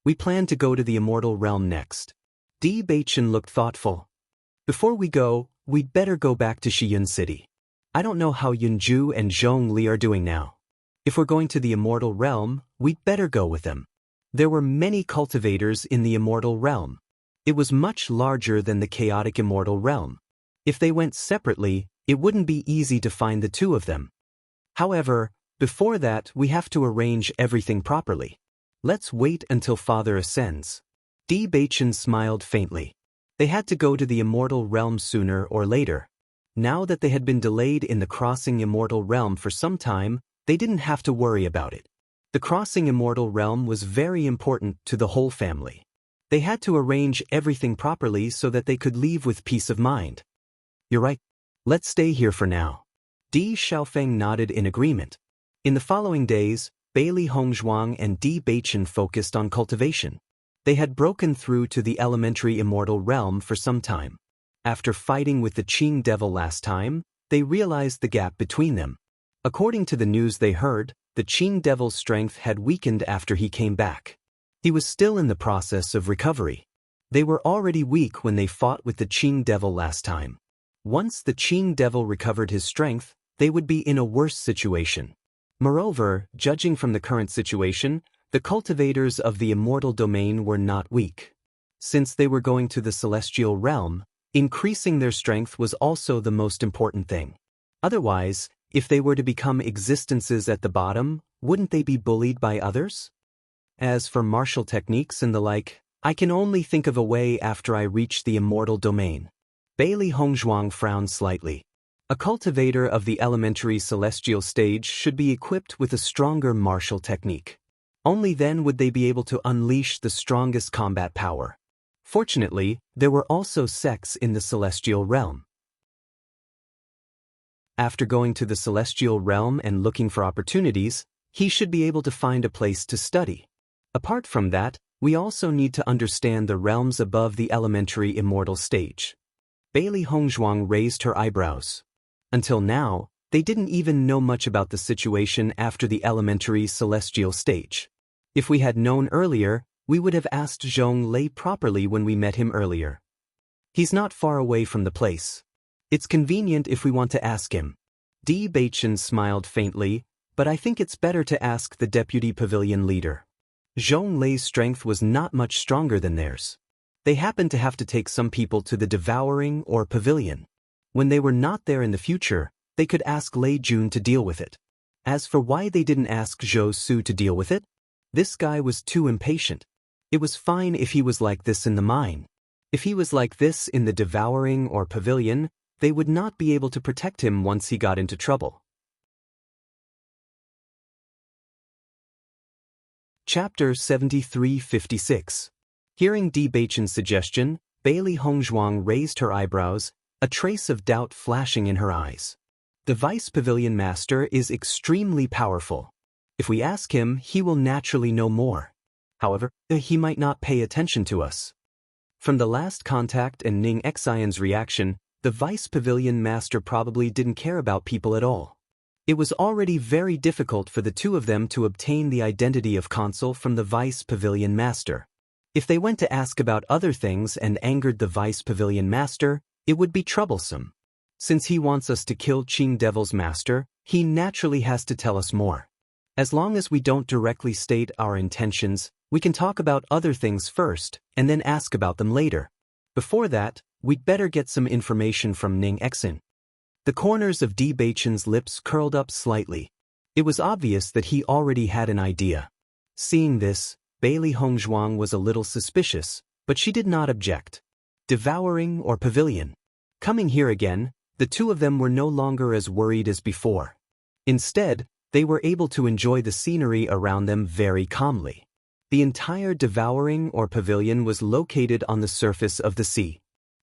We plan to go to the immortal realm next. Di Baichen looked thoughtful. Before we go, we'd better go back to Shiyun City. I don't know how Yunju and Zhongli are doing now. If we're going to the immortal realm, we'd better go with them. There were many cultivators in the immortal realm. It was much larger than the chaotic immortal realm. If they went separately, it wouldn't be easy to find the two of them. However, before that we have to arrange everything properly. Let's wait until Father ascends. Di Baichen smiled faintly. They had to go to the immortal realm sooner or later. Now that they had been delayed in the crossing immortal realm for some time, they didn't have to worry about it. The crossing immortal realm was very important to the whole family. They had to arrange everything properly so that they could leave with peace of mind. You're right. Let's stay here for now. Di Xiaofeng nodded in agreement. In the following days, Bailey Hongzhuang and Di Baichen focused on cultivation. They had broken through to the elementary immortal realm for some time. After fighting with the Qing devil last time, they realized the gap between them. According to the news they heard, the Qing devil's strength had weakened after he came back. He was still in the process of recovery. They were already weak when they fought with the Qing devil last time. Once the Qing devil recovered his strength, they would be in a worse situation. Moreover, judging from the current situation, the cultivators of the immortal domain were not weak. Since they were going to the celestial realm, increasing their strength was also the most important thing. Otherwise, if they were to become existences at the bottom, wouldn't they be bullied by others? As for martial techniques and the like, I can only think of a way after I reach the immortal domain. Bailey Hongzhuang frowned slightly. A cultivator of the elementary celestial stage should be equipped with a stronger martial technique. Only then would they be able to unleash the strongest combat power. Fortunately, there were also sects in the celestial realm. After going to the celestial realm and looking for opportunities, he should be able to find a place to study. Apart from that, we also need to understand the realms above the elementary immortal stage. Bailey Hongzhuang raised her eyebrows. Until now, they didn't even know much about the situation after the elementary celestial stage. If we had known earlier, we would have asked Zhongli properly when we met him earlier. He's not far away from the place. It's convenient if we want to ask him. Di Baichen smiled faintly, but I think it's better to ask the deputy pavilion leader. Zhongli's strength was not much stronger than theirs. They happened to have to take some people to the devouring or pavilion. When they were not there in the future, they could ask Lei Jun to deal with it. As for why they didn't ask Zhou Su to deal with it, this guy was too impatient. It was fine if he was like this in the mine. If he was like this in the devouring or pavilion, they would not be able to protect him once he got into trouble. Chapter 7356. Hearing Di Baichen's suggestion, Bailey Hongzhuang raised her eyebrows, a trace of doubt flashing in her eyes. The Vice Pavilion Master is extremely powerful. If we ask him, he will naturally know more. However, he might not pay attention to us. From the last contact and Ning Xian's reaction, the Vice Pavilion Master probably didn't care about people at all. It was already very difficult for the two of them to obtain the identity of Consort from the Vice Pavilion Master. If they went to ask about other things and angered the Vice Pavilion Master, it would be troublesome. Since he wants us to kill Qing Devil's Master, he naturally has to tell us more. As long as we don't directly state our intentions, we can talk about other things first, and then ask about them later. Before that, we'd better get some information from Ning Xian. The corners of Di Baichen's lips curled up slightly. It was obvious that he already had an idea. Seeing this, Bailey Hongzhuang was a little suspicious, but she did not object. Devouring or pavilion? Coming here again, the two of them were no longer as worried as before. Instead, They were able to enjoy the scenery around them very calmly. The entire devouring or pavilion was located on the surface of the sea.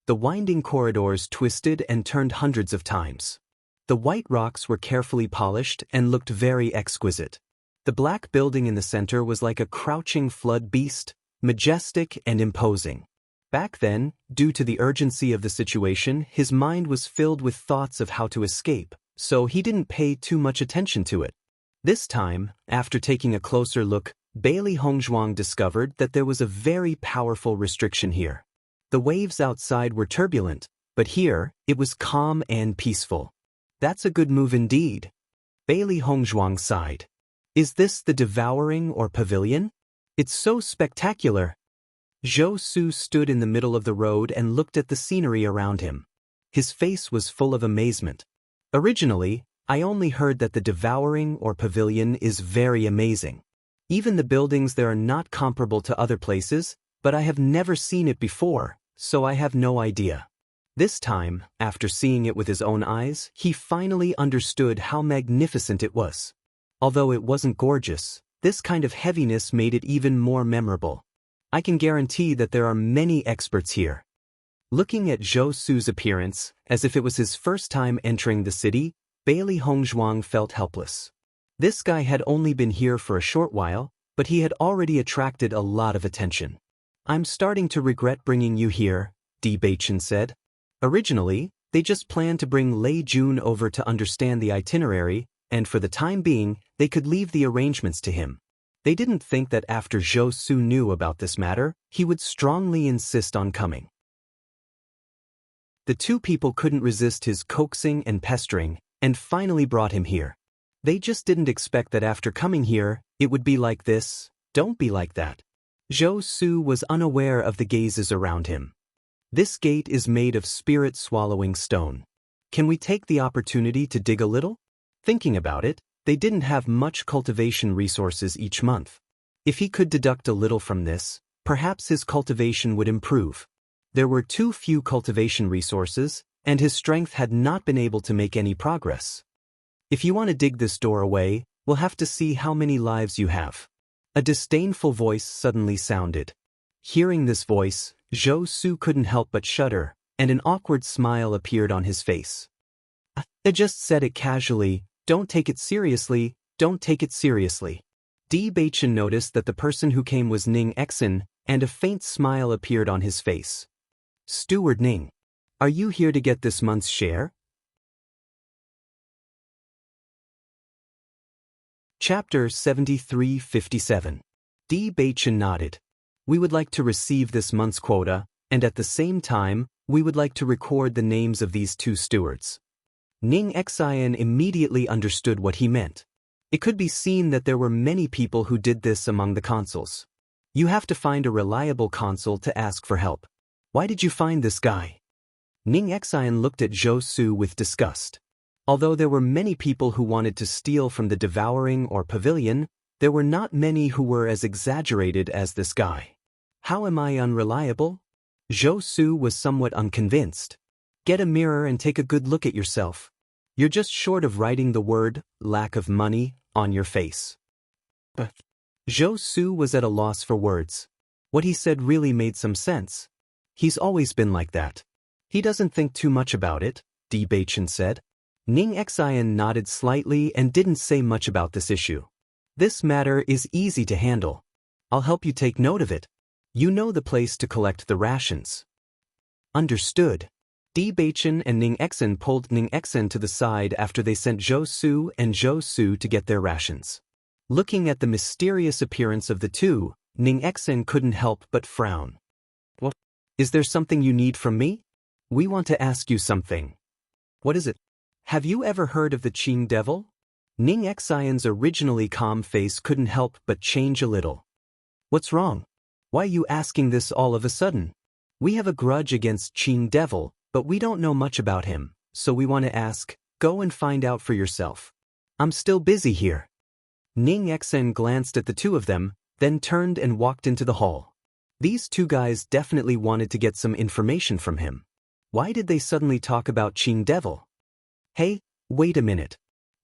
The winding corridors twisted and turned hundreds of times. The white rocks were carefully polished and looked very exquisite. The black building in the center was like a crouching flood beast, majestic and imposing. Back then, due to the urgency of the situation, his mind was filled with thoughts of how to escape, so he didn't pay too much attention to it. This time, after taking a closer look, Bailey Hongzhuang discovered that there was a very powerful restriction here. The waves outside were turbulent, but here, it was calm and peaceful. That's a good move indeed. Bailey Hongzhuang sighed. Is this the devouring or pavilion? It's so spectacular. Zhou Su stood in the middle of the road and looked at the scenery around him. His face was full of amazement. Originally, I only heard that the devouring or pavilion is very amazing. Even the buildings there are not comparable to other places, but I have never seen it before, so I have no idea. This time, after seeing it with his own eyes, he finally understood how magnificent it was. Although it wasn't gorgeous, this kind of heaviness made it even more memorable. I can guarantee that there are many experts here. Looking at Zhou Su's appearance, as if it was his first time entering the city, Bailey Hongzhuang felt helpless. This guy had only been here for a short while, but he had already attracted a lot of attention. I'm starting to regret bringing you here, Bewitching said. Originally, they just planned to bring Lei Jun over to understand the itinerary, and for the time being, they could leave the arrangements to him. They didn't think that after Zhou Su knew about this matter, he would strongly insist on coming. The two people couldn't resist his coaxing and pestering, and finally brought him here. They just didn't expect that after coming here, it would be like this. Don't be like that. Zhou Su was unaware of the gazes around him. This gate is made of spirit-swallowing stone. Can we take the opportunity to dig a little? Thinking about it, they didn't have much cultivation resources each month. If he could deduct a little from this, perhaps his cultivation would improve. There were too few cultivation resources, and his strength had not been able to make any progress. If you want to dig this door away, we'll have to see how many lives you have. A disdainful voice suddenly sounded. Hearing this voice, Zhou Su couldn't help but shudder, and an awkward smile appeared on his face. I just said it casually. Don't take it seriously, don't take it seriously. Bewitching noticed that the person who came was Ning Exin, and a faint smile appeared on his face. Steward Ning, are you here to get this month's share? Chapter 7357. Bewitching nodded. We would like to receive this month's quota, and at the same time, we would like to record the names of these two stewards. Ning Exin immediately understood what he meant. It could be seen that there were many people who did this among the consuls. You have to find a reliable consul to ask for help. Why did you find this guy? Ning Exin looked at Zhou Su with disgust. Although there were many people who wanted to steal from the devouring or pavilion, there were not many who were as exaggerated as this guy. How am I unreliable? Zhou Su was somewhat unconvinced. Get a mirror and take a good look at yourself. You're just short of writing the word, lack of money, on your face. But Zhou Su was at a loss for words. What he said really made some sense. He's always been like that. He doesn't think too much about it, Bewitching said. Ning Exin nodded slightly and didn't say much about this issue. This matter is easy to handle. I'll help you take note of it. You know the place to collect the rations. Understood. Bewitching and Ning Exin pulled Ning Exin to the side after they sent Zhou Su to get their rations. Looking at the mysterious appearance of the two, Ning Exin couldn't help but frown. What? Is there something you need from me? We want to ask you something. What is it? Have you ever heard of the Qing Devil? Ning Exin's originally calm face couldn't help but change a little. What's wrong? Why are you asking this all of a sudden? We have a grudge against Qing Devil, but we don't know much about him, so we want to ask, go and find out for yourself. I'm still busy here. Ning Exin glanced at the two of them, then turned and walked into the hall. These two guys definitely wanted to get some information from him. Why did they suddenly talk about Qing Devil? Hey, wait a minute.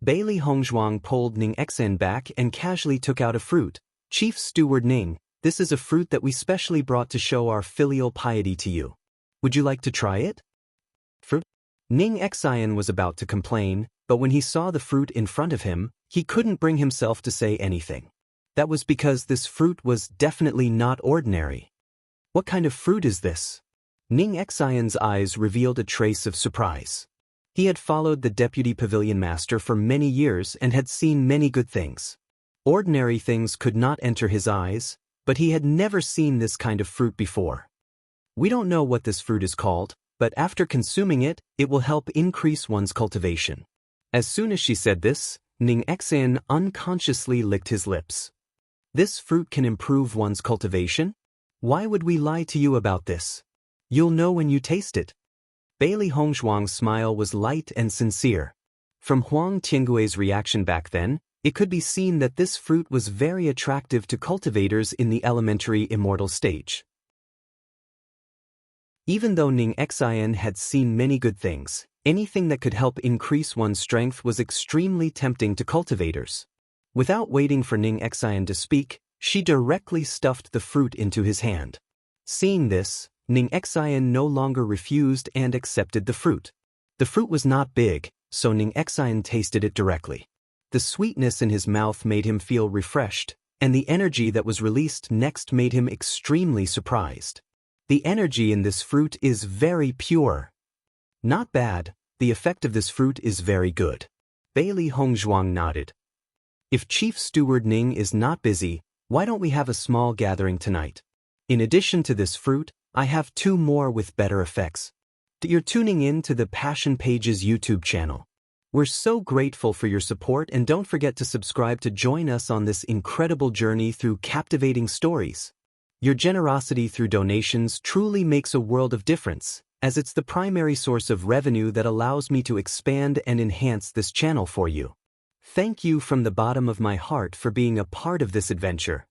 Bailey Hongzhuang pulled Ning Xen back and casually took out a fruit. Chief Steward Ning, this is a fruit that we specially brought to show our filial piety to you. Would you like to try it? Fruit? Ning Xian was about to complain, but when he saw the fruit in front of him, he couldn't bring himself to say anything. That was because this fruit was definitely not ordinary. What kind of fruit is this? Ning Xian's eyes revealed a trace of surprise. He had followed the deputy pavilion master for many years and had seen many good things. Ordinary things could not enter his eyes, but he had never seen this kind of fruit before. We don't know what this fruit is called, but after consuming it, it will help increase one's cultivation. As soon as she said this, Ning Xian unconsciously licked his lips. This fruit can improve one's cultivation? Why would we lie to you about this? You'll know when you taste it. Bailey Hongzhuang's smile was light and sincere. From Huang Tiangui's reaction back then, it could be seen that this fruit was very attractive to cultivators in the elementary immortal stage. Even though Ning Xian had seen many good things, anything that could help increase one's strength was extremely tempting to cultivators. Without waiting for Ning Xian to speak, she directly stuffed the fruit into his hand. Seeing this, Ning Xian no longer refused and accepted the fruit. The fruit was not big, so Ning Xian tasted it directly. The sweetness in his mouth made him feel refreshed, and the energy that was released next made him extremely surprised. The energy in this fruit is very pure. Not bad, the effect of this fruit is very good. Bailey Hongzhuang nodded. If Chief Steward Ning is not busy, why don't we have a small gathering tonight? In addition to this fruit, I have 2 more with better effects. You're tuning in to the Passion Pages YouTube channel. We're so grateful for your support, and don't forget to subscribe to join us on this incredible journey through captivating stories. Your generosity through donations truly makes a world of difference, as it's the primary source of revenue that allows me to expand and enhance this channel for you. Thank you from the bottom of my heart for being a part of this adventure.